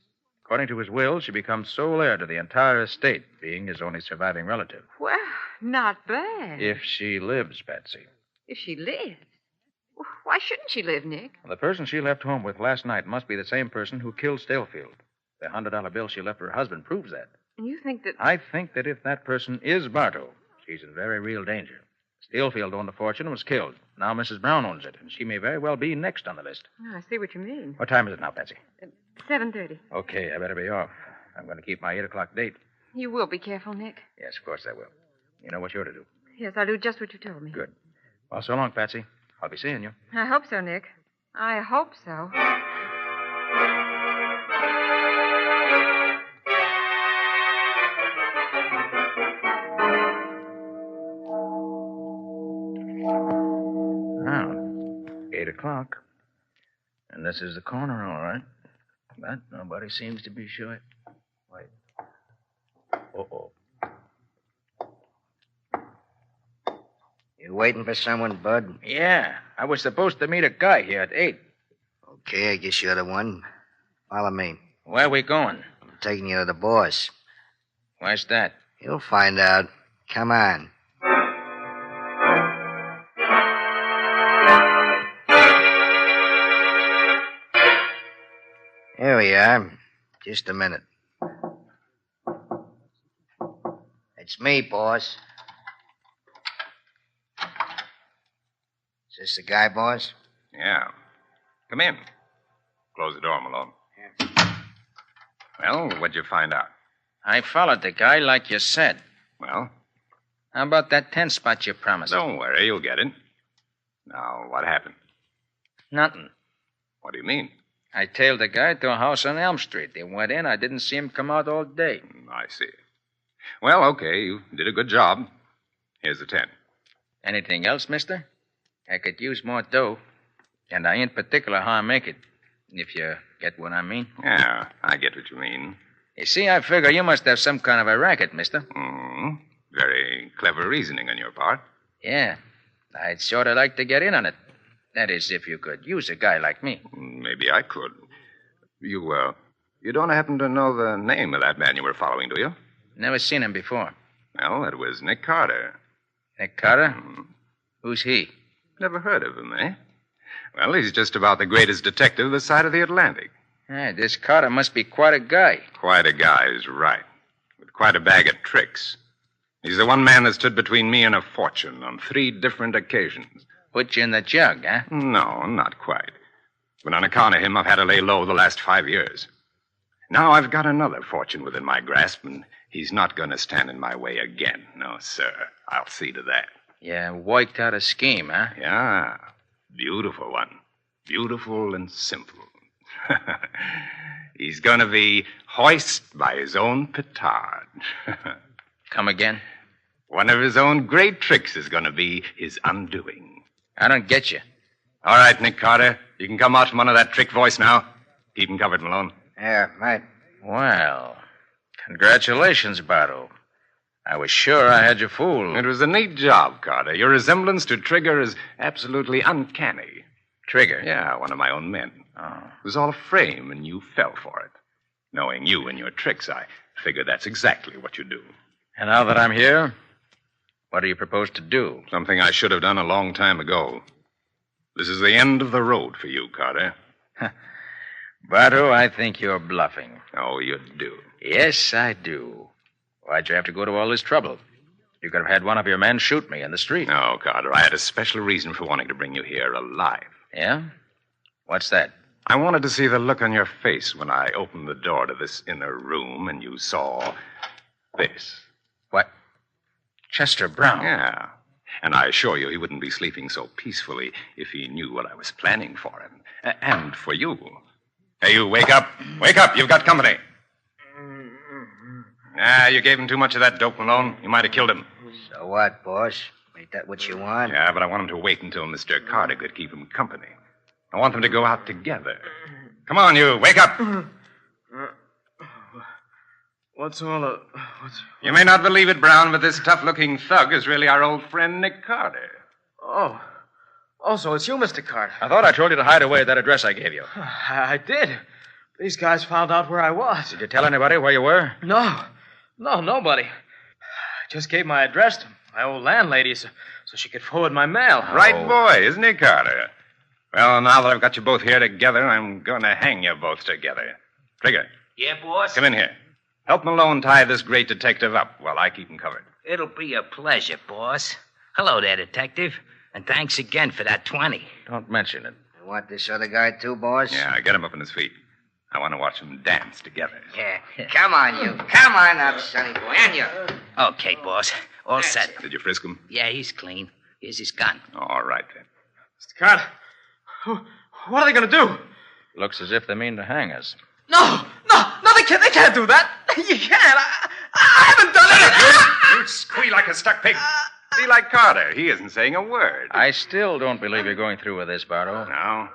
According to his will, she becomes sole heir to the entire estate, being his only surviving relative. Well, not bad. If she lives, Patsy. If she lives. Well, why shouldn't she live, Nick? The person she left home with last night must be the same person who killed Stalefield. The $100 bill she left her husband proves that. And you think that... I think that if that person is Bartow, she's in very real danger. Stalefield owned the fortune and was killed. Now Mrs. Brown owns it, and she may very well be next on the list. Oh, I see what you mean. What time is it now, Patsy? 7:30. Okay, I better be off. I'm going to keep my 8 o'clock date. You will be careful, Nick. Yes, of course I will. You know what you're to do. Yes, I'll do just what you told me. Good. Well, so long, Patsy. I'll be seeing you. I hope so, Nick. I hope so. Now, 8 o'clock. And this is the corner, all right. But nobody seems to be sure. Wait. Uh-oh. You waiting for someone, Bud? Yeah. I was supposed to meet a guy here at 8. Okay, I guess you're the one. Follow me. Where are we going? I'm taking you to the boss. Where's that? You'll find out. Come on. Here we are. Just a minute. It's me, boss. Is this the guy, boss? Yeah. Come in. Close the door, Malone. Well, what'd you find out? I followed the guy like you said. Well? How about that 10 spot you promised? Don't worry, you'll get it. Now, what happened? Nothing. What do you mean? I tailed the guy to a house on Elm Street. He went in. I didn't see him come out all day. I see. Well, okay, you did a good job. Here's the 10. Anything else, mister? I could use more dough. And I ain't particular how I make it, if you get what I mean. Yeah, I get what you mean. You see, I figure you must have some kind of a racket, mister. Very clever reasoning on your part. Yeah. I'd sort of like to get in on it. That is, if you could use a guy like me. Maybe I could. You don't happen to know the name of that man you were following, do you? Never seen him before. Well, it was Nick Carter. Nick Carter? Who's he? Never heard of him, eh? Well, he's just about the greatest detective this side of the Atlantic. Hey, this Carter must be quite a guy. Quite a guy is right. With quite a bag of tricks. He's the one man that stood between me and a fortune on 3 different occasions. Put you in the jug, huh? No, not quite. But on account of him, I've had to lay low the last 5 years. Now I've got another fortune within my grasp, and he's not going to stand in my way again. No, sir. I'll see to that. Yeah, worked out a scheme, huh? Yeah. Beautiful one. Beautiful and simple. He's going to be hoist by his own petard. Come again? One of his own great tricks is going to be his undoing. I don't get you. All right, Nick Carter. You can come out from under that trick voice now. Keep him covered, Malone. Yeah, right. Well, congratulations, Bartow. I was sure I had you fooled. It was a neat job, Carter. Your resemblance to Trigger is absolutely uncanny. Trigger? Yeah, one of my own men. Oh. It was all a frame, and you fell for it. Knowing you and your tricks, I figure that's exactly what you do. And now that I'm here, what do you propose to do? Something I should have done a long time ago. This is the end of the road for you, Carter. Bartow, I think you're bluffing. Oh, you do? Yes, I do. Why'd you have to go to all this trouble? You could have had one of your men shoot me in the street. No, Carter, I had a special reason for wanting to bring you here alive. Yeah? What's that? I wanted to see the look on your face when I opened the door to this inner room and you saw this. What? Chester Brown? Yeah. And I assure you he wouldn't be sleeping so peacefully if he knew what I was planning for him. And for you. Hey, you, wake up. Wake up. You've got company. You gave him too much of that dope, Malone. You might have killed him. So what, boss? Ain't that what you want? Yeah, but I want him to wait until Mr. Carter could keep him company. I want them to go out together. Come on, you. Wake up. What's all of... You may not believe it, Brown, but this tough-looking thug is really our old friend Nick Carter. Oh. Oh, so it's you, Mr. Carter. I thought I told you to hide away at that address I gave you. I did. These guys found out where I was. Did you tell anybody where you were? No, nobody. I just gave my address to my old landlady so she could forward my mail. Right boy, isn't he, Carter? Well, now that I've got you both here together, I'm going to hang you both together. Trigger, Yeah, boss? come in here. Help Malone tie this great detective up while I keep him covered. It'll be a pleasure, boss. Hello there, detective. And thanks again for that 20. Don't mention it. You want this other guy too, boss? Yeah, get him up on his feet. I want to watch them dance together. Yeah. Come on, you. Come on up, sonny boy. And you. Okay, boss. All set. Did you frisk him? Yeah, he's clean. Here's his gun. All right, then. Mr. Carter, what are they going to do? Looks as if they mean to hang us. No, they can't do that. You can't. I haven't done it. You squeal like a stuck pig. Be like Carter. He isn't saying a word. I still don't believe you're going through with this, Bardo. No.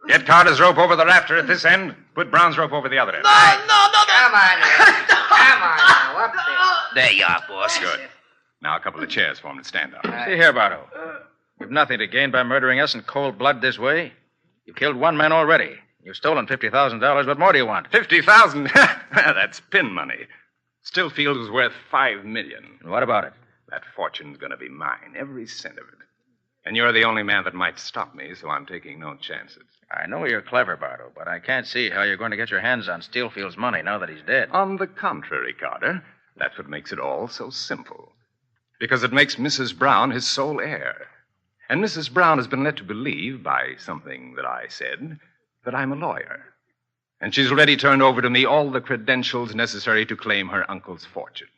Get Carter's rope over the rafter at this end. Put Brown's rope over the other end. No. Come on, Come on now. Up there. There you are, boss. Good. Now a couple of chairs for him to stand on. See here, Bardo. You've nothing to gain by murdering us in cold blood this way. You've killed one man already. You've stolen $50,000. What more do you want? $50,000? That's pin money. Stillfield is worth $5 million. And what about it? That fortune's going to be mine, every cent of it. And you're the only man that might stop me, so I'm taking no chances. I know you're clever, Bardo, but I can't see how you're going to get your hands on Stillfield's money now that he's dead. On the contrary, Carter, that's what makes it all so simple. Because it makes Mrs. Brown his sole heir. And Mrs. Brown has been led to believe, by something that I said, that I'm a lawyer. And she's already turned over to me all the credentials necessary to claim her uncle's fortune.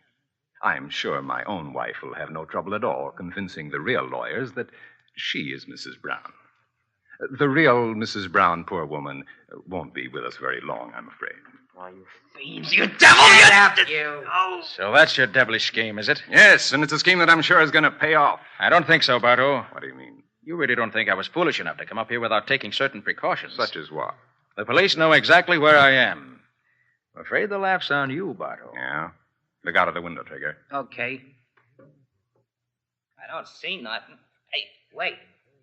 I'm sure my own wife will have no trouble at all convincing the real lawyers that she is Mrs. Brown. The real Mrs. Brown, poor woman, won't be with us very long, I'm afraid. Oh, you fiends, you devil! Get after you! Oh. So that's your devilish scheme, is it? Yes, and it's a scheme that I'm sure is going to pay off. I don't think so, Bardo. What do you mean? You really don't think I was foolish enough to come up here without taking certain precautions. Such as what? The police know exactly where I am. I'm afraid the laugh's on you, Bardo. Yeah? Look out of the window, Trigger. Okay. I don't see nothing. Hey, wait.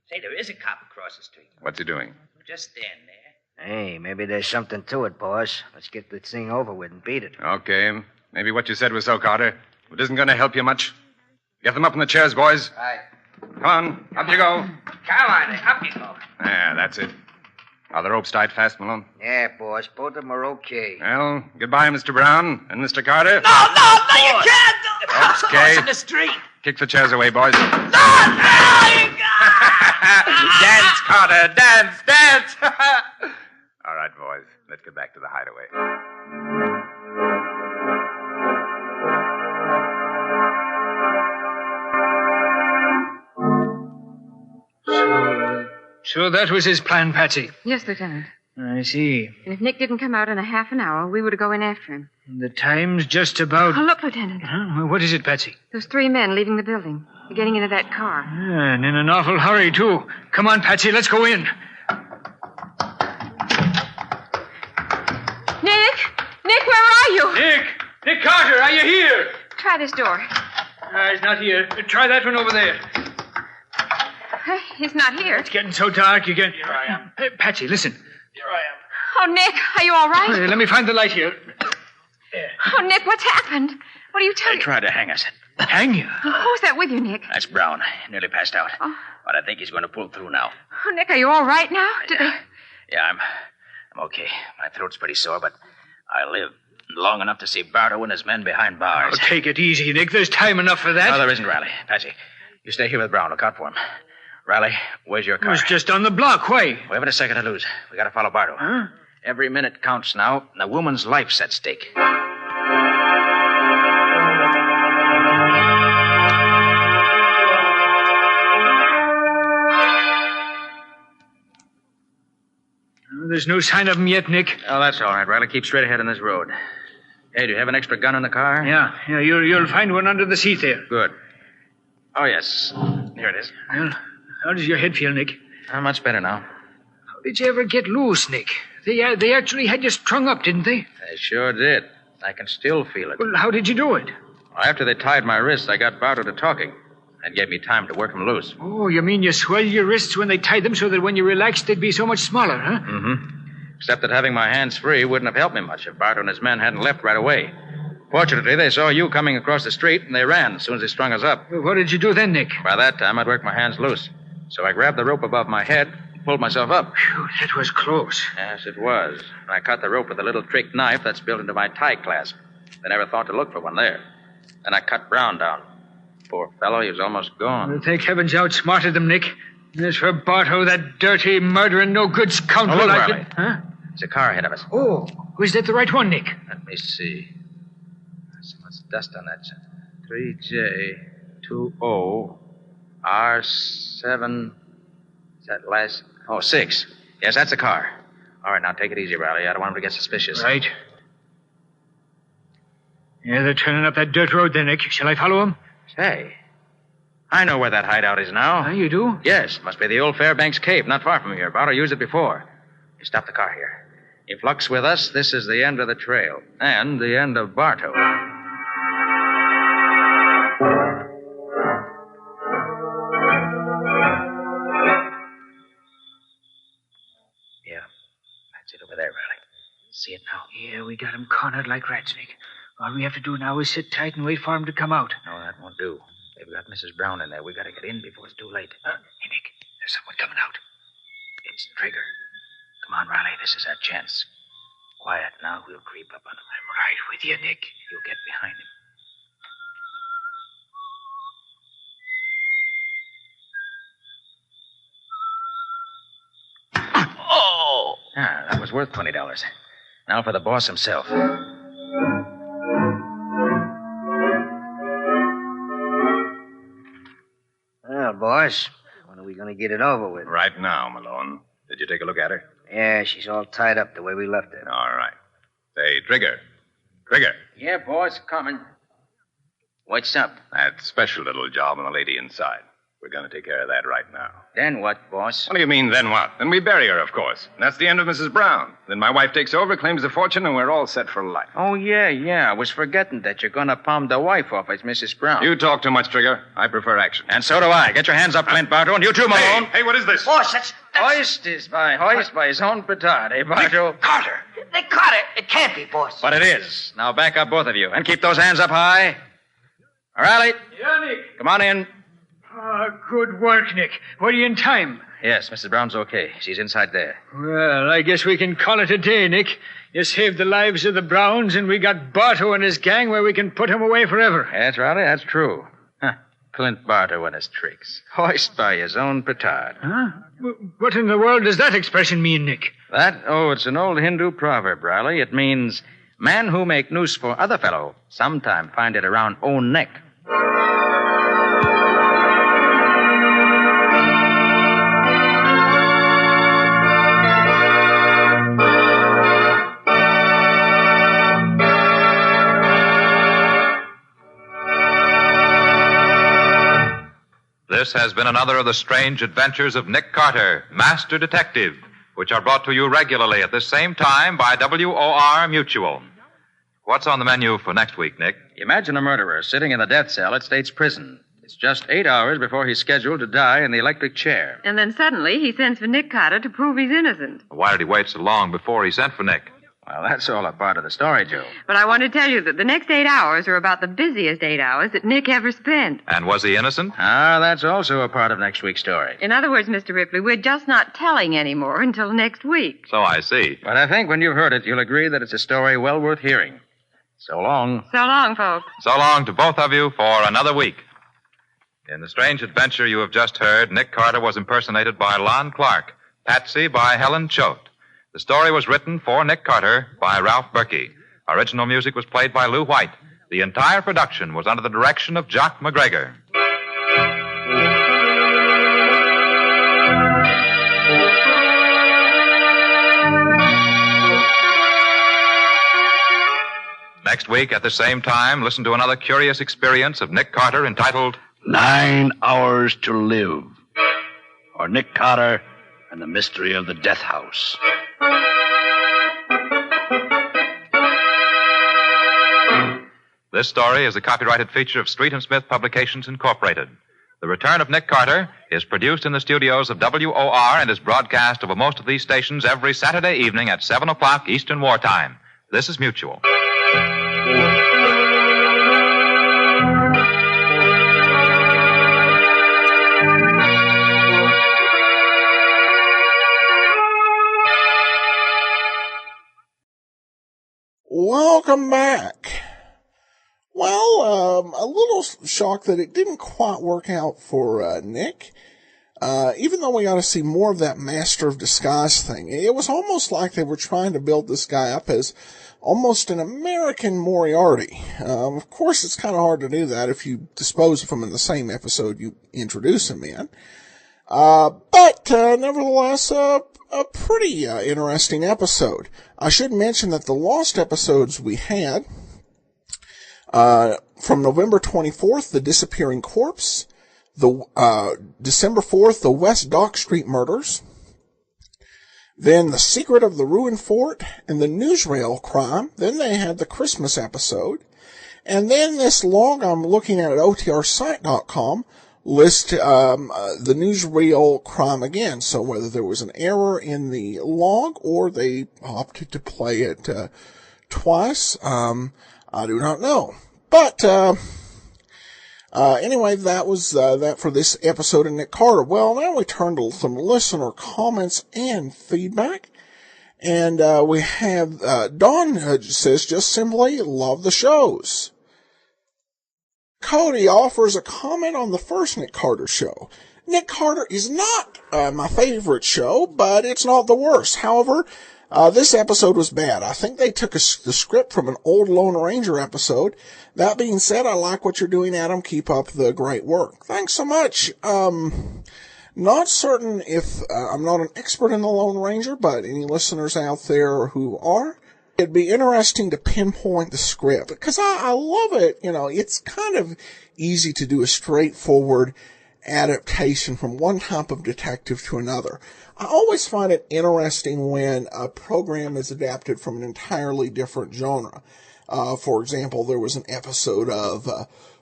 Say, there is a cop across the street. What's he doing? Just stand there. Hey, maybe there's something to it, boss. Let's get this thing over with and beat it. Okay. Maybe what you said was so, Carter. It isn't going to help you much. Get them up in the chairs, boys. Right. Come on. Up you go. Come on, up you go. Yeah, that's it. Are the ropes tied fast, Malone? Yeah, boss. Both of them are okay. Well, goodbye, Mr. Brown and Mr. Carter. No, you can't! Ropes, okay. in the street. Kick the chairs away, boys. No, you Dance, Carter, dance! All right, boys. Let's get back to the hideaway. So that was his plan, Patsy. Yes, Lieutenant. I see. And if Nick didn't come out in a half an hour, we were to go in after him. The time's just about... Oh, look, Lieutenant. Huh? What is it, Patsy? Those 3 men leaving the building. They're getting into that car. And in an awful hurry, too. Come on, Patsy, let's go in. Nick! Nick, where are you? Nick Carter, are you here? Try this door. He's not here. Try that one over there. He's not here. It's getting so dark, you can't... Here I am. Hey, Patsy, listen. Here I am. Oh, Nick, are you all right? Let me find the light here. Oh, Nick, what's happened? What are you They telling... tried to hang us. Hang you? Who's that with you, Nick? That's Brown. Nearly passed out. Oh. But I think he's going to pull through now. Oh, Nick, are you all right now? Yeah, I'm okay. My throat's pretty sore, but I live long enough to see Bardo and his men behind bars. Oh, take it easy, Nick. There's time enough for that. No, there isn't, Riley. Patsy, you stay here with Brown. Look out for him. Riley, where's your car? It was just on the block. Why? We haven't a second to lose. We got to follow Bardo. Huh? Every minute counts now, and a woman's life's at stake. There's no sign of him yet, Nick. Oh, that's all right, Riley. Keep straight ahead on this road. Hey, do you have an extra gun in the car? Yeah, you'll find one under the seat there. Good. Oh, yes. Here it is. Well, how does your head feel, Nick? Much better now. How did you ever get loose, Nick? They actually had you strung up, didn't they? They sure did. I can still feel it. Well, how did you do it? After they tied my wrists, I got Bartow to talking. That gave me time to work him loose. Oh, you mean you swelled your wrists when they tied them so that when you relaxed, they'd be so much smaller, huh? Mm-hmm. Except that having my hands free wouldn't have helped me much if Bartow and his men hadn't left right away. Fortunately, they saw you coming across the street, and they ran as soon as they strung us up. Well, what did you do then, Nick? By that time, I'd worked my hands loose. So I grabbed the rope above my head and pulled myself up. Phew, that was close. Yes, it was. And I cut the rope with a little trick knife that's built into my tie clasp. I never thought to look for one there. Then I cut Brown down. Poor fellow, he was almost gone. Well, thank heavens you outsmarted them, Nick. And as for Bartow, that dirty, murdering, no-good scoundrel... Oh, look, I Riley. could... Huh? There's a car ahead of us. Oh, was that the right one, Nick? Let me see. There's so much dust on that. 3J20R7... Is that last... Oh, 6. Yes, that's the car. All right, now take it easy, Riley. I don't want him to get suspicious. Right. Yeah, they're turning up that dirt road there, Nick. Shall I follow them? Say, I know where that hideout is now. Oh, you do? Yes, must be the old Fairbanks Cave, not far from here. Bartow used it before. You stop the car here. If luck's with us, this is the end of the trail. And the end of Bartow. Yeah, that's it over there, Riley. See it now? Yeah, we got him cornered like rats, Nick. All we have to do now is sit tight and wait for him to come out. No, that won't do. They've got Mrs. Brown in there. We got to get in before it's too late. Hey, Nick, there's someone coming out. It's Trigger. Come on, Riley. This is our chance. Quiet now. We'll creep up on him. I'm right with you, Nick. You'll get behind him. Oh! Ah, that was worth $20. Now for the boss himself. Well, boss, when are we going to get it over with? Right now, Malone. Did you take a look at her? Yeah, she's all tied up the way we left her. All right. Say, Trigger. Trigger. Yeah, boss, coming. What's up? That special little job on the lady inside. We're going to take care of that right now. Then what, boss? What do you mean, then what? Then we bury her, of course. And that's the end of Mrs. Brown. Then my wife takes over, claims the fortune, and we're all set for life. Oh, yeah. I was forgetting that you're going to palm the wife off as Mrs. Brown. You talk too much, Trigger. I prefer action. And so do I. Get your hands up, Clint Bartow, and you too, Malone. Hey, what is this? Boss, that's... Hoist by his own petard, eh, Bartow? Carter. They caught her. It can't be, boss. But it is. Now back up, both of you, and keep those hands up high. Riley. Yeah, Nick. Come on in. Good work, Nick. Were you in time? Yes, Mrs. Brown's okay. She's inside there. Well, I guess we can call it a day, Nick. You saved the lives of the Browns, and we got Bartow and his gang where we can put him away forever. Yes, Riley, that's true. Clint Bartow and his tricks. Hoist by his own petard. Huh? What in the world does that expression mean, Nick? That? Oh, it's an old Hindu proverb, Riley. It means, man who make noose for other fellow, sometime find it around own neck. This has been another of the strange adventures of Nick Carter, Master Detective, which are brought to you regularly at this same time by WOR Mutual. What's on the menu for next week, Nick? Imagine a murderer sitting in the death cell at State's prison. It's just 8 hours before he's scheduled to die in the electric chair. And then suddenly he sends for Nick Carter to prove he's innocent. Why did he wait so long before he sent for Nick? Well, that's all a part of the story, Joe. But I want to tell you that the next 8 hours are about the busiest 8 hours that Nick ever spent. And was he innocent? That's also a part of next week's story. In other words, Mr. Ripley, we're just not telling anymore until next week. So I see. But I think when you've heard it, you'll agree that it's a story well worth hearing. So long. So long, folks. So long to both of you for another week. In the strange adventure you have just heard, Nick Carter was impersonated by Lon Clark, Patsy by Helen Choate. The story was written for Nick Carter by Ralph Berkey. Original music was played by Lou White. The entire production was under the direction of Jock McGregor. Next week, at the same time, listen to another curious experience of Nick Carter entitled 9 Hours to Live, or Nick Carter and the Mystery of the Death House. This story is a copyrighted feature of Street and Smith Publications, Incorporated. The Return of Nick Carter is produced in the studios of WOR and is broadcast over most of these stations every Saturday evening at 7 o'clock Eastern Wartime. This is Mutual. Welcome back. Well, a little shocked that it didn't quite work out for Nick. Even though we got to see more of that master of disguise thing, it was almost like they were trying to build this guy up as almost an American Moriarty. Of course, it's kind of hard to do that if you dispose of him in the same episode you introduce him in. But nevertheless, a pretty interesting episode. I should mention that the lost episodes we had, from November 24th, The Disappearing Corpse, December 4th, The West Dock Street Murders, then The Secret of the Ruined Fort, and the Newsreel Crime. Then they had the Christmas episode. And then this log I'm looking at OTRsite.com list the newsreel crime again. So whether there was an error in the log or they opted to play it twice, I do not know. But anyway, that was that for this episode of Nick Carter. Well, now we turn to some listener comments and feedback. And we have Don says, just simply love the shows. Cody offers a comment on the first Nick Carter show. Nick Carter is not my favorite show, but it's not the worst. However, this episode was bad. I think they took the script from an old Lone Ranger episode. That being said, I like what you're doing, Adam. Keep up the great work. Thanks so much. Not certain if I'm not an expert in the Lone Ranger, but any listeners out there who are, it'd be interesting to pinpoint the script, because I love it. You know, it's kind of easy to do a straightforward adaptation from one type of detective to another. I always find it interesting when a program is adapted from an entirely different genre. For example, there was an episode of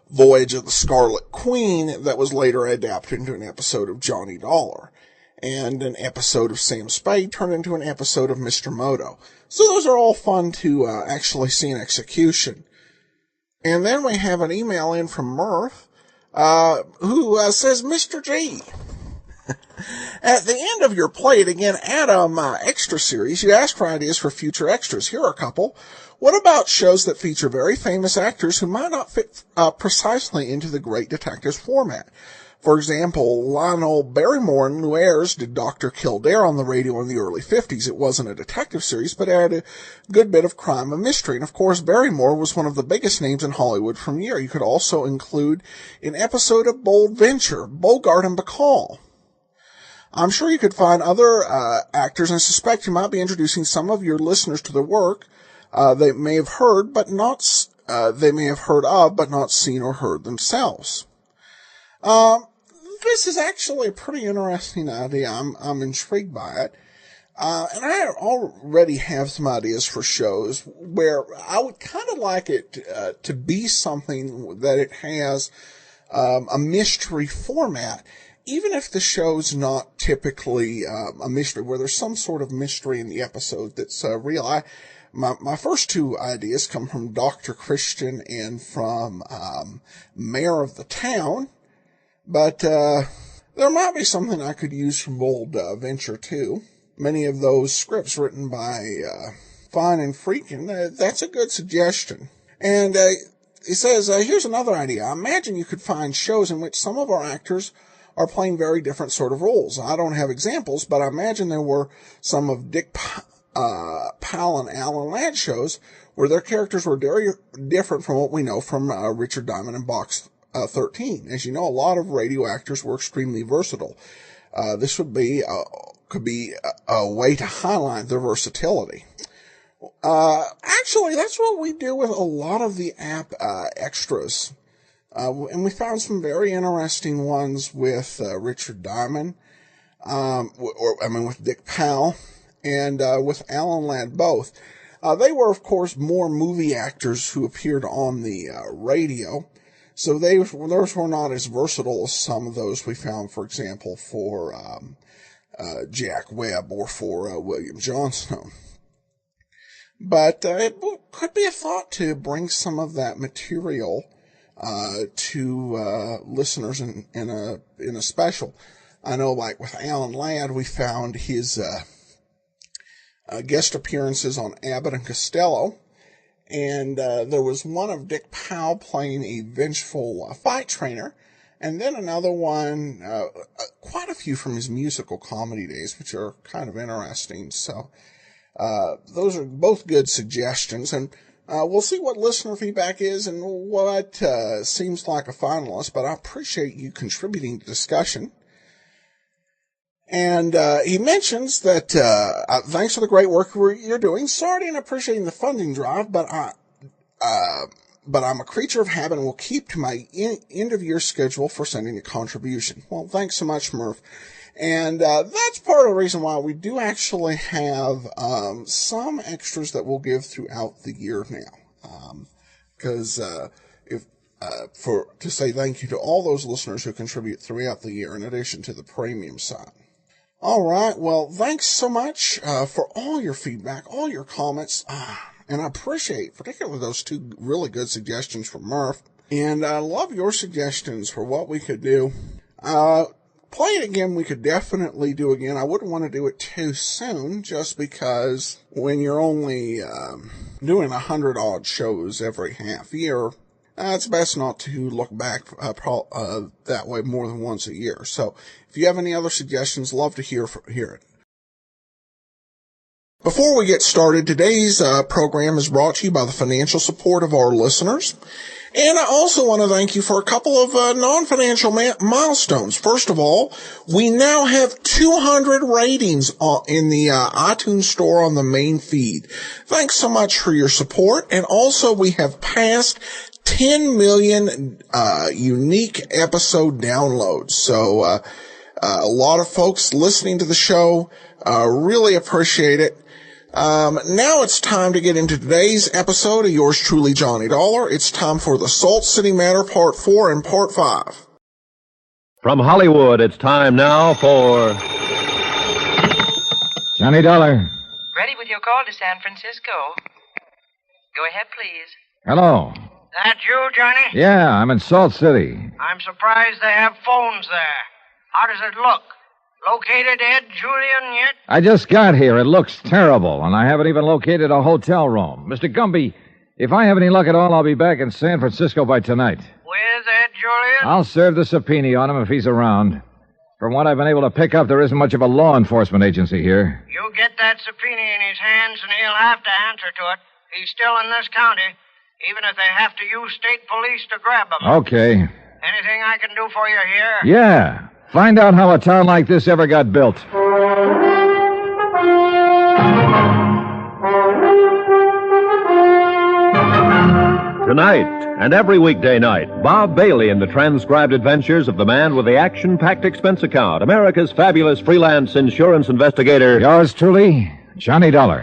Voyage of the Scarlet Queen that was later adapted into an episode of Johnny Dollar. And an episode of Sam Spade turned into an episode of Mr. Moto. So those are all fun to actually see in execution. And then we have an email in from Murph, who says, Mr. G, at the end of your Play It Again Adam extra series, you asked for ideas for future extras. Here are a couple. What about shows that feature very famous actors who might not fit precisely into the Great Detectives format? For example, Lionel Barrymore in Luares did Dr. Kildare on the radio in the early 50s. It wasn't a detective series, but had a good bit of crime and mystery. And of course, Barrymore was one of the biggest names in Hollywood from year. You could also include an episode of Bold Venture, Bogart and Bacall. I'm sure you could find other actors, and I suspect you might be introducing some of your listeners to their work they may have heard, but not they may have heard of, but not seen or heard themselves. This is actually a pretty interesting idea. I'm intrigued by it. And I already have some ideas for shows where I would kind of like it to be something that it has a mystery format, even if the show's not typically a mystery, where there's some sort of mystery in the episode that's real. My first two ideas come from Dr. Christian and from Mayor of the Town. But there might be something I could use from Bold Venture, too. Many of those scripts written by Fine and Freakin', that's a good suggestion. And he says, here's another idea. I imagine you could find shows in which some of our actors are playing very different sort of roles. I don't have examples, but I imagine there were some of Dick Powell and Alan Ladd shows where their characters were very different from what we know from Richard Diamond and Box 13. As you know, a lot of radio actors were extremely versatile. This could be a way to highlight their versatility. Actually, that's what we do with a lot of the app extras. And we found some very interesting ones with Richard Diamond, with Dick Powell, and with Alan Ladd both. They were, of course, more movie actors who appeared on the radio. So those were not as versatile as some of those we found, for example, for Jack Webb or for William Johnstone. But it could be a thought to bring some of that material to listeners in a special. I know, like with Alan Ladd, we found his guest appearances on Abbott and Costello, and there was one of Dick Powell playing a vengeful fight trainer, and then another one, quite a few from his musical comedy days, which are kind of interesting. So those are both good suggestions, and we'll see what listener feedback is and what seems like a finalist, but I appreciate you contributing to discussion. And he mentions that thanks for the great work you're doing. Sorry and appreciating the funding drive, but I'm a creature of habit and will keep to my end of year schedule for sending a contribution. Well, thanks so much, Murph. And that's part of the reason why we do actually have some extras that we'll give throughout the year now. Because to say thank you to all those listeners who contribute throughout the year in addition to the premium side. All right, well, thanks so much for all your feedback, all your comments, and I appreciate particularly those two really good suggestions from Murph, and I love your suggestions for what we could do. Play it again, we could definitely do again. I wouldn't want to do it too soon, just because when you're only doing 100-odd shows every half year, it's best not to look back that way more than once a year. So if you have any other suggestions, love to hear it. Before we get started, today's program is brought to you by the financial support of our listeners. And I also want to thank you for a couple of non-financial milestones. First of all, we now have 200 ratings in the iTunes store on the main feed. Thanks so much for your support. And also, we have passed 10 million unique episode downloads. So a lot of folks listening to the show really appreciate it. Now it's time to get into today's episode of yours truly, Johnny Dollar. It's time for the Salt City Matter Part 4 and Part 5. From Hollywood, it's time now for Johnny Dollar. Ready with your call to San Francisco. Go ahead, please. Hello. That you, Johnny? Yeah, I'm in Salt City. I'm surprised they have phones there. How does it look? Located Ed Julian yet? I just got here. It looks terrible, and I haven't even located a hotel room. Mr. Gumby, if I have any luck at all, I'll be back in San Francisco by tonight. With Ed Julian? I'll serve the subpoena on him if he's around. From what I've been able to pick up, there isn't much of a law enforcement agency here. You get that subpoena in his hands, and he'll have to answer to it. He's still in this county, even if they have to use state police to grab him. Okay. Anything I can do for you here? Yeah. Find out how a town like this ever got built. Tonight and every weekday night, Bob Bailey in the transcribed adventures of the man with the action-packed expense account, America's fabulous freelance insurance investigator. Yours truly, Johnny Dollar.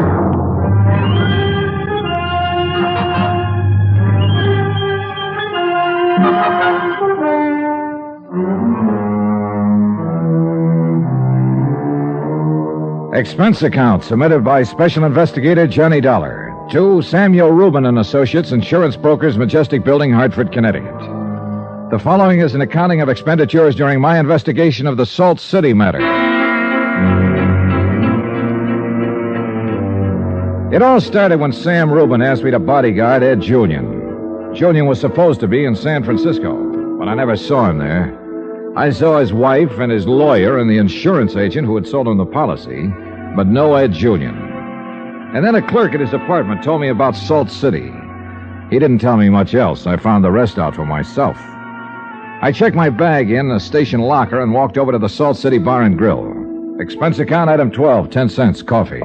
Expense account submitted by Special Investigator Johnny Dollar to Samuel Rubin and Associates, Insurance Brokers, Majestic Building, Hartford, Connecticut. The following is an accounting of expenditures during my investigation of the Salt City matter. It all started when Sam Rubin asked me to bodyguard Ed Julian. Julian was supposed to be in San Francisco, but I never saw him there. I saw his wife and his lawyer and the insurance agent who had sold him the policy, but no Ed Julian. And then a clerk at his apartment told me about Salt City. He didn't tell me much else. I found the rest out for myself. I checked my bag in a station locker and walked over to the Salt City Bar and Grill. Expense account item 12, 10 cents, coffee.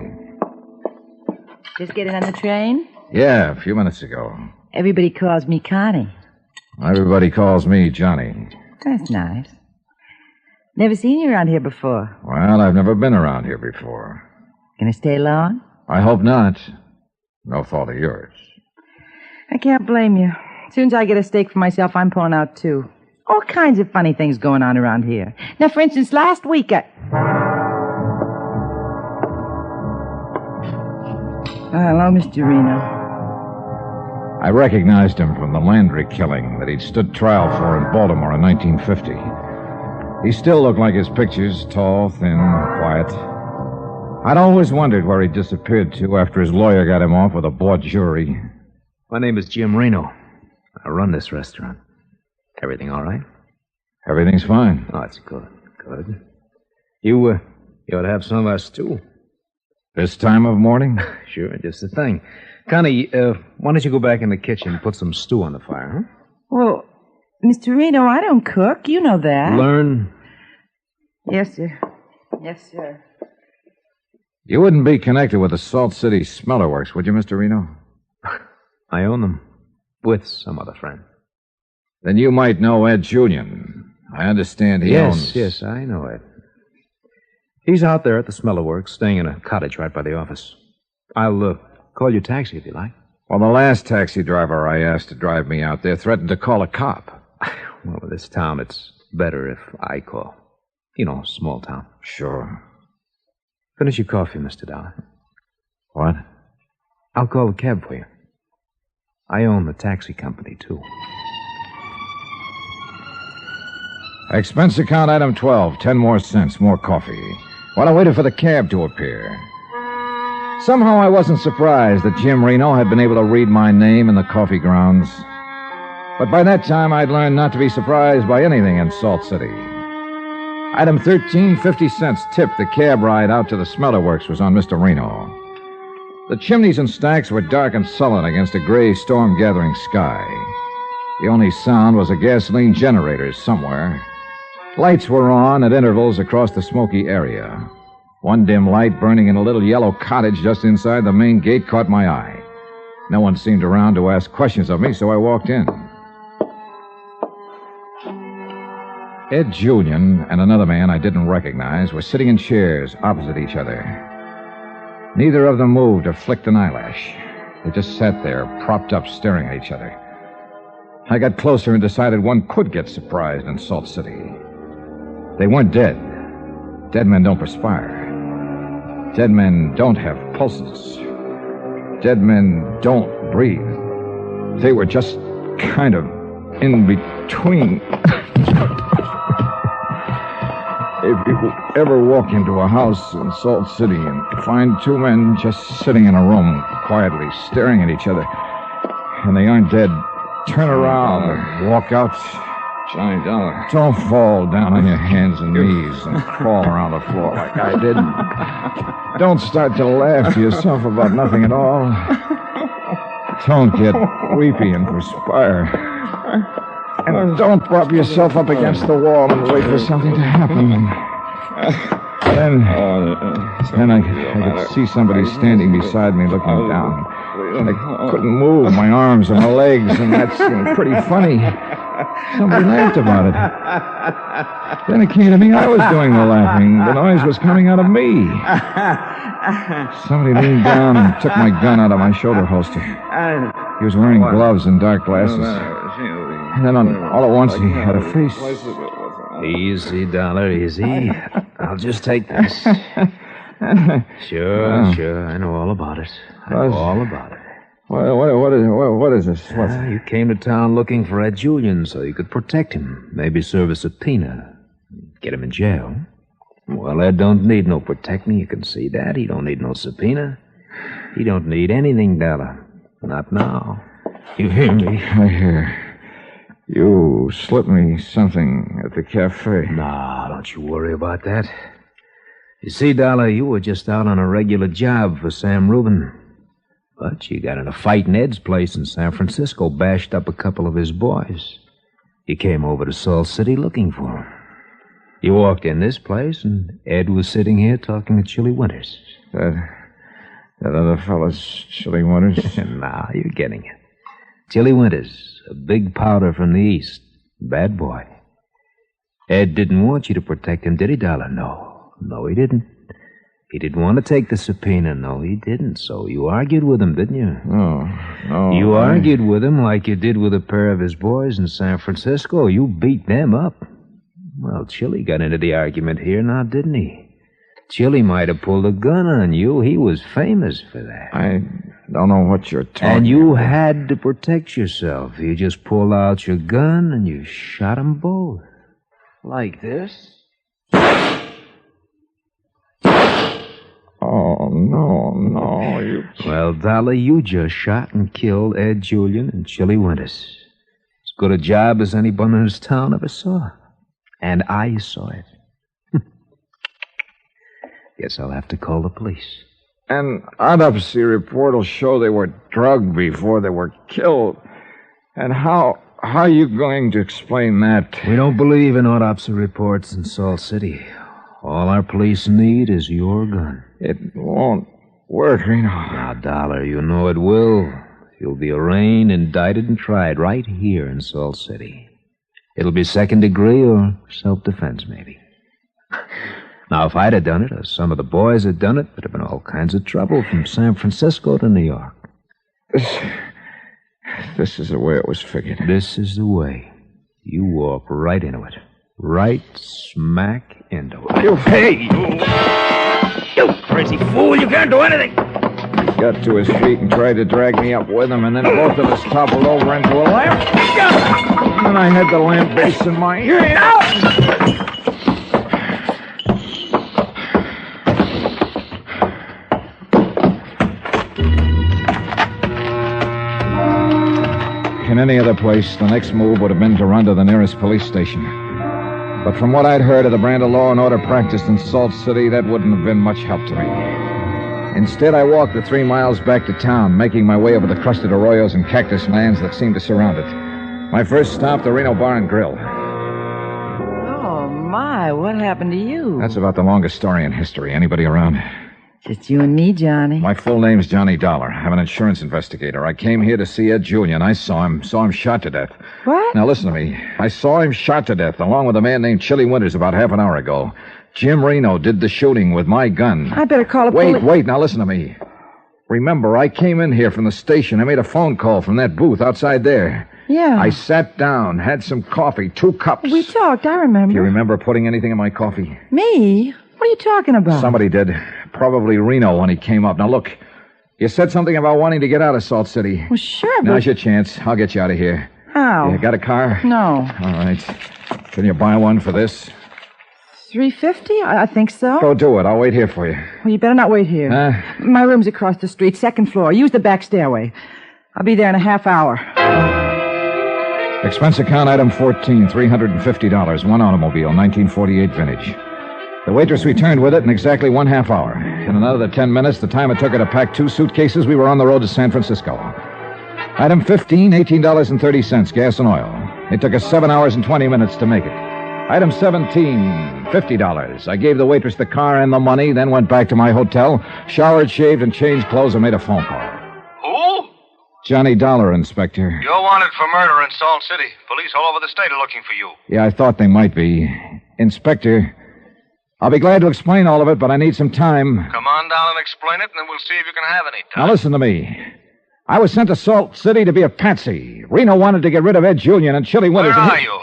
Just getting on the train? Yeah, a few minutes ago. Everybody calls me Connie. Everybody calls me Johnny. That's nice. Never seen you around here before. Well, I've never been around here before. Gonna stay long? I hope not. No fault of yours. I can't blame you. As soon as I get a steak for myself, I'm pulling out, too. All kinds of funny things going on around here. Now, for instance, last week hello, Mr. Reno. I recognized him from the Landry killing that he'd stood trial for in Baltimore in 1950. He still looked like his pictures, tall, thin, quiet. I'd always wondered where he disappeared to after his lawyer got him off with a bought jury. My name is Jim Reno. I run this restaurant. Everything all right? Everything's fine. Oh, that's good. Good. You ought to have some of our stew. This time of morning? Sure, just the thing. Connie, why don't you go back in the kitchen and put some stew on the fire, huh? Well, Mr. Reno, I don't cook. You know that. Learn. Yes, sir. Yes, sir. You wouldn't be connected with the Salt City Smeller Works, would you, Mr. Reno? I own them. With some other friend. Then you might know Ed Julian. I understand he owns... Yes, I know Ed. He's out there at the Smeller Works, staying in a cottage right by the office. I'll call your taxi if you like. Well, the last taxi driver I asked to drive me out there threatened to call a cop. Well, in this town, it's better if I call. You know, small town. Sure. Finish your coffee, Mr. Dollar. What? I'll call a cab for you. I own the taxi company, too. Expense account item 12, 10 more cents, more coffee. While I waited for the cab to appear. Somehow I wasn't surprised that Jim Reno had been able to read my name in the coffee grounds. But by that time, I'd learned not to be surprised by anything in Salt City. Item 13, 50 cents tip. The cab ride out to the Smeller Works was on Mr. Reno. The chimneys and stacks were dark and sullen against a gray storm-gathering sky. The only sound was a gasoline generator somewhere. Lights were on at intervals across the smoky area. One dim light burning in a little yellow cottage just inside the main gate caught my eye. No one seemed around to ask questions of me, so I walked in. Ed Julian and another man I didn't recognize were sitting in chairs opposite each other. Neither of them moved or flicked an eyelash. They just sat there, propped up, staring at each other. I got closer and decided one could get surprised in Salt City. They weren't dead. Dead men don't perspire. Dead men don't have pulses. Dead men don't breathe. They were just kind of in between. If you ever walk into a house in Salt City and find two men just sitting in a room, quietly staring at each other, and they aren't dead, turn around and walk out. Johnny Dollar. Don't fall down on your hands and knees and crawl around the floor like I did. Don't start to laugh to yourself about nothing at all. Don't get weepy and perspire. And don't prop yourself up against the wall and wait for something to happen. Then I could see somebody standing beside me looking down. I couldn't move my arms or my legs, and that seemed pretty funny. Somebody laughed about it. Then it came to me I was doing the laughing. The noise was coming out of me. Somebody leaned down and took my gun out of my shoulder holster. He was wearing gloves and dark glasses. And then all at once he had a face. Easy, Dollar, easy. I'll just take this. Sure, I know all about it. All about it. What is this? You came to town looking for Ed Julian so you could protect him. Maybe serve a subpoena. Get him in jail. Well, Ed don't need no protecting. You can see that. He don't need no subpoena. He don't need anything, Dollar. Not now. You hear me? I hear. You slipped me something at the cafe. Nah, don't you worry about that. You see, Dollar, you were just out on a regular job for Sam Rubin. But you got in a fight in Ed's place in San Francisco, bashed up a couple of his boys. You came over to Salt City looking for him. You walked in this place, and Ed was sitting here talking to Chili Winters. That other fellow's Chili Winters? Nah, you're getting it. Chili Winters, a big powder from the East. Bad boy. Ed didn't want you to protect him, did he, Dollar? No, he didn't. He didn't want to take the subpoena. No, he didn't. So you argued with him, didn't you? No. You argued with him like you did with a pair of his boys in San Francisco. You beat them up. Well, Chili got into the argument here now, didn't he? Chili might have pulled a gun on you. He was famous for that. I don't know what you're talking about. And you had to protect yourself. You just pulled out your gun and you shot them both. Like this. Oh, no, you... Well, Dolly, you just shot and killed Ed Julian and Chili Winters. As good a job as anyone in this town ever saw. And I saw it. Guess I'll have to call the police. An autopsy report will show they were drugged before they were killed. And how are you going to explain that? We don't believe in autopsy reports in Salt City. All our police need is your gun. It won't work, Reno. Now, Dollar, you know it will. You'll be arraigned, indicted, and tried right here in Salt City. It'll be second degree or self-defense, maybe. Now, if I'd have done it, or some of the boys had done it, there'd have been all kinds of trouble from San Francisco to New York. This is the way it was figured. This is the way. You walk right into it. Right smack into it. Hey! You crazy fool! You can't do anything! He got to his feet and tried to drag me up with him, and then both of us toppled over into a lamp. And then I had the lamp base in my hand. In any other place, the next move would have been to run to the nearest police station. But from what I'd heard of the brand of law and order practiced in Salt City, that wouldn't have been much help to me. Instead, I walked the 3 miles back to town, making my way over the crusted arroyos and cactus lands that seemed to surround it. My first stop, the Reno Bar and Grill. Oh, my, what happened to you? That's about the longest story in history. Anybody around? Just you and me, Johnny. My full name's Johnny Dollar. I'm an insurance investigator. I came here to see Ed Julian. I saw him shot to death. What? Now, listen to me. I saw him shot to death, along with a man named Chili Winters about half an hour ago. Jim Reno did the shooting with my gun. I better call a police... Wait, now listen to me. Remember, I came in here from the station. I made a phone call from that booth outside there. Yeah. I sat down, had some coffee, 2 cups. We talked, I remember. Do you remember putting anything in my coffee? Me? What are you talking about? Somebody did. Probably Reno when he came up. Now, look, you said something about wanting to get out of Salt City. Well, sure, but... Now's your chance. I'll get you out of here. How? You got a car? No. All right. Can you buy one for this? $3.50? I think so. Go do it. I'll wait here for you. Well, you better not wait here. My room's across the street, 2nd floor. Use the back stairway. I'll be there in a half hour. Expense account item 14, $350. One automobile, 1948 vintage. The waitress returned with it in exactly 1/2 hour. In another 10 minutes, the time it took her to pack 2 suitcases, we were on the road to San Francisco. Item 15, $18.30, gas and oil. It took us 7 hours and 20 minutes to make it. Item 17, $50. I gave the waitress the car and the money, then went back to my hotel, showered, shaved, and changed clothes, and made a phone call. Who? Johnny Dollar, Inspector. You're wanted for murder in Salt City. Police all over the state are looking for you. Yeah, I thought they might be. Inspector, I'll be glad to explain all of it, but I need some time. Come on down and explain it, and then we'll see if you can have any time. Now listen to me. I was sent to Salt City to be a patsy. Reno wanted to get rid of Ed Julian and Chili Winters. Where are you?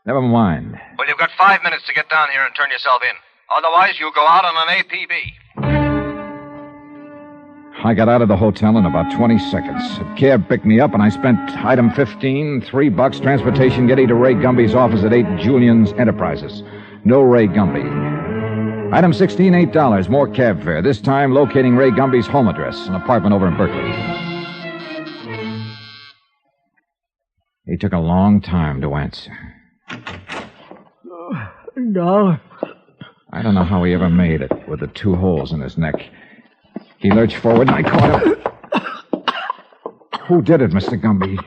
Never mind. Well, you've got 5 minutes to get down here and turn yourself in. Otherwise, you'll go out on an APB. I got out of the hotel in about 20 seconds. A cab picked me up, and I spent item 15, $3, transportation getting to Ray Gumby's office at 8 Julian's Enterprises. No Ray Gumby. Item 16, $8, more cab fare. This time locating Ray Gumby's home address, an apartment over in Berkeley. He took a long time to answer. $1. I don't know how he ever made it with the 2 holes in his neck. He lurched forward and I caught him. Who did it, Mr. Gumby?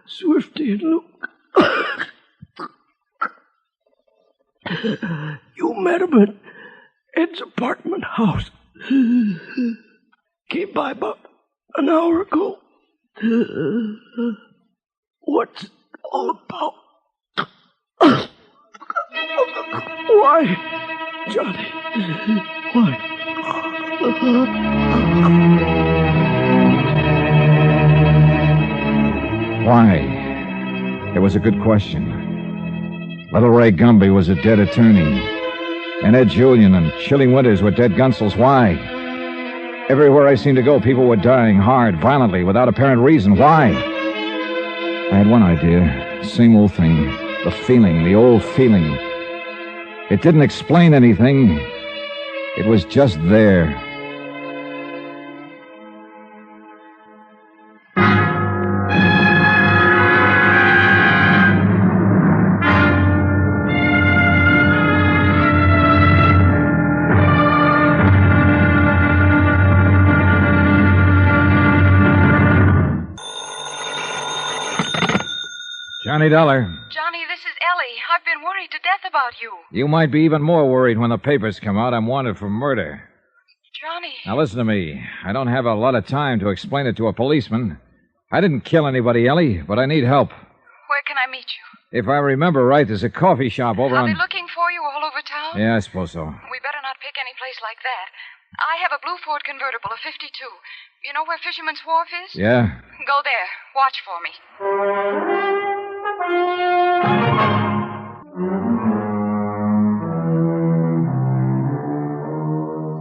Swifty and Luke. You met him at Ed's apartment house. Came by about an hour ago. What's it all about? Why Johnny. Why? Why? It was a good question. Little Ray Gumby was a dead attorney. And Ed Julian and Chilly Winters were dead gunsels. Why? Everywhere I seemed to go, people were dying hard, violently, without apparent reason. Why? I had one idea. Same old thing. The feeling, the old feeling. It didn't explain anything. It was just there. Johnny Dollar. Johnny, this is Ellie. I've been worried to death about you. You might be even more worried when the papers come out. I'm wanted for murder. Johnny. Now listen to me. I don't have a lot of time to explain it to a policeman. I didn't kill anybody, Ellie, but I need help. Where can I meet you? If I remember right, there's a coffee shop over Are on... they looking for you all over town? Yeah, I suppose so. We better not pick any place like that. I have a blue Ford convertible, a 52. You know where Fisherman's Wharf is? Yeah? Go there. Watch for me.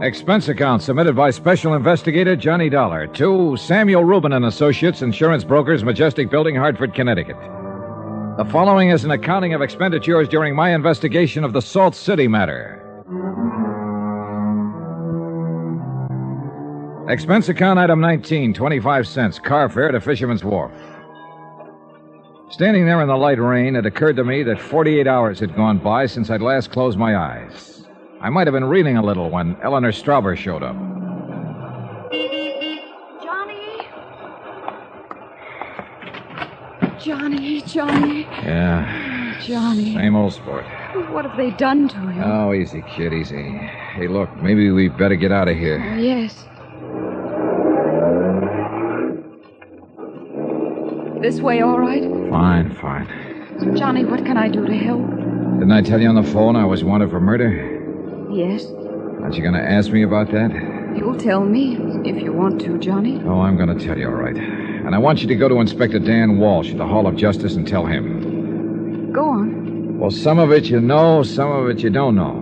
Expense account submitted by Special Investigator Johnny Dollar to Samuel Rubin and Associates, Insurance Brokers, Majestic Building, Hartford, Connecticut. The following is an accounting of expenditures during my investigation of the Salt City matter. Expense account item 19, 25 cents, car fare to Fisherman's Wharf. Standing there in the light rain, it occurred to me that 48 hours had gone by since I'd last closed my eyes. I might have been reeling a little when Eleanor Strouber showed up. Johnny. Yeah. Johnny. Same old sport. What have they done to you? Oh, easy, kid, easy. Hey, look, maybe we better get out of here. Yes. This way, all right? Fine. Johnny, what can I do to help? Didn't I tell you on the phone I was wanted for murder? Yes. Aren't you going to ask me about that? You'll tell me if you want to, Johnny. Oh, I'm going to tell you, all right. And I want you to go to Inspector Dan Walsh at the Hall of Justice and tell him. Go on. Well, some of it you know, some of it you don't know.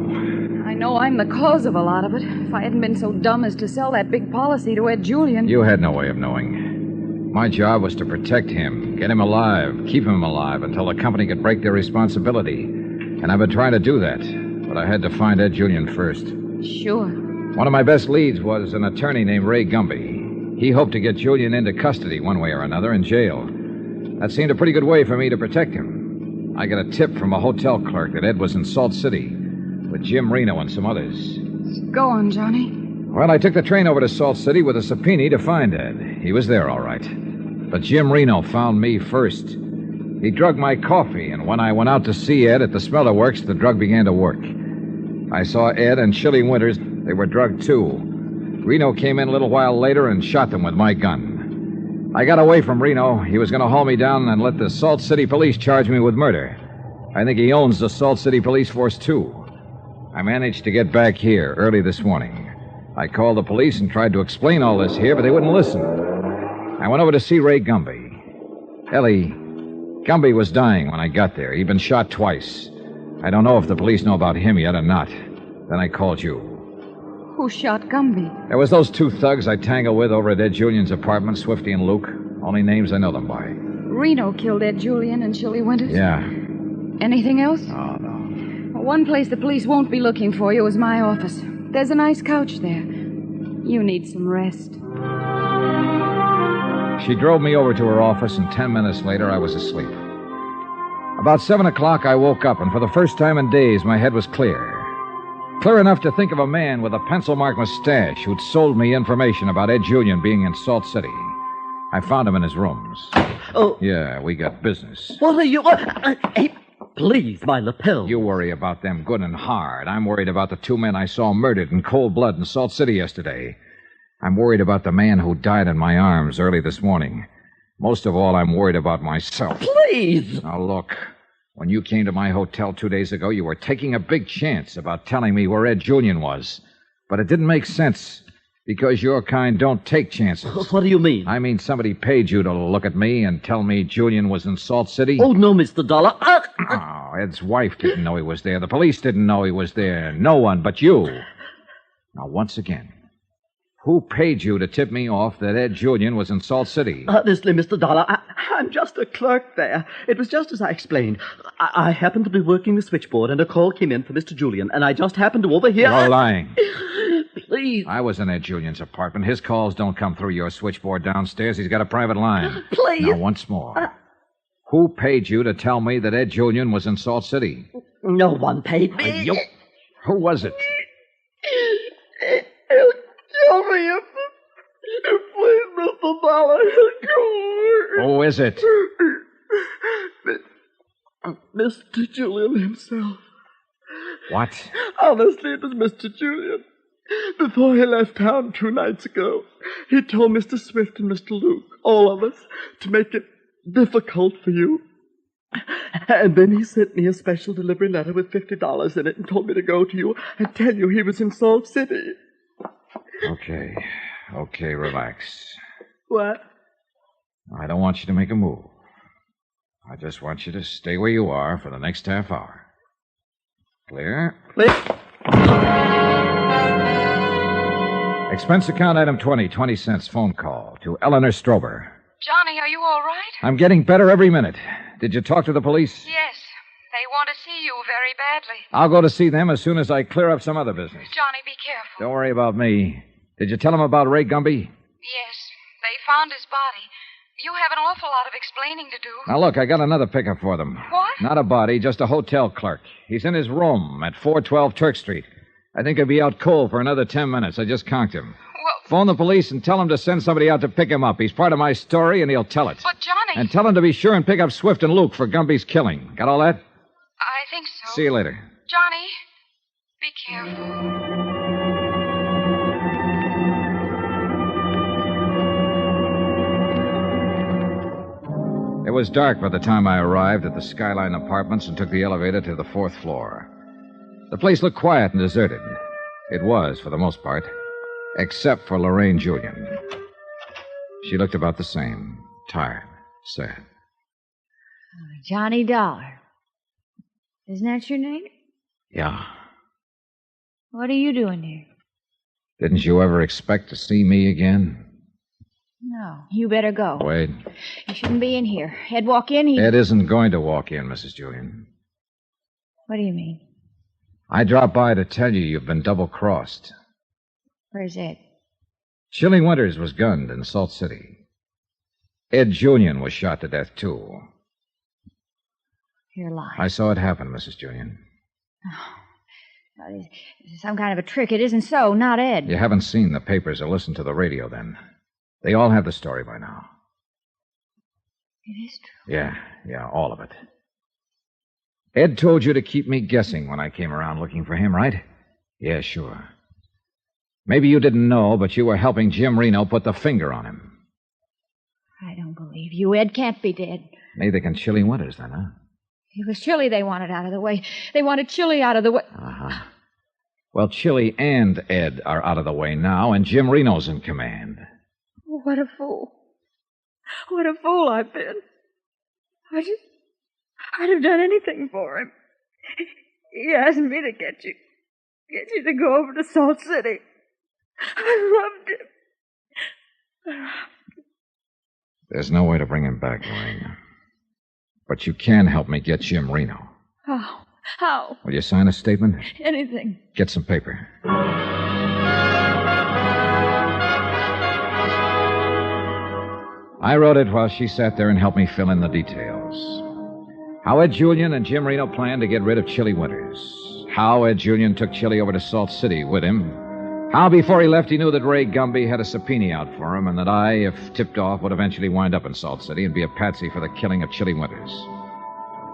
I know I'm the cause of a lot of it. If I hadn't been so dumb as to sell that big policy to Ed Julian. You had no way of knowing. My job was to protect him, get him alive, keep him alive until the company could break their responsibility. And I've been trying to do that. But I had to find Ed Julian first. Sure. One of my best leads was an attorney named Ray Gumby. He hoped to get Julian into custody one way or another in jail. That seemed a pretty good way for me to protect him. I got a tip from a hotel clerk that Ed was in Salt City with Jim Reno and some others. Go on, Johnny. Well, I took the train over to Salt City with a subpoena to find Ed. He was there, all right. But Jim Reno found me first. He drugged my coffee, and when I went out to see Ed at the Smeller Works, the drug began to work. I saw Ed and Chilly Winters. They were drugged, too. Reno came in a little while later and shot them with my gun. I got away from Reno. He was going to haul me down and let the Salt City Police charge me with murder. I think he owns the Salt City Police Force, too. I managed to get back here early this morning. I called the police and tried to explain all this here, but they wouldn't listen. I went over to see Ray Gumby. Ellie, Gumby was dying when I got there. He'd been shot twice. I don't know if the police know about him yet or not. Then I called you. Who shot Gumby? There was those two thugs I tangled with over at Ed Julian's apartment, Swifty and Luke. Only names I know them by. Reno killed Ed Julian and Chilly Winters? Yeah. Anything else? Oh, no. One place the police won't be looking for you is my office. There's a nice couch there. You need some rest. She drove me over to her office, and 10 minutes later, I was asleep. About 7 o'clock, I woke up, and for the first time in days, my head was clear. Clear enough to think of a man with a pencil-marked mustache who'd sold me information about Ed Julian being in Salt City. I found him in his rooms. Oh. Yeah, we got business. What are you... Hey, please, my lapel. You worry about them good and hard. I'm worried about the two men I saw murdered in cold blood in Salt City yesterday. I'm worried about the man who died in my arms early this morning. Most of all, I'm worried about myself. Please! Now, look. When you came to my hotel 2 days ago, you were taking a big chance about telling me where Ed Julian was. But it didn't make sense, because your kind don't take chances. What do you mean? I mean somebody paid you to look at me and tell me Julian was in Salt City. Oh, no, Mr. Dollar. Oh, Ed's wife didn't know he was there. The police didn't know he was there. No one but you. Now, once again, who paid you to tip me off that Ed Julian was in Salt City? Honestly, Mr. Dollar, I'm just a clerk there. It was just as I explained. I happened to be working the switchboard, and a call came in for Mr. Julian, and I just happened to overhear... You're lying. Please. I was in Ed Julian's apartment. His calls don't come through your switchboard downstairs. He's got a private line. Please. Now, once more. Who paid you to tell me that Ed Julian was in Salt City? No one paid me. Who was it? He'll kill me if... Please, Mr. Dollar, he'll kill me. Who is it? Mr. Julian himself. What? Honestly, it was Mr. Julian. Before he left town 2 nights ago, he told Mr. Swift and Mr. Luke, all of us, to make it difficult for you. And then he sent me a special delivery letter with $50 in it and told me to go to you and tell you he was in Salt City. Okay, relax. What? I don't want you to make a move. I just want you to stay where you are for the next half hour. Clear? Expense account item 20 cents phone call to Eleanor Strober. Johnny, are you all right? I'm getting better every minute. Did you talk to the police? Yes. They want to see you very badly. I'll go to see them as soon as I clear up some other business. Johnny, be careful. Don't worry about me. Did you tell them about Ray Gumby? Yes. They found his body. You have an awful lot of explaining to do. Now, look, I got another pickup for them. What? Not a body, just a hotel clerk. He's in his room at 412 Turk Street. I think he'll be out cold for another 10 minutes. I just conked him. Well... Phone the police and tell them to send somebody out to pick him up. He's part of my story, and he'll tell it. But, Johnny... And tell him to be sure and pick up Swift and Luke for Gumby's killing. Got all that? I think so. See you later. Johnny, be careful. It was dark by the time I arrived at the Skyline Apartments and took the elevator to the 4th floor. The place looked quiet and deserted. It was, for the most part, except for Lorraine Julian. She looked about the same, tired, sad. Johnny Dollar. Isn't that your name? Yeah. What are you doing here? Didn't you ever expect to see me again? No. You better go. Wait. You shouldn't be in here. Ed walk in, Ed isn't going to walk in, Mrs. Julian. What do you mean? I dropped by to tell you you've been double-crossed. Where's Ed? Chili Winters was gunned in Salt City. Ed Julian was shot to death, too. You're lying. I saw it happen, Mrs. Julian. Oh, it's some kind of a trick. It isn't so, not Ed. You haven't seen the papers or listened to the radio, then. They all have the story by now. It is true. Yeah, all of it. Ed told you to keep me guessing when I came around looking for him, right? Yeah, sure. Maybe you didn't know, but you were helping Jim Reno put the finger on him. I don't believe you. Ed can't be dead. Neither can Chili Winters, then, huh? It was Chili they wanted out of the way. They wanted Chili out of the way. Uh-huh. Well, Chili and Ed are out of the way now, and Jim Reno's in command. What a fool. What a fool I've been. I'd have done anything for him. He asked me to get you to go over to Salt City. I loved him. There's no way to bring him back, Lorraine. But you can help me get Jim Reno. How? Will you sign a statement? Anything. Get some paper. I wrote it while she sat there and helped me fill in the details. How Ed Julian and Jim Reno planned to get rid of Chili Winters. How Ed Julian took Chili over to Salt City with him. How before he left he knew that Ray Gumby had a subpoena out for him and that I, if tipped off, would eventually wind up in Salt City and be a patsy for the killing of Chili Winters.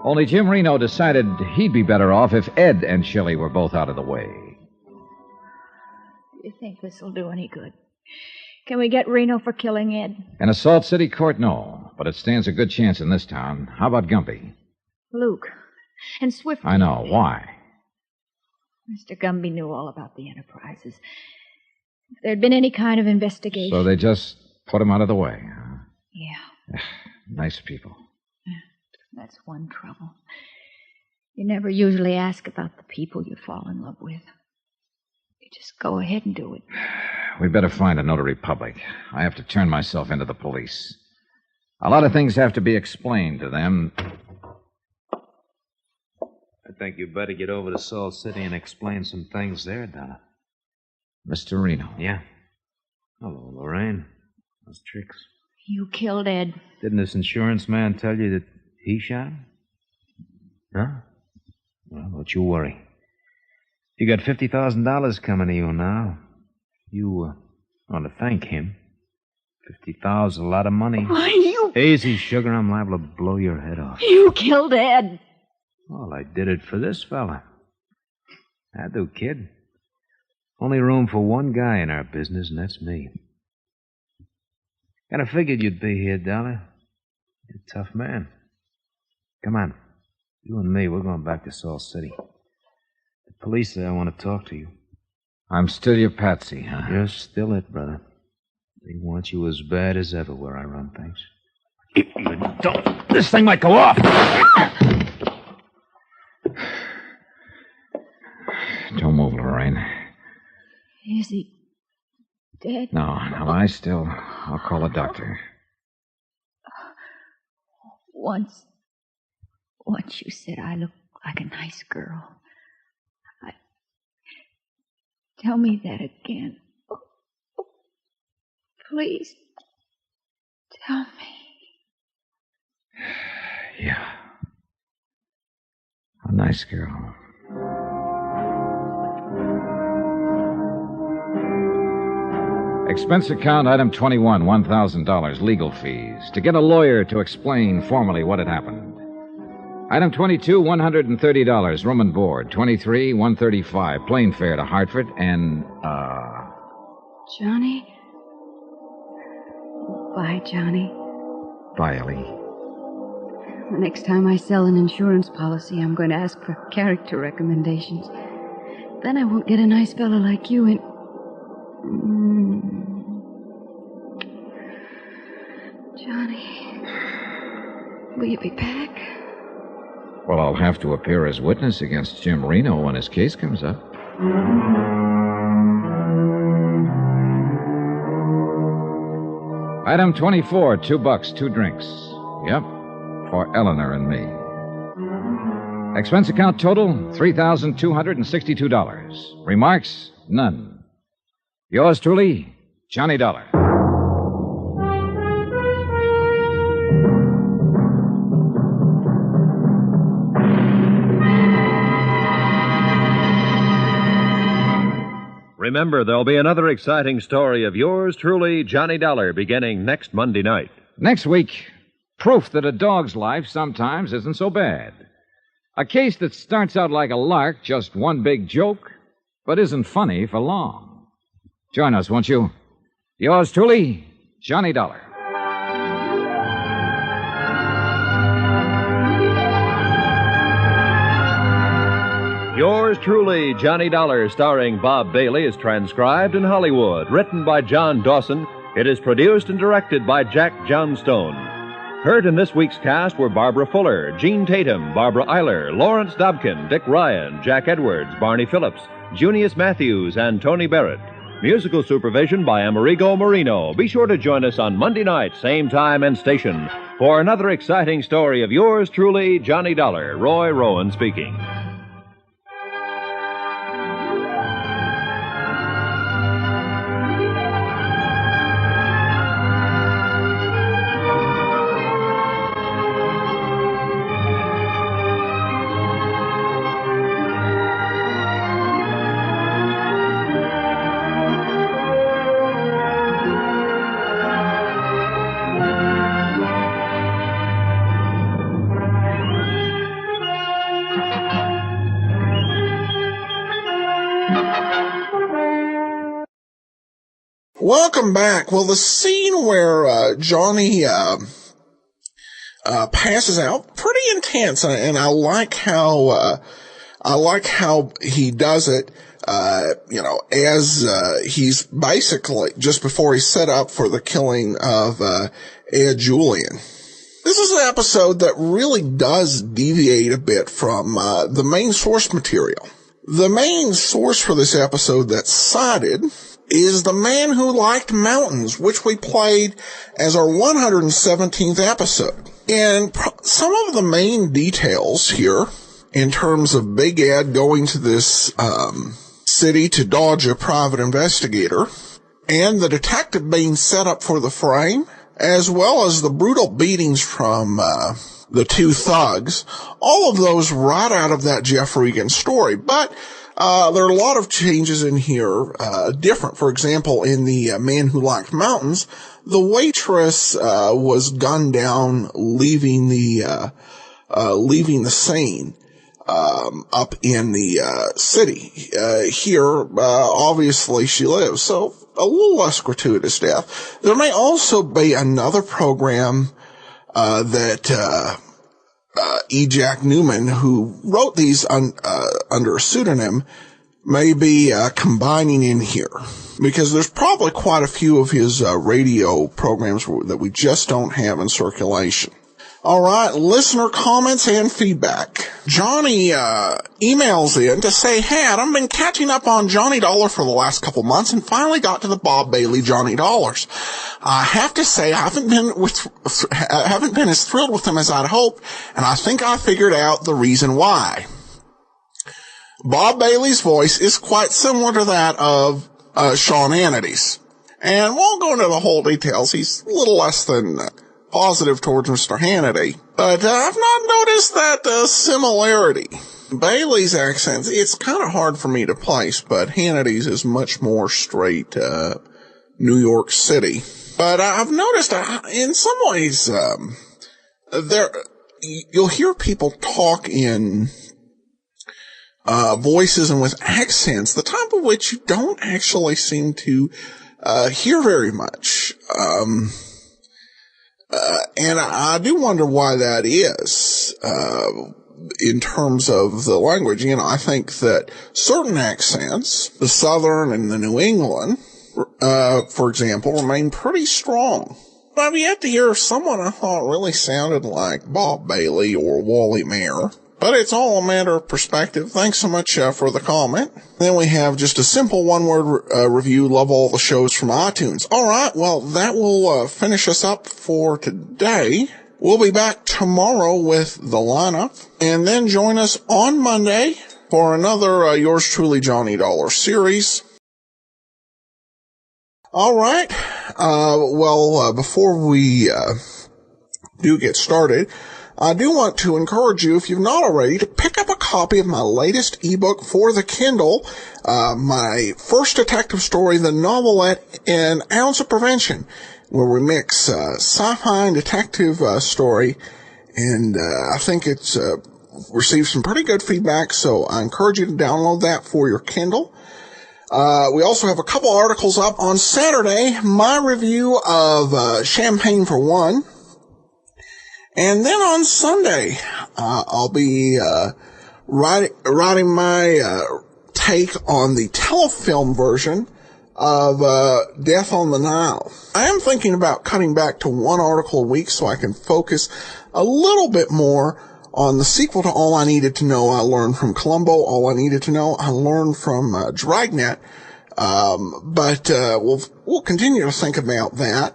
Only Jim Reno decided he'd be better off if Ed and Chili were both out of the way. You think this will do any good? Can we get Reno for killing Ed? In a Salt City court, no. But it stands a good chance in this town. How about Gumby? Luke. And Swift... I know. Why? Mr. Gumby knew all about the enterprises. If there'd been any kind of investigation... So they just put him out of the way, huh? Yeah, Nice people. that's one trouble. You never usually ask about the people you fall in love with. You just go ahead and do it. We'd better find a notary public. I have to turn myself into the police. A lot of things have to be explained to them. I think you better get over to Salt City and explain some things there, Donna. Mr. Reno. Yeah. Hello, Lorraine. How's tricks? You killed Ed. Didn't this insurance man tell you that he shot him? Huh? Well, don't you worry. You got $50,000 coming to you now. You want to thank him. $50,000 is a lot of money. Why, you... Easy, sugar. I'm liable to blow your head off. You killed Ed. Well, I did it for this fella. I do, kid. Only room for one guy in our business, and that's me. Kind of figured you'd be here, Dollar. You're a tough man. Come on. You and me, we're going back to Salt City. The police there want to talk to you. I'm still your patsy, huh? You're still it, brother. They want you as bad as ever where I run things. Don't. This thing might go off. Don't move, Lorraine. Is he dead? No, lie still. I'll call a doctor. Once you said I look like a nice girl. Tell me that again. Please. Tell me. Yeah. A nice girl. Expense account, item 21, $1,000, legal fees. To get a lawyer to explain formally what had happened. Item 22, $130, room and board. 23, $135, plane fare to Hartford, and, Johnny? Bye, Johnny. Bye, Ellie. The next time I sell an insurance policy, I'm going to ask for character recommendations. Then I won't get a nice fellow like you and... Johnny, will you be back? Well, I'll have to appear as witness against Jim Reno when his case comes up. Item 24, $2, 2 drinks. Yep, for Eleanor and me. Expense account total, $3,262. Remarks, none. Yours truly, Johnny Dollar. Remember, there'll be another exciting story of yours truly, Johnny Dollar, beginning next Monday night. Next week, proof that a dog's life sometimes isn't so bad. A case that starts out like a lark, just one big joke, but isn't funny for long. Join us, won't you? Yours truly, Johnny Dollar. Yours truly, Johnny Dollar, starring Bob Bailey, is transcribed in Hollywood. Written by John Dawson, it is produced and directed by Jack Johnstone. Heard in this week's cast were Barbara Fuller, Gene Tatum, Barbara Eiler, Lawrence Dobkin, Dick Ryan, Jack Edwards, Barney Phillips, Junius Matthews, and Tony Barrett. Musical supervision by Amerigo Marino. Be sure to join us on Monday night, same time and station, for another exciting story of yours truly, Johnny Dollar. Roy Rowan speaking. Welcome back. Well, the scene where Johnny passes out. Pretty intense, and I like how he does it. As he's basically just before he's set up for the killing of Ed Julian. This is an episode that really does deviate a bit from the main source material. The main source for this episode that's cited is The Man Who Liked Mountains, which we played as our 117th episode. And some of the main details here, in terms of Big Ed going to this city to dodge a private investigator, and the detective being set up for the frame, as well as the brutal beatings from the two thugs, all of those right out of that Jeff Regan story. But there are a lot of changes in here, different. For example, in The Man Who Liked Mountains, the waitress was gunned down leaving the scene up in the city. Here, obviously she lives, so a little less gratuitous death. There may also be another program that E. Jack Newman, who wrote these under a pseudonym, may be combining in here, because there's probably quite a few of his radio programs that we just don't have in circulation. All right, listener comments and feedback. Johnny emails in to say, "Hey, I've been catching up on Johnny Dollar for the last couple months and finally got to the Bob Bailey Johnny Dollars. I have to say I haven't been as thrilled with them as I'd hoped, and I think I figured out the reason why. Bob Bailey's voice is quite similar to that of Sean Hannity's. And won't go into the whole details. He's a little less than positive towards Mr. Hannity. But I've not noticed that similarity. Bailey's accent, it's kind of hard for me to place, but Hannity's is much more straight New York City. But I've noticed in some ways you'll hear people talk in voices and with accents, the type of which you don't actually seem to hear very much. And I do wonder why that is, in terms of the language. You know, I think that certain accents, the Southern and the New England, for example, remain pretty strong. But I've yet to hear someone I thought really sounded like Bob Bailey or Wally Mayer. But it's all a matter of perspective. Thanks so much for the comment. Then we have just a simple one-word review. Love all the shows from iTunes. All right, well, that will finish us up for today. We'll be back tomorrow with the lineup. And then join us on Monday for another Yours Truly Johnny Dollar series. All right. Before we do get started, I do want to encourage you, if you've not already, to pick up a copy of my latest ebook for the Kindle, my first detective story, The Novelette, An Ounce of Prevention, where we mix sci-fi and detective story, and I think it's received some pretty good feedback, so I encourage you to download that for your Kindle. We also have a couple articles up on Saturday, my review of Champagne for One. And then on Sunday, I'll be writing my take on the telefilm version of Death on the Nile. I am thinking about cutting back to one article a week so I can focus a little bit more on the sequel to All I Needed to Know I Learned from Columbo, All I Needed to Know I Learned from Dragnet. But we'll continue to think about that.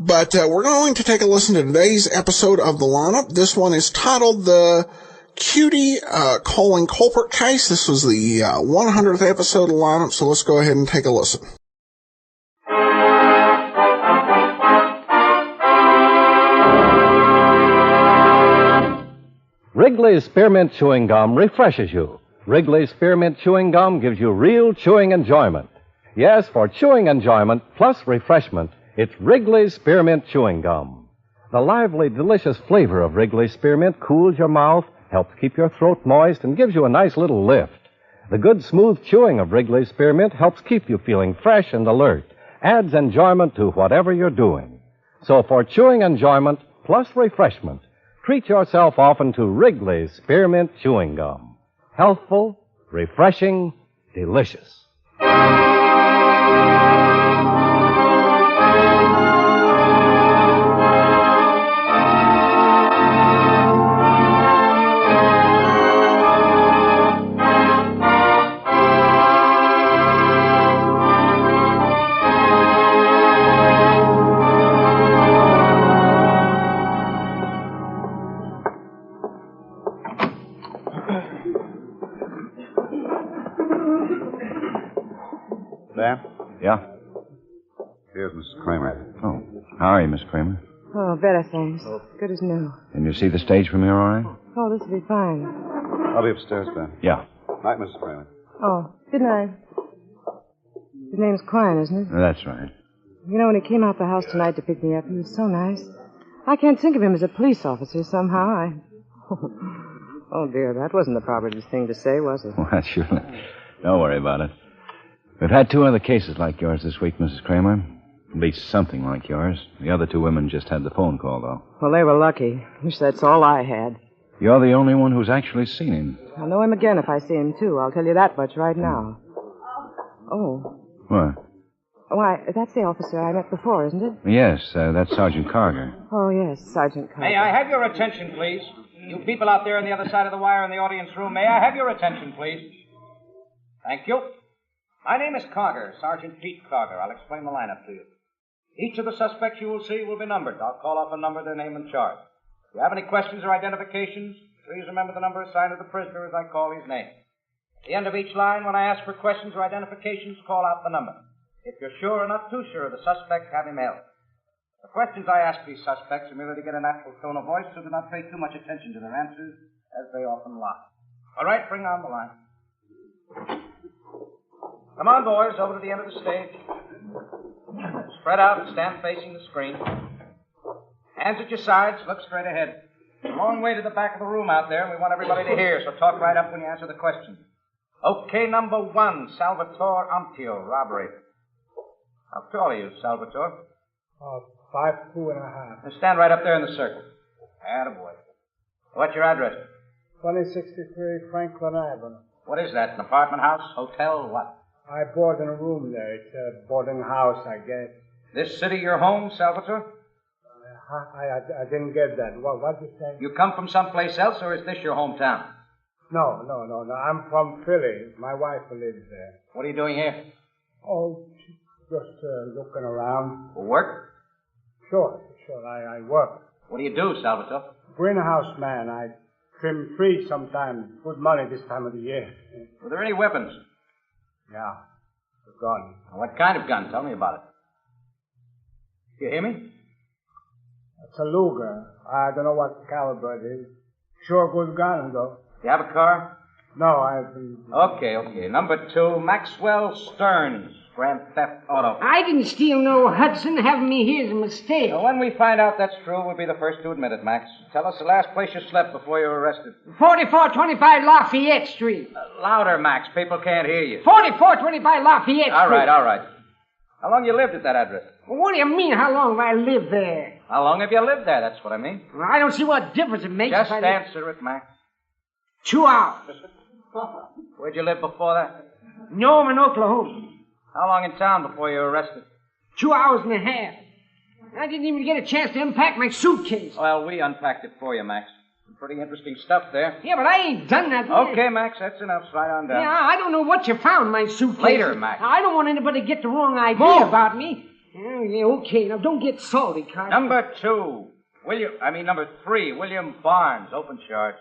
But we're going to take a listen to today's episode of the lineup. This one is titled The Cutie-Calling Culprit Case. This was the 100th episode of the lineup, so let's go ahead and take a listen. Wrigley's Spearmint Chewing Gum refreshes you. Wrigley's Spearmint Chewing Gum gives you real chewing enjoyment. Yes, for chewing enjoyment plus refreshment, it's Wrigley's Spearmint Chewing Gum. The lively, delicious flavor of Wrigley's Spearmint cools your mouth, helps keep your throat moist, and gives you a nice little lift. The good, smooth chewing of Wrigley's Spearmint helps keep you feeling fresh and alert, adds enjoyment to whatever you're doing. So for chewing enjoyment plus refreshment. Treat yourself often to Wrigley's Spearmint Chewing Gum. Healthful, refreshing, delicious. There? Yeah? Here's Mrs. Kramer. Oh, how are you, Miss Kramer? Oh, better, thanks. Good as new. Can you see the stage from here all right? Oh, this will be fine. I'll be upstairs, Ben. Yeah. Night, Mrs. Kramer. Oh, good night. His name's Quine, isn't it? That's right. You know, when he came out the house tonight to pick me up, he was so nice. I can't think of him as a police officer somehow. Oh, dear, that wasn't the proper thing to say, was it? Well, surely. Don't worry about it. We've had 2 other cases like yours this week, Mrs. Kramer. At least something like yours. The other 2 women just had the phone call, though. Well, they were lucky. Wish that's all I had. You're the only one who's actually seen him. I'll know him again if I see him, too. I'll tell you that much right now. Oh. What? Why, that's the officer I met before, isn't it? Yes, that's Sergeant Carger. Oh, yes, Sergeant Carter. May I have your attention, please? You people out there on the other side of the wire in the audience room, may I have your attention, please? Thank you. My name is Carter, Sergeant Pete Carter. I'll explain the lineup to you. Each of the suspects you will see will be numbered. I'll call off a number, their name, and charge. If you have any questions or identifications, please remember the number assigned to the prisoner as I call his name. At the end of each line, when I ask for questions or identifications, call out the number. If you're sure or not too sure of the suspect, have him held. The questions I ask these suspects are merely to get a natural tone of voice, so do not pay too much attention to their answers, as they often lie. All right, bring on the line. Come on, boys, over to the end of the stage. Spread out and stand facing the screen. Hands at your sides, look straight ahead. It's a long way to the back of the room out there, and we want everybody to hear, so talk right up when you answer the question. Okay, number 1, Salvatore Ampio, robbery. How tall are you, Salvatore? 5'2.5". Now stand right up there in the circle. Attaboy. What's your address? 2063 Franklin Avenue. What is that, an apartment house, hotel, what? I board in a room there. It's a boarding house, I guess. This city your home, Salvatore? I didn't get that. What'd you say? You come from someplace else, or is this your hometown? No. I'm from Philly. My wife lives there. What are you doing here? Oh, just looking around. For work? Sure. I work. What do you do, Salvatore? Greenhouse man. I trim trees sometimes. Good money this time of the year. Were there any weapons? Yeah. A gun. What kind of gun? Tell me about it. You hear me? It's a Luger. I don't know what caliber it is. Sure good gun, though. You have a car? No, I've been... Okay. Number 2, Maxwell Stearns, Grand Theft Auto. I didn't steal no Hudson. Having me here is a mistake. Now, when we find out that's true, we'll be the first to admit it, Max. Tell us the last place you slept before you were arrested. 4425 Lafayette Street. Louder, Max. People can't hear you. 4425 Lafayette Street. All right. How long you lived at that address? What do you mean, how long have I lived there? How long have you lived there? That's what I mean. Well, I don't see what difference it makes. Just answer it, Max. 2 hours. Where'd you live before that? Norman, Oklahoma. How long in town before you were arrested? 2 hours and a half. I didn't even get a chance to unpack my suitcase. Well, we unpacked it for you, Max. Some pretty interesting stuff there. Yeah, but I ain't done nothing. Okay, Max, that's enough. Slide on down. Yeah, I don't know what you found in my suitcase. Later, Max. I don't want anybody to get the wrong idea about me. Yeah, okay. Now, don't get salty, Carter. Number 3, William Barnes, open charge.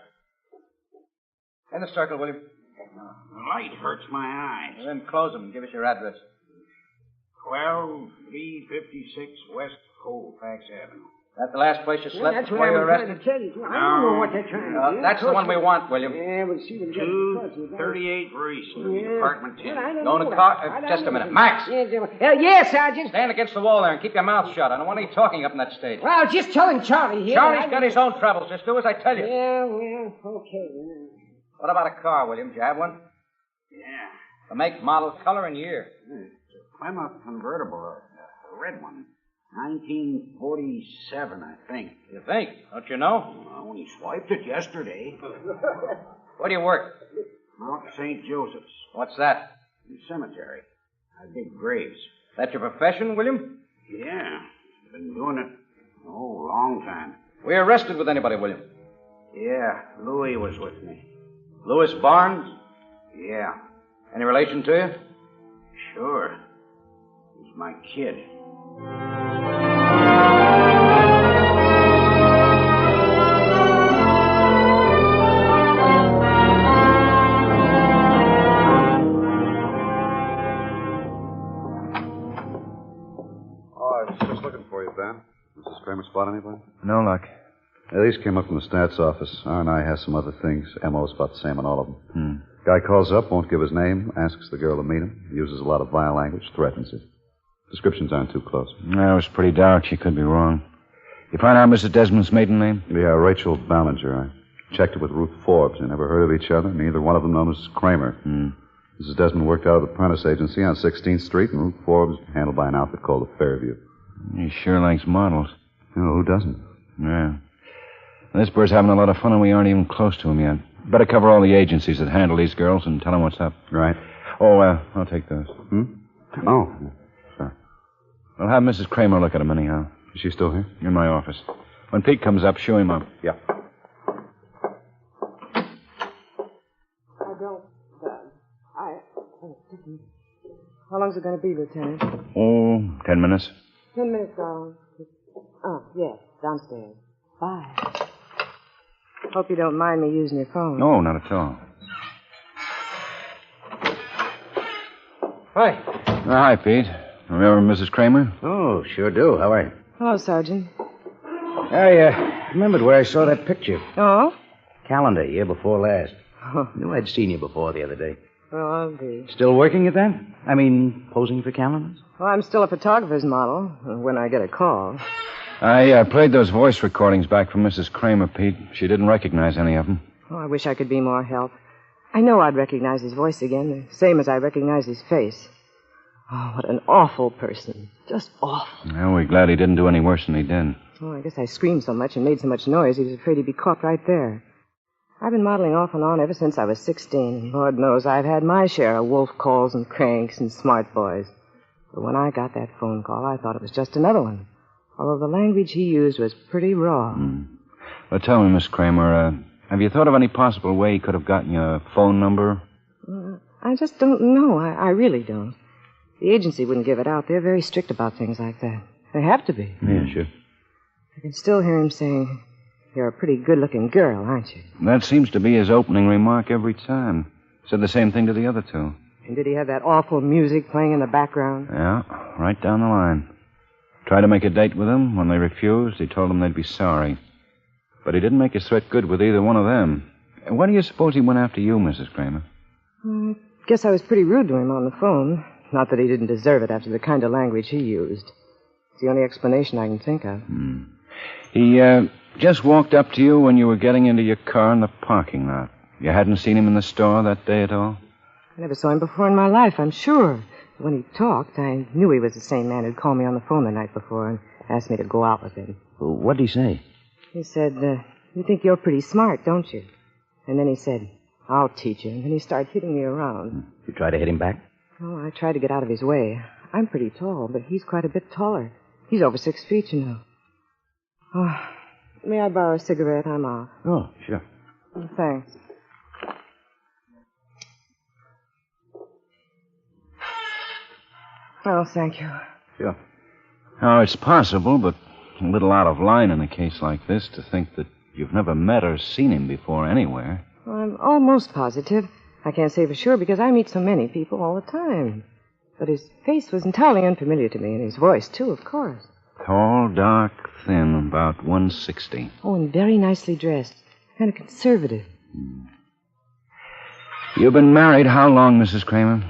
In the circle, William. The light hurts my eyes. Well, then close them and give us your address. 12356 West Colfax Avenue. That's the last place you slept that's before what you were I'm arrested? trying to tell you. I don't know what they're trying to do. That's the one we want, William. Yeah, we'll see what 238 Reese Street, apartment 10. Go in the car. Just a minute. Max. Yes, Sergeant. Stand against the wall there and keep your mouth shut. I don't want any talking up on that stage. Well, I was just telling Charlie here. Charlie's got his own troubles. Just do as I tell you. Yeah, well, okay. What about a car, William? Do you have one? Yeah. The make, model, color, and year. It's a Plymouth convertible, a red one. 1947, I think. You think? Don't you know? I only swiped it yesterday. Where do you work? Mount St. Joseph's. What's that? The cemetery. I dig graves. That your profession, William? Yeah. Been doing it, a long time. Were you arrested with anybody, William? Yeah, Louis was with me. Louis Barnes? Yeah. Any relation to you? Sure. He's my kid. Oh, I was just looking for you, Ben. Mrs. Kramer spot anybody? No luck. Yeah, these came up from the stats office. R&I has some other things. MO's about the same on all of them. Hmm. Guy calls up, won't give his name, asks the girl to meet him, uses a lot of vile language, threatens her. Descriptions aren't too close. No, it was pretty dark. She could be wrong. You find out Mrs. Desmond's maiden name? Yeah, Rachel Ballinger. I checked it with Ruth Forbes. They never heard of each other. Neither one of them known as Kramer. Mrs. Desmond worked out of the Prentice Agency on 16th Street, and Ruth Forbes handled by an outfit called the Fairview. He sure likes models. Oh, who doesn't? Yeah. This bird's having a lot of fun, and we aren't even close to him yet. Better cover all the agencies that handle these girls and tell them what's up. Right. Oh, I'll take those. Oh, sure. I'll have Mrs. Kramer look at him anyhow. Is she still here? In my office. When Pete comes up, shoo him up. Yeah. How long's it going to be, Lieutenant? Oh, 10 minutes. 10 minutes, darling. Oh, yes, downstairs. Bye. Hope you don't mind me using your phone. No, not at all. Hi. Hi, Pete. Remember Mrs. Kramer? Oh, sure do. How are you? Hello, Sergeant. I remembered where I saw that picture. Oh? Calendar, year before last. Knew I'd seen you before the other day. Well, I'll be. Still working at that? I mean, posing for calendars? Well, I'm still a photographer's model when I get a call. I played those voice recordings back from Mrs. Kramer, Pete. She didn't recognize any of them. Oh, I wish I could be more help. I know I'd recognize his voice again, the same as I recognize his face. Oh, what an awful person. Just awful. Well, we're glad he didn't do any worse than he did. Oh, I guess I screamed so much and made so much noise he was afraid he'd be caught right there. I've been modeling off and on ever since I was 16. Lord knows I've had my share of wolf calls and cranks and smart boys. But when I got that phone call, I thought it was just another one. Although the language he used was pretty raw. Well, tell me, Miss Kramer, have you thought of any possible way he could have gotten your phone number? I just don't know. I really don't. The agency wouldn't give it out. They're very strict about things like that. They have to be. Yeah, sure. I can still hear him saying, "You're a pretty good-looking girl, aren't you?" That seems to be his opening remark every time. Said the same thing to the other two. And did he have that awful music playing in the background? Yeah, right down the line. Tried to make a date with them. When they refused, he told them they'd be sorry. But he didn't make his threat good with either one of them. Why do you suppose he went after you, Mrs. Kramer? I guess I was pretty rude to him on the phone. Not that he didn't deserve it after the kind of language he used. It's the only explanation I can think of. He just walked up to you when you were getting into your car in the parking lot. You hadn't seen him in the store that day at all? I never saw him before in my life, I'm sure. When he talked, I knew he was the same man who'd called me on the phone the night before and asked me to go out with him. What'd he say? He said, "You think you're pretty smart, don't you?" And then he said, "I'll teach you." And then he started hitting me around. You try to hit him back? Oh, I tried to get out of his way. I'm pretty tall, but he's quite a bit taller. He's over 6 feet, you know. Oh, may I borrow a cigarette? I'm off. Oh, sure. Oh, thanks. Oh, thank you. Sure. Now, it's possible, but a little out of line in a case like this to think that you've never met or seen him before anywhere. Well, I'm almost positive. I can't say for sure because I meet so many people all the time. But his face was entirely unfamiliar to me, and his voice, too, of course. Tall, dark, thin, about 160. Oh, and very nicely dressed. Kind of conservative. You've been married how long, Mrs. Kramer?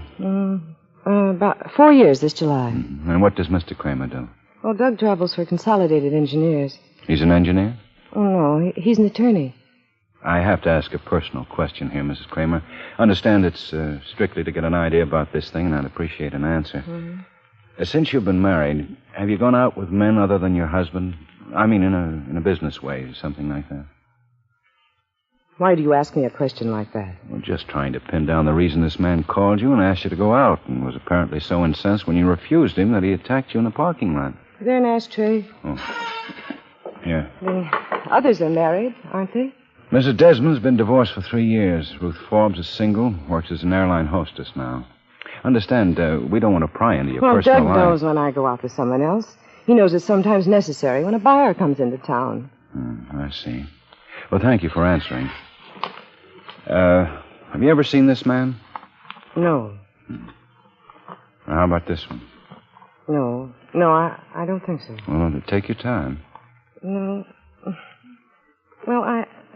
About 4 years this July. And what does Mr. Kramer do? Well, Doug travels for Consolidated Engineers. He's an engineer? Oh, no, he's an attorney. I have to ask a personal question here, Mrs. Kramer. Understand it's strictly to get an idea about this thing, and I'd appreciate an answer. Since you've been married, have you gone out with men other than your husband? I mean, in a business way, something like that. Why do you ask me a question like that? Well, just trying to pin down the reason this man called you and asked you to go out, and was apparently so incensed when you refused him that he attacked you in the parking lot. Is there an ashtray? Oh. Here. The others are married, aren't they? Mrs. Desmond's been divorced for 3 years. Ruth Forbes is single, works as an airline hostess now. Understand, we don't want to pry into your personal Doug life. knows when I go out with someone else. He knows it's sometimes necessary when a buyer comes into town. I see. Well, thank you for answering. Have you ever seen this man? No. How about this one? No, I don't think so. Well, take your time. No. Well,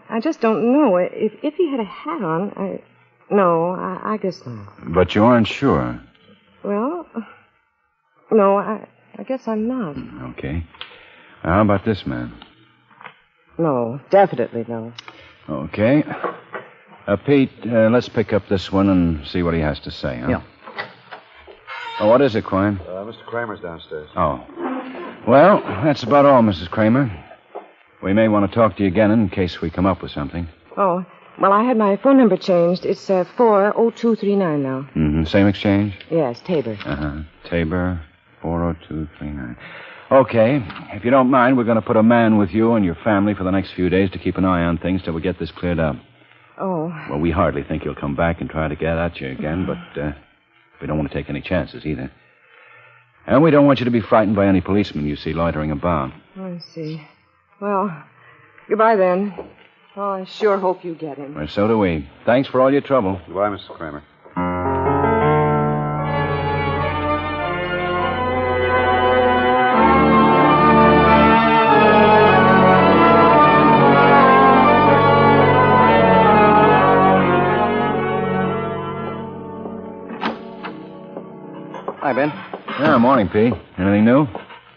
I just don't know. If he had a hat on, I guess not. But you aren't sure. Well, no, I guess I'm not. Okay. How about this man? No, definitely no. Okay. Pete, let's pick up this one and see what he has to say, huh? Yeah. Oh, what is it, Quine? Mr. Kramer's downstairs. Oh. Well, that's about all, Mrs. Kramer. We may want to talk to you again in case we come up with something. Oh, well, I had my phone number changed. It's 40239 now. Mm-hmm. Same exchange? Yes, Tabor. Tabor, 40239. Okay. If you don't mind, we're going to put a man with you and your family for the next few days to keep an eye on things till we get this cleared up. Oh. Well, we hardly think you'll come back and try to get at you again, but we don't want to take any chances either. And we don't want you to be frightened by any policemen you see loitering about. I see. Well, goodbye then. Oh, I sure hope you get him. Well, so do we. Thanks for all your trouble. Goodbye, Mr. Kramer. Hi, Ben. Yeah, morning, Pete. Anything new?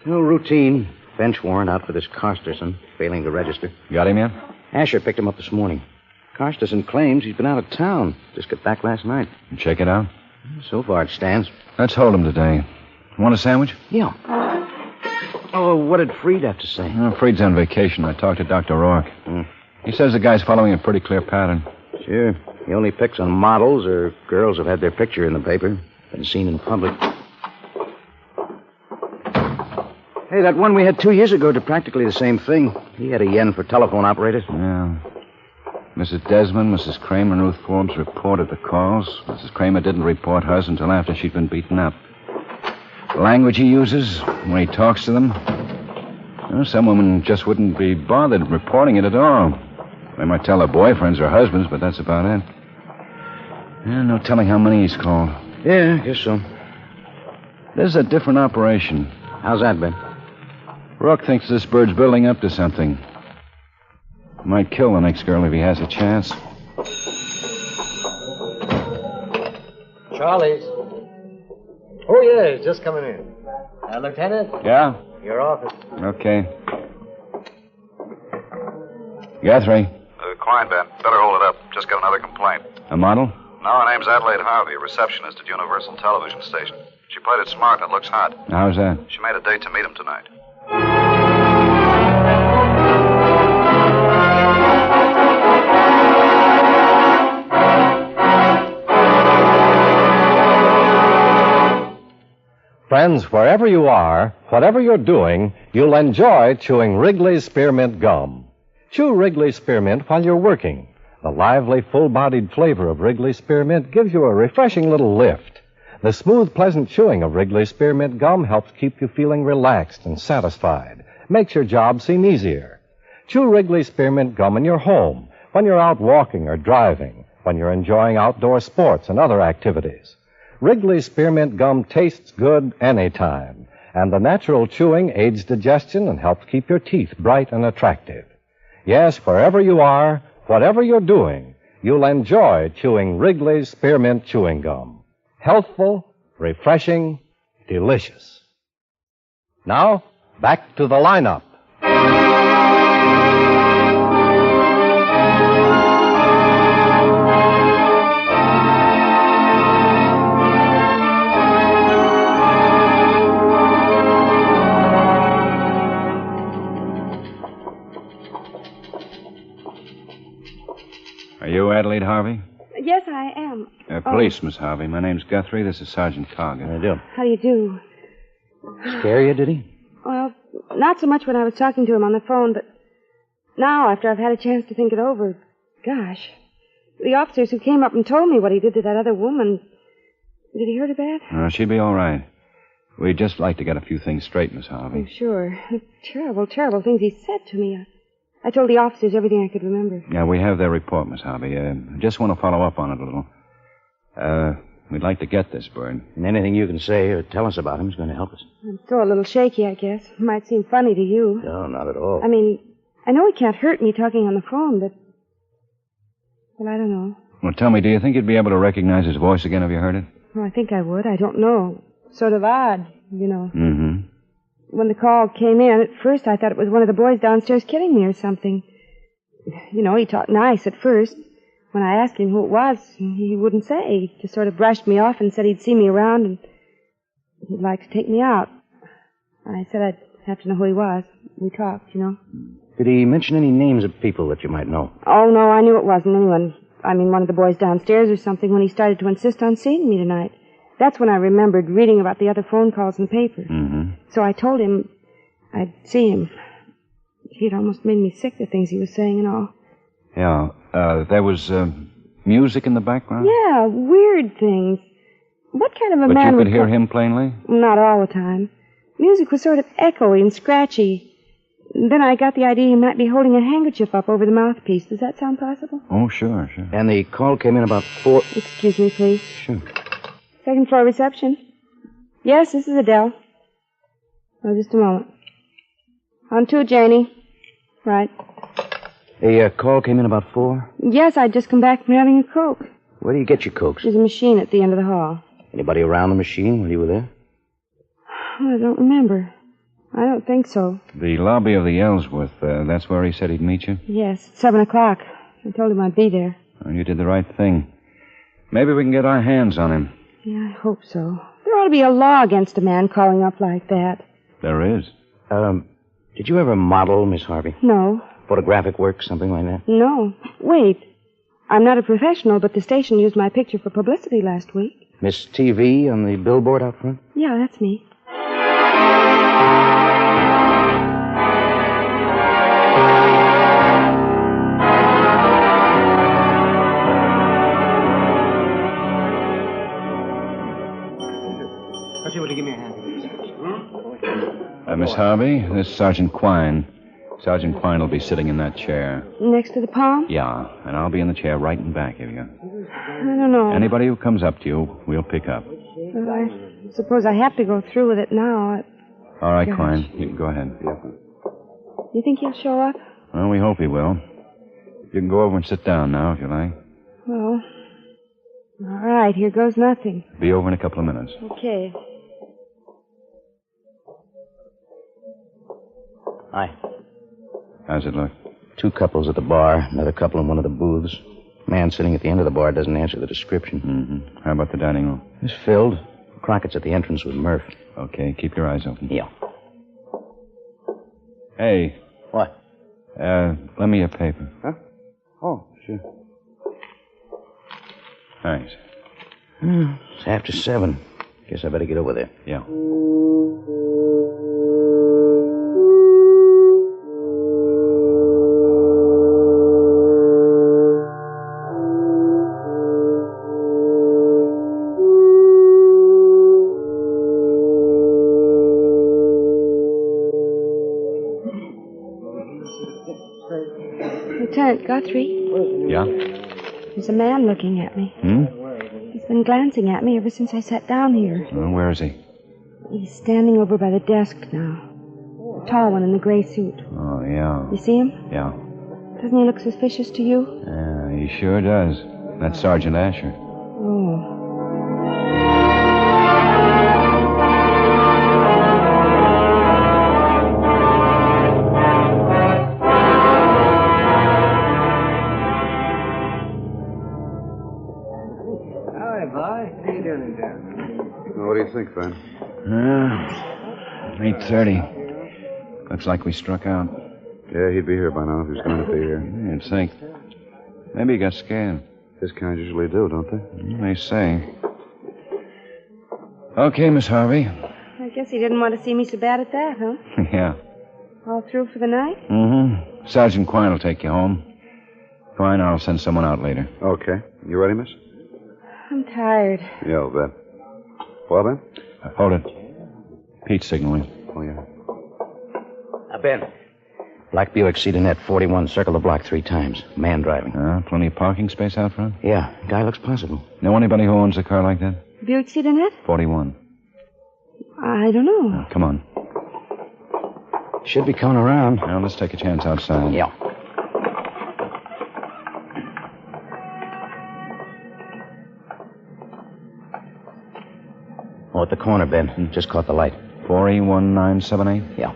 No routine. Bench warrant out for this Carsterson, failing to register. Got him yet? Asher picked him up this morning. Carsterson claims he's been out of town. Just got back last night. You check it out? So far it stands. Let's hold him today. Want a sandwich? Yeah. Oh, what did Freed have to say? Freed's on vacation. I talked to Dr. Rourke. He says the guy's following a pretty clear pattern. Sure. He only picks on models or girls who've had their picture in the paper. Been seen in public. Hey, that one we had 2 years ago did practically the same thing. He had a yen for telephone operators. Yeah. Mrs. Desmond, Mrs. Kramer, and Ruth Forbes reported the calls. Mrs. Kramer didn't report hers until after she'd been beaten up. The language he uses when he talks to them, some women just wouldn't be bothered reporting it at all. They might tell their boyfriends or husbands, but that's about it. No telling how many he's called. Yeah, I guess so. This is a different operation. How's that, Ben? Rourke thinks this bird's building up to something. Might kill the next girl if he has a chance. Charlie's. Oh, yeah, just coming in. Lieutenant? Yeah? Your office. Okay. Guthrie. Quine, Ben. Better hold it up. Just got another complaint. A model? No, her name's Adelaide Harvey, a receptionist at Universal Television Station. She played it smart and it looks hot. How's that? She made a date to meet him tonight. Friends, wherever you are, whatever you're doing, you'll enjoy chewing Wrigley's Spearmint Gum. Chew Wrigley's Spearmint while you're working. The lively, full-bodied flavor of Wrigley's Spearmint gives you a refreshing little lift. The smooth, pleasant chewing of Wrigley's Spearmint Gum helps keep you feeling relaxed and satisfied. Makes your job seem easier. Chew Wrigley's Spearmint Gum in your home, when you're out walking or driving, when you're enjoying outdoor sports and other activities. Wrigley's Spearmint Gum tastes good anytime, and the natural chewing aids digestion and helps keep your teeth bright and attractive. Yes, wherever you are, whatever you're doing, you'll enjoy chewing Wrigley's Spearmint Chewing Gum. Healthful, refreshing, delicious. Now, back to the lineup. you Adelaide Harvey? Yes, I am. Police, Miss Harvey. My name's Guthrie. This is Sergeant Cogger. How do you do? How do you do? Scare you, did he? Well, not so much when I was talking to him on the phone, but now, after I've had a chance to think it over, gosh. The officers who came up and told me what he did to that other woman, did he hurt her bad? She'd be all right. We'd just like to get a few things straight, Miss Harvey. Oh, sure. Terrible, terrible things he said to me. I told the officers everything I could remember. Yeah, we have their report, Miss Harvey. Just want to follow up on it a little. We'd like to get this bird. And anything you can say or tell us about him is going to help us. I'm still a little shaky, I guess. Might seem funny to you. No, not at all. I mean, I know he can't hurt me talking on the phone, but... Well, I don't know. Well, tell me, do you think you'd be able to recognize his voice again if you heard it? Well, I think I would. I don't know. Sort of odd, you know. Mm-hmm. When the call came in, at first I thought it was one of the boys downstairs kidding me or something. You know, he talked nice at first. When I asked him who it was, he wouldn't say. He just sort of brushed me off and said he'd see me around and he'd like to take me out. I said I'd have to know who he was. We talked, you know. Did he mention any names of people that you might know? Oh, no, I knew it wasn't anyone. I mean, one of the boys downstairs or something when he started to insist on seeing me tonight. That's when I remembered reading about the other phone calls in the paper. Mm-hmm. So I told him I'd see him. He'd almost made me sick, the things he was saying and all. Yeah. There was music in the background? Yeah, weird things. What kind of a But man you would... could hear him plainly? Not all the time. Music was sort of echoey and scratchy. Then I got the idea he might be holding a handkerchief up over the mouthpiece. Does that sound possible? Oh, sure, sure. And the call came in about 4... Excuse me, please. Sure. Second floor reception. Yes, this is Adele. Oh, just a moment. On 2, Janie. Right. The call came in about 4? Yes, I'd just come back from having a Coke. Where do you get your Cokes? There's a machine at the end of the hall. Anybody around the machine while you were there? Oh, I don't remember. I don't think so. The lobby of the Ellsworth, that's where he said he'd meet you? Yes, 7 o'clock. I told him I'd be there. Well, you did the right thing. Maybe we can get our hands on him. Yeah, I hope so. There ought to be a law against a man calling up like that. There is. Did you ever model, Miss Harvey? No. Photographic work, something like that? No. Wait. I'm not a professional, but the station used my picture for publicity last week. Miss TV on the billboard out front? Yeah, that's me. Give me a hand. Miss Harvey, this is Sergeant Quine. Sergeant Quine will be sitting in that chair. Next to the palm? Yeah, and I'll be in the chair right in back of you. I don't know. Anybody who comes up to you, we'll pick up. Well, I suppose I have to go through with it now. All right, Gosh. Quine, you can go ahead. You think he'll show up? Well, we hope he will. You can go over and sit down now, if you like. Well, all right, here goes nothing. Be over in a couple of minutes. Okay. Hi. How's it look? 2 couples at the bar, another couple in one of the booths. Man sitting at the end of the bar doesn't answer the description. Mm-hmm. How about the dining room? It's filled. Crockett's at the entrance with Murph. Okay, keep your eyes open. Yeah. Hey. What? Lend me a paper. Huh? Oh, sure. Thanks. It's after 7. Guess I better get over there. Yeah. Lieutenant Guthrie, Yeah? there's a man looking at me. He's been glancing at me ever since I sat down here. Well, where is he? He's standing over by the desk now. The tall one in the gray suit. Oh, yeah. You see him? Yeah. Doesn't he look suspicious to you? Yeah, he sure does. That's Sergeant Asher. Oh. What do you think, Ben? 8:30. Looks like we struck out. Yeah, he'd be here by now if he was going to be here. You'd think. Maybe he got scared. His kind usually do, don't they? They say. Okay, Miss Harvey. I guess he didn't want to see me so bad at that, huh? Yeah. All through for the night? Mm-hmm. Sergeant Quine will take you home. Fine, I'll send someone out later. Okay. You ready, miss? I'm tired. Yeah, I'll bet. Well, Ben? Hold it. Pete's signaling. Oh, yeah. Ben. Black Buick Cedarnet, 41, circle the block 3 times. Man driving. Plenty of parking space out front? Yeah, guy looks possible. Know anybody who owns a car like that? Buick Cedarnet? 41. I don't know. Come on. Should be coming around. Now, let's take a chance outside. Yeah. Oh, at the corner, Ben. Just caught the light. 4E1978? Yeah.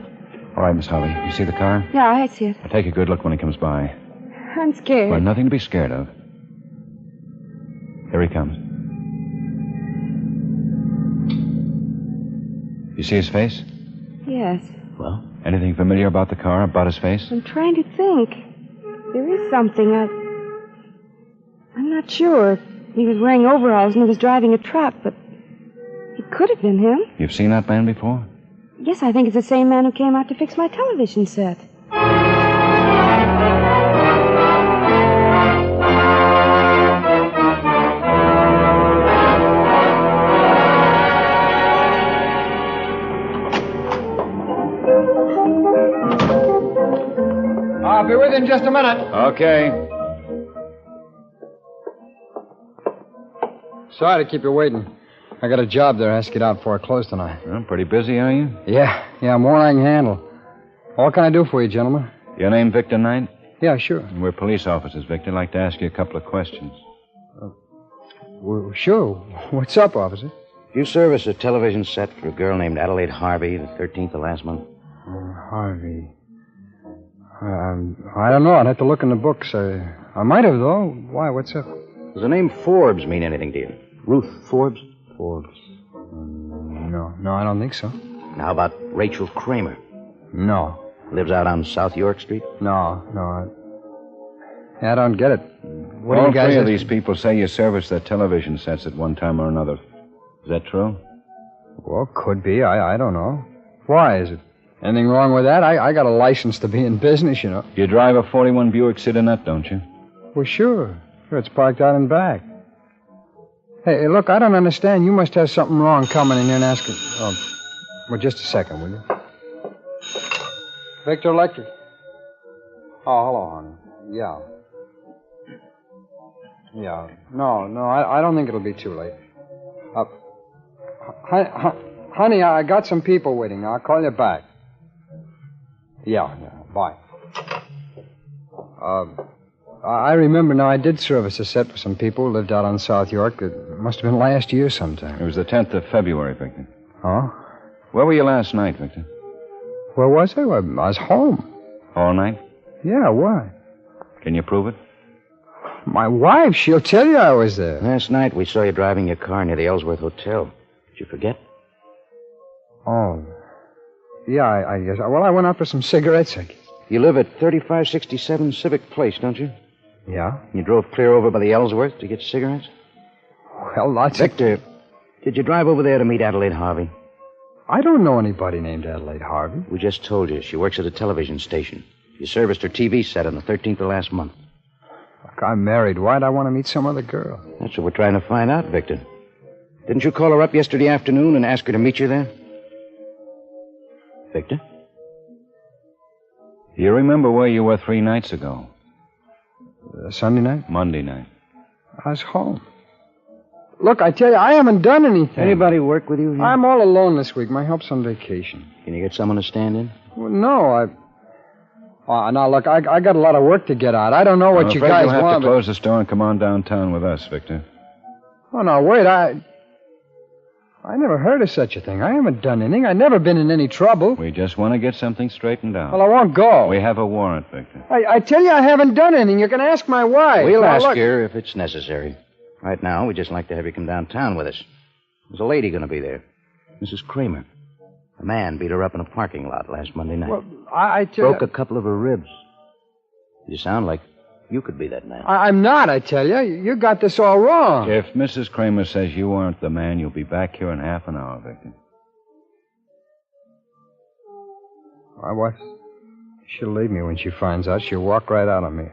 All right, Miss Harvey. You see the car? Yeah, I see it. Take a good look when he comes by. I'm scared. Well, nothing to be scared of. Here he comes. You see his face? Yes. Well? Anything familiar about the car, about his face? I'm trying to think. There is something. I'm not sure. He was wearing overalls and he was driving a truck, but it could have been him. You've seen that man before? Yes, I think it's the same man who came out to fix my television set. I'll be with you in just a minute. Okay. Sorry to keep you waiting. I got a job there I have to get out before I close tonight. Well, pretty busy, are you? Yeah, more than I can handle. What can I do for you, gentlemen? Your name Victor Knight? Yeah, sure. We're police officers, Victor. I'd like to ask you a couple of questions. Well, sure. What's up, officer? You service a television set for a girl named Adelaide Harvey, the 13th of last month? Harvey. I don't know. I'd have to look in the books. I might have, though. Why? What's up? Does the name Forbes mean anything to you? Ruth Forbes? Forbes. No, I don't think so. Now, how about Rachel Kramer? No. Lives out on South York Street? No. I don't get it. What do All you guys... three of these people say you serviced their television sets at one time or another. Is that true? Well, could be. I don't know. Why? Is it anything wrong with that? I got a license to be in business, you know. You drive a 41 Buick Cedarnet, don't you? Well, sure. It's parked out in back. Hey, look, I don't understand. You must have something wrong coming in here and asking... well, just a second, will you? Victor Electric. Oh, hello, honey. Yeah. No, I don't think it'll be too late. Honey, I got some people waiting. I'll call you back. Yeah, bye. I remember now I did service a set for some people who lived out on South York. It must have been last year sometime. It was the 10th of February, Victor. Huh? Where were you last night, Victor? Where was I? I was home. All night? Yeah, why? Can you prove it? My wife, she'll tell you I was there. Last night we saw you driving your car near the Ellsworth Hotel. Did you forget? Oh. Yeah, I guess. Well, I went out for some cigarettes, I guess. You live at 3567 Civic Place, don't you? Yeah. You drove clear over by the Ellsworth to get cigarettes? Well, that's... Victor, did you drive over there to meet Adelaide Harvey? I don't know anybody named Adelaide Harvey. We just told you. She works at a television station. You serviced her TV set on the 13th of last month. Look, I'm married. Why'd I want to meet some other girl? That's what we're trying to find out, Victor. Didn't you call her up yesterday afternoon and ask her to meet you there? Victor? You remember where you were 3 nights ago? Sunday night? Monday night. I was home. Look, I tell you, I haven't done anything. Anybody work with you here? I'm all alone this week. My help's on vacation. Can you get someone to stand in? Well, no, now, look, I got a lot of work to get out. I don't know what you guys you'll have want. to close the store and come on downtown with us, Victor. Oh, no, wait, I never heard of such a thing. I haven't done anything. I've never been in any trouble. We just want to get something straightened out. Well, I won't go. We have a warrant, Victor. I tell you, I haven't done anything. You can ask my wife. We'll now, ask look. her if it's necessary. Right now, we'd just like to have you come downtown with us. There's a lady going to be there. Mrs. Kramer. A man beat her up in a parking lot last Monday night. Well, I tell Broke a couple of her ribs. You sound like You could be that man. I'm not, I tell you. You got this all wrong. If Mrs. Kramer says you aren't the man, you'll be back here in half an hour, Victor. My wife, she'll leave me when she finds out. She'll walk right out on me.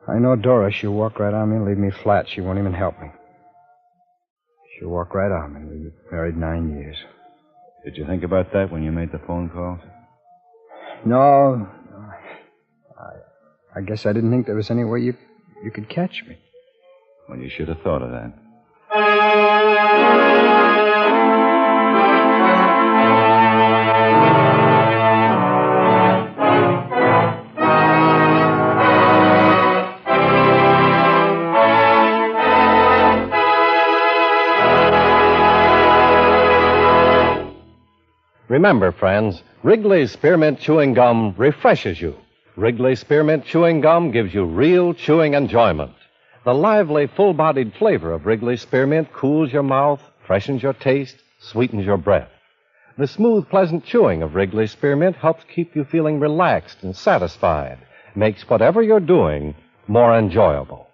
I know Dora. She'll walk right on me and leave me flat. She won't even help me. She'll walk right on me. We've been married 9 years. Did you think about that when you made the phone calls? No. I guess I didn't think there was any way you could catch me. Well, you should have thought of that. Remember, friends, Wrigley's Spearmint Chewing Gum refreshes you. Wrigley's Spearmint Chewing Gum gives you real chewing enjoyment. The lively, full-bodied flavor of Wrigley's Spearmint cools your mouth, freshens your taste, sweetens your breath. The smooth, pleasant chewing of Wrigley's Spearmint helps keep you feeling relaxed and satisfied, makes whatever you're doing more enjoyable.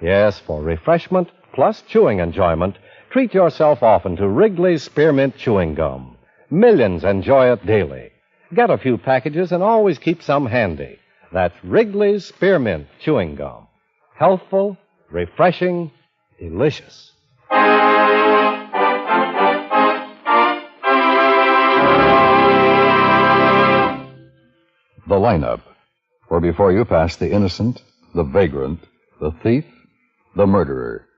Yes, for refreshment plus chewing enjoyment, treat yourself often to Wrigley's Spearmint Chewing Gum. Millions enjoy it daily. Get a few packages and always keep some handy. That's Wrigley's Spearmint Chewing Gum. Healthful, refreshing, delicious. The lineup. For before you pass the innocent, the vagrant, the thief, the murderer.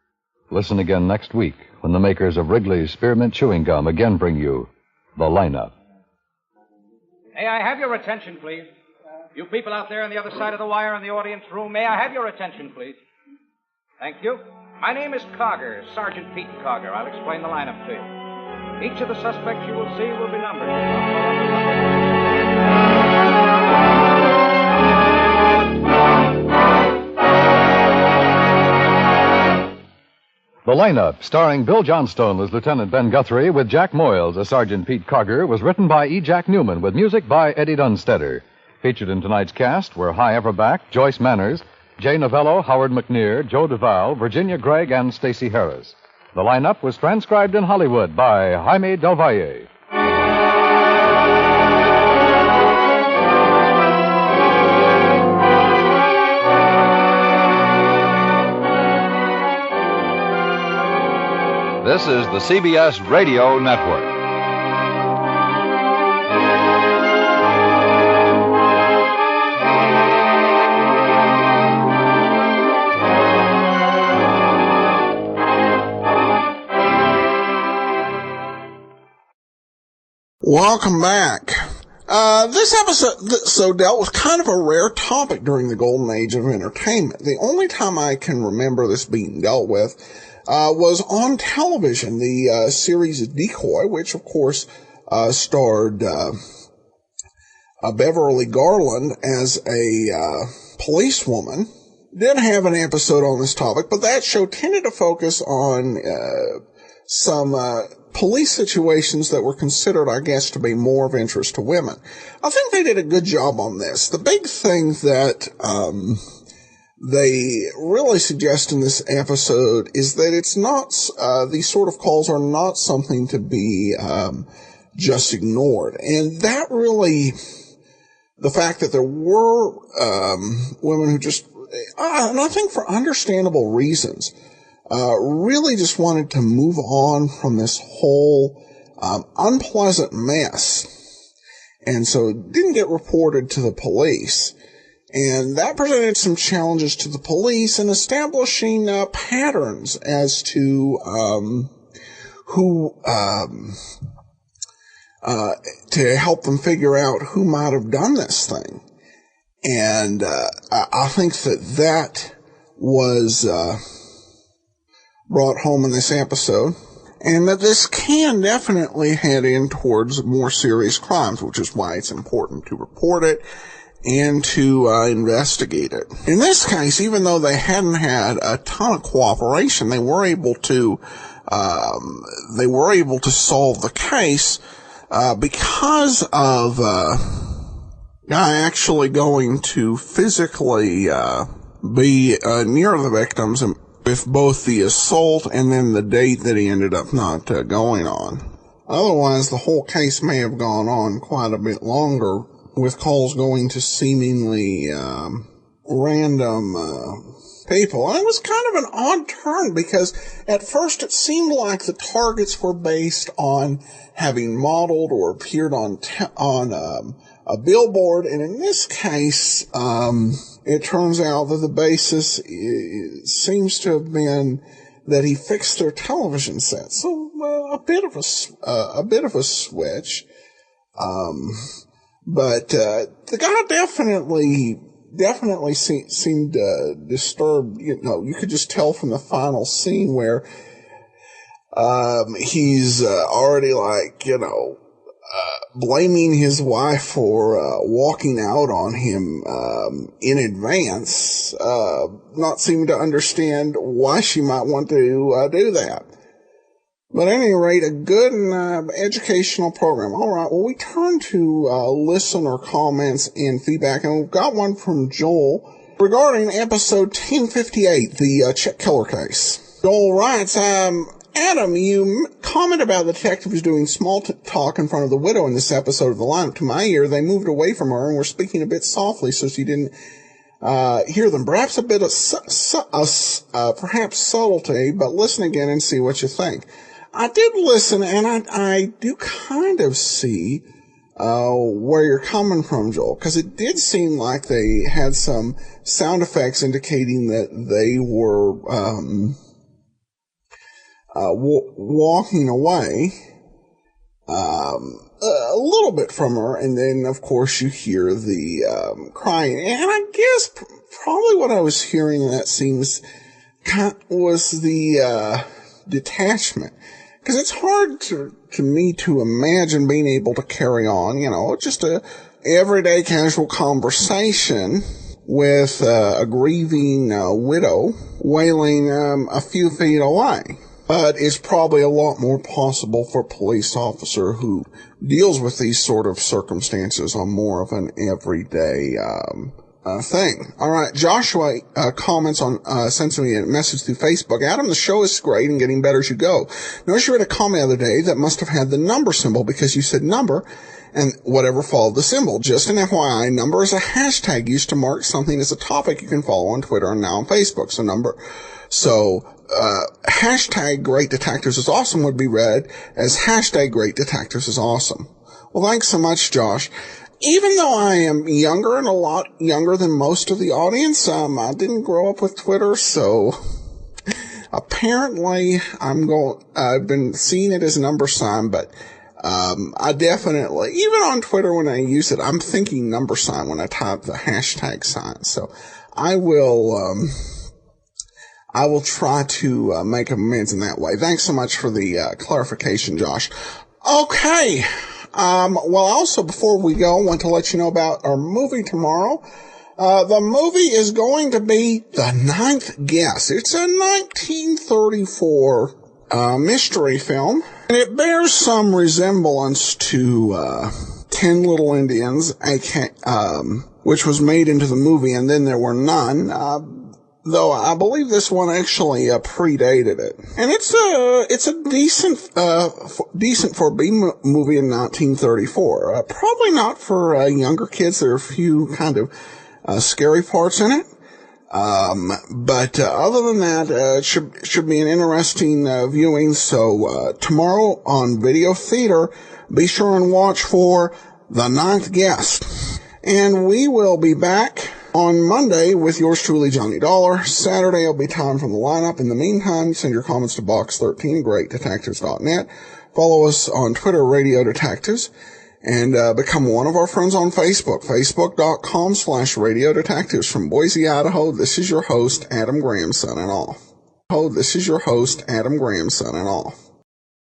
Listen again next week when the makers of Wrigley's Spearmint Chewing Gum again bring you The Lineup. May I have your attention, please? You people out there on the other side of the wire in the audience room, may I have your attention, please? Thank you. My name is Cogger, Sergeant Pete Cogger. I'll explain the lineup to you. Each of the suspects you will see will be numbered. The Lineup, starring Bill Johnstone as Lieutenant Ben Guthrie with Jack Moyles as Sergeant Pete Cogger, was written by E. Jack Newman with music by Eddie Dunstetter. Featured in tonight's cast were Hy Everback, Joyce Manners, Jay Novello, Howard McNear, Joe Duval, Virginia Gregg, and Stacey Harris. The Lineup was transcribed in Hollywood by Jaime Del Valle. This is the CBS Radio Network. Welcome back. This episode dealt with kind of a rare topic during the golden age of entertainment. The only time I can remember this being dealt with was on television, the series Decoy, which of course starred Beverly Garland as a policewoman. Did have an episode on this topic, but that show tended to focus on some police situations that were considered, I guess, to be more of interest to women. I think they did a good job on this. The big thing that they really suggest in this episode is that it's not, these sort of calls are not something to be just ignored. And that really, the fact that there were women who just, and I think for understandable reasons, really just wanted to move on from this whole unpleasant mess. And so it didn't get reported to the police. And that presented some challenges to the police in establishing patterns as to who to help them figure out who might have done this thing. And I think that was brought home in this episode, and that this can definitely head in towards more serious crimes, which is why it's important to report it and to investigate it. In this case, even though they hadn't had a ton of cooperation, they were able to solve the case because of guy actually going to physically be near the victims with both the assault and then the date that he ended up not going on. Otherwise, the whole case may have gone on quite a bit longer, with calls going to seemingly random people. And it was kind of an odd turn, because at first it seemed like the targets were based on having modeled or appeared on a billboard, and in this case, it turns out that the basis seems to have been that he fixed their television set. So a bit of a switch. But the guy definitely seemed disturbed. You know, you could just tell from the final scene where he's already blaming his wife for walking out on him in advance, not seeming to understand why she might want to do that. But at any rate, a good and educational program. All right, well, we turn to listener comments and feedback, and we've got one from Joel regarding episode 1058, the check killer case. Joel writes, Adam, you comment about the detective who's doing small talk in front of the widow in this episode of the lineup. To my ear, they moved away from her and were speaking a bit softly so she didn't hear them. Perhaps a bit of perhaps subtlety, but listen again and see what you think. I did listen, and I do kind of see where you're coming from, Joel, because it did seem like they had some sound effects indicating that they were walking away a little bit from her, and then, of course, you hear the crying. And I guess probably what I was hearing in that scene was the detachment. Because it's hard to me to imagine being able to carry on, just a everyday casual conversation with a grieving widow wailing a few feet away. But it's probably a lot more possible for a police officer who deals with these sort of circumstances on more of an everyday thing. All right, Joshua comments on sends me a message through Facebook. Adam, the show is great and getting better as you go. Notice you read a comment the other day that must have had the number symbol because you said number and whatever followed the symbol. Just an FYI, number is a hashtag used to mark something as a topic you can follow on Twitter and now on Facebook. So hashtag Great Detectives is Awesome would be read as hashtag Great Detectives is Awesome. Well, thanks so much, Josh. Even though I am younger and a lot younger than most of the audience, I didn't grow up with Twitter, so apparently I've been seeing it as a number sign, but I definitely, even on Twitter when I use it, I'm thinking number sign when I type the hashtag sign. So I will try to make amends in that way. Thanks so much for the clarification, Josh. Okay. Well, also, before we go, I want to let you know about our movie tomorrow. The movie is going to be The Ninth Guest. It's a 1934 mystery film, and it bears some resemblance to 10 Little Indians, which was made into the movie, and then there were none. Though I believe this one actually predated it, and it's a decent for a B movie in 1934. Probably not for younger kids. There are a few kind of scary parts in it, but other than that, it should be an interesting viewing. So tomorrow on Video Theater, be sure and watch for The Ninth Guest, and we will be back on Monday with yours truly, Johnny Dollar. Saturday will be time from the lineup. In the meantime, send your comments to box13, greatdetectives.net. Follow us on Twitter, Radio Detectives, and become one of our friends on Facebook, facebook.com/Radio Detectives. From Boise, Idaho, this is your host, Adam Graham, son and all.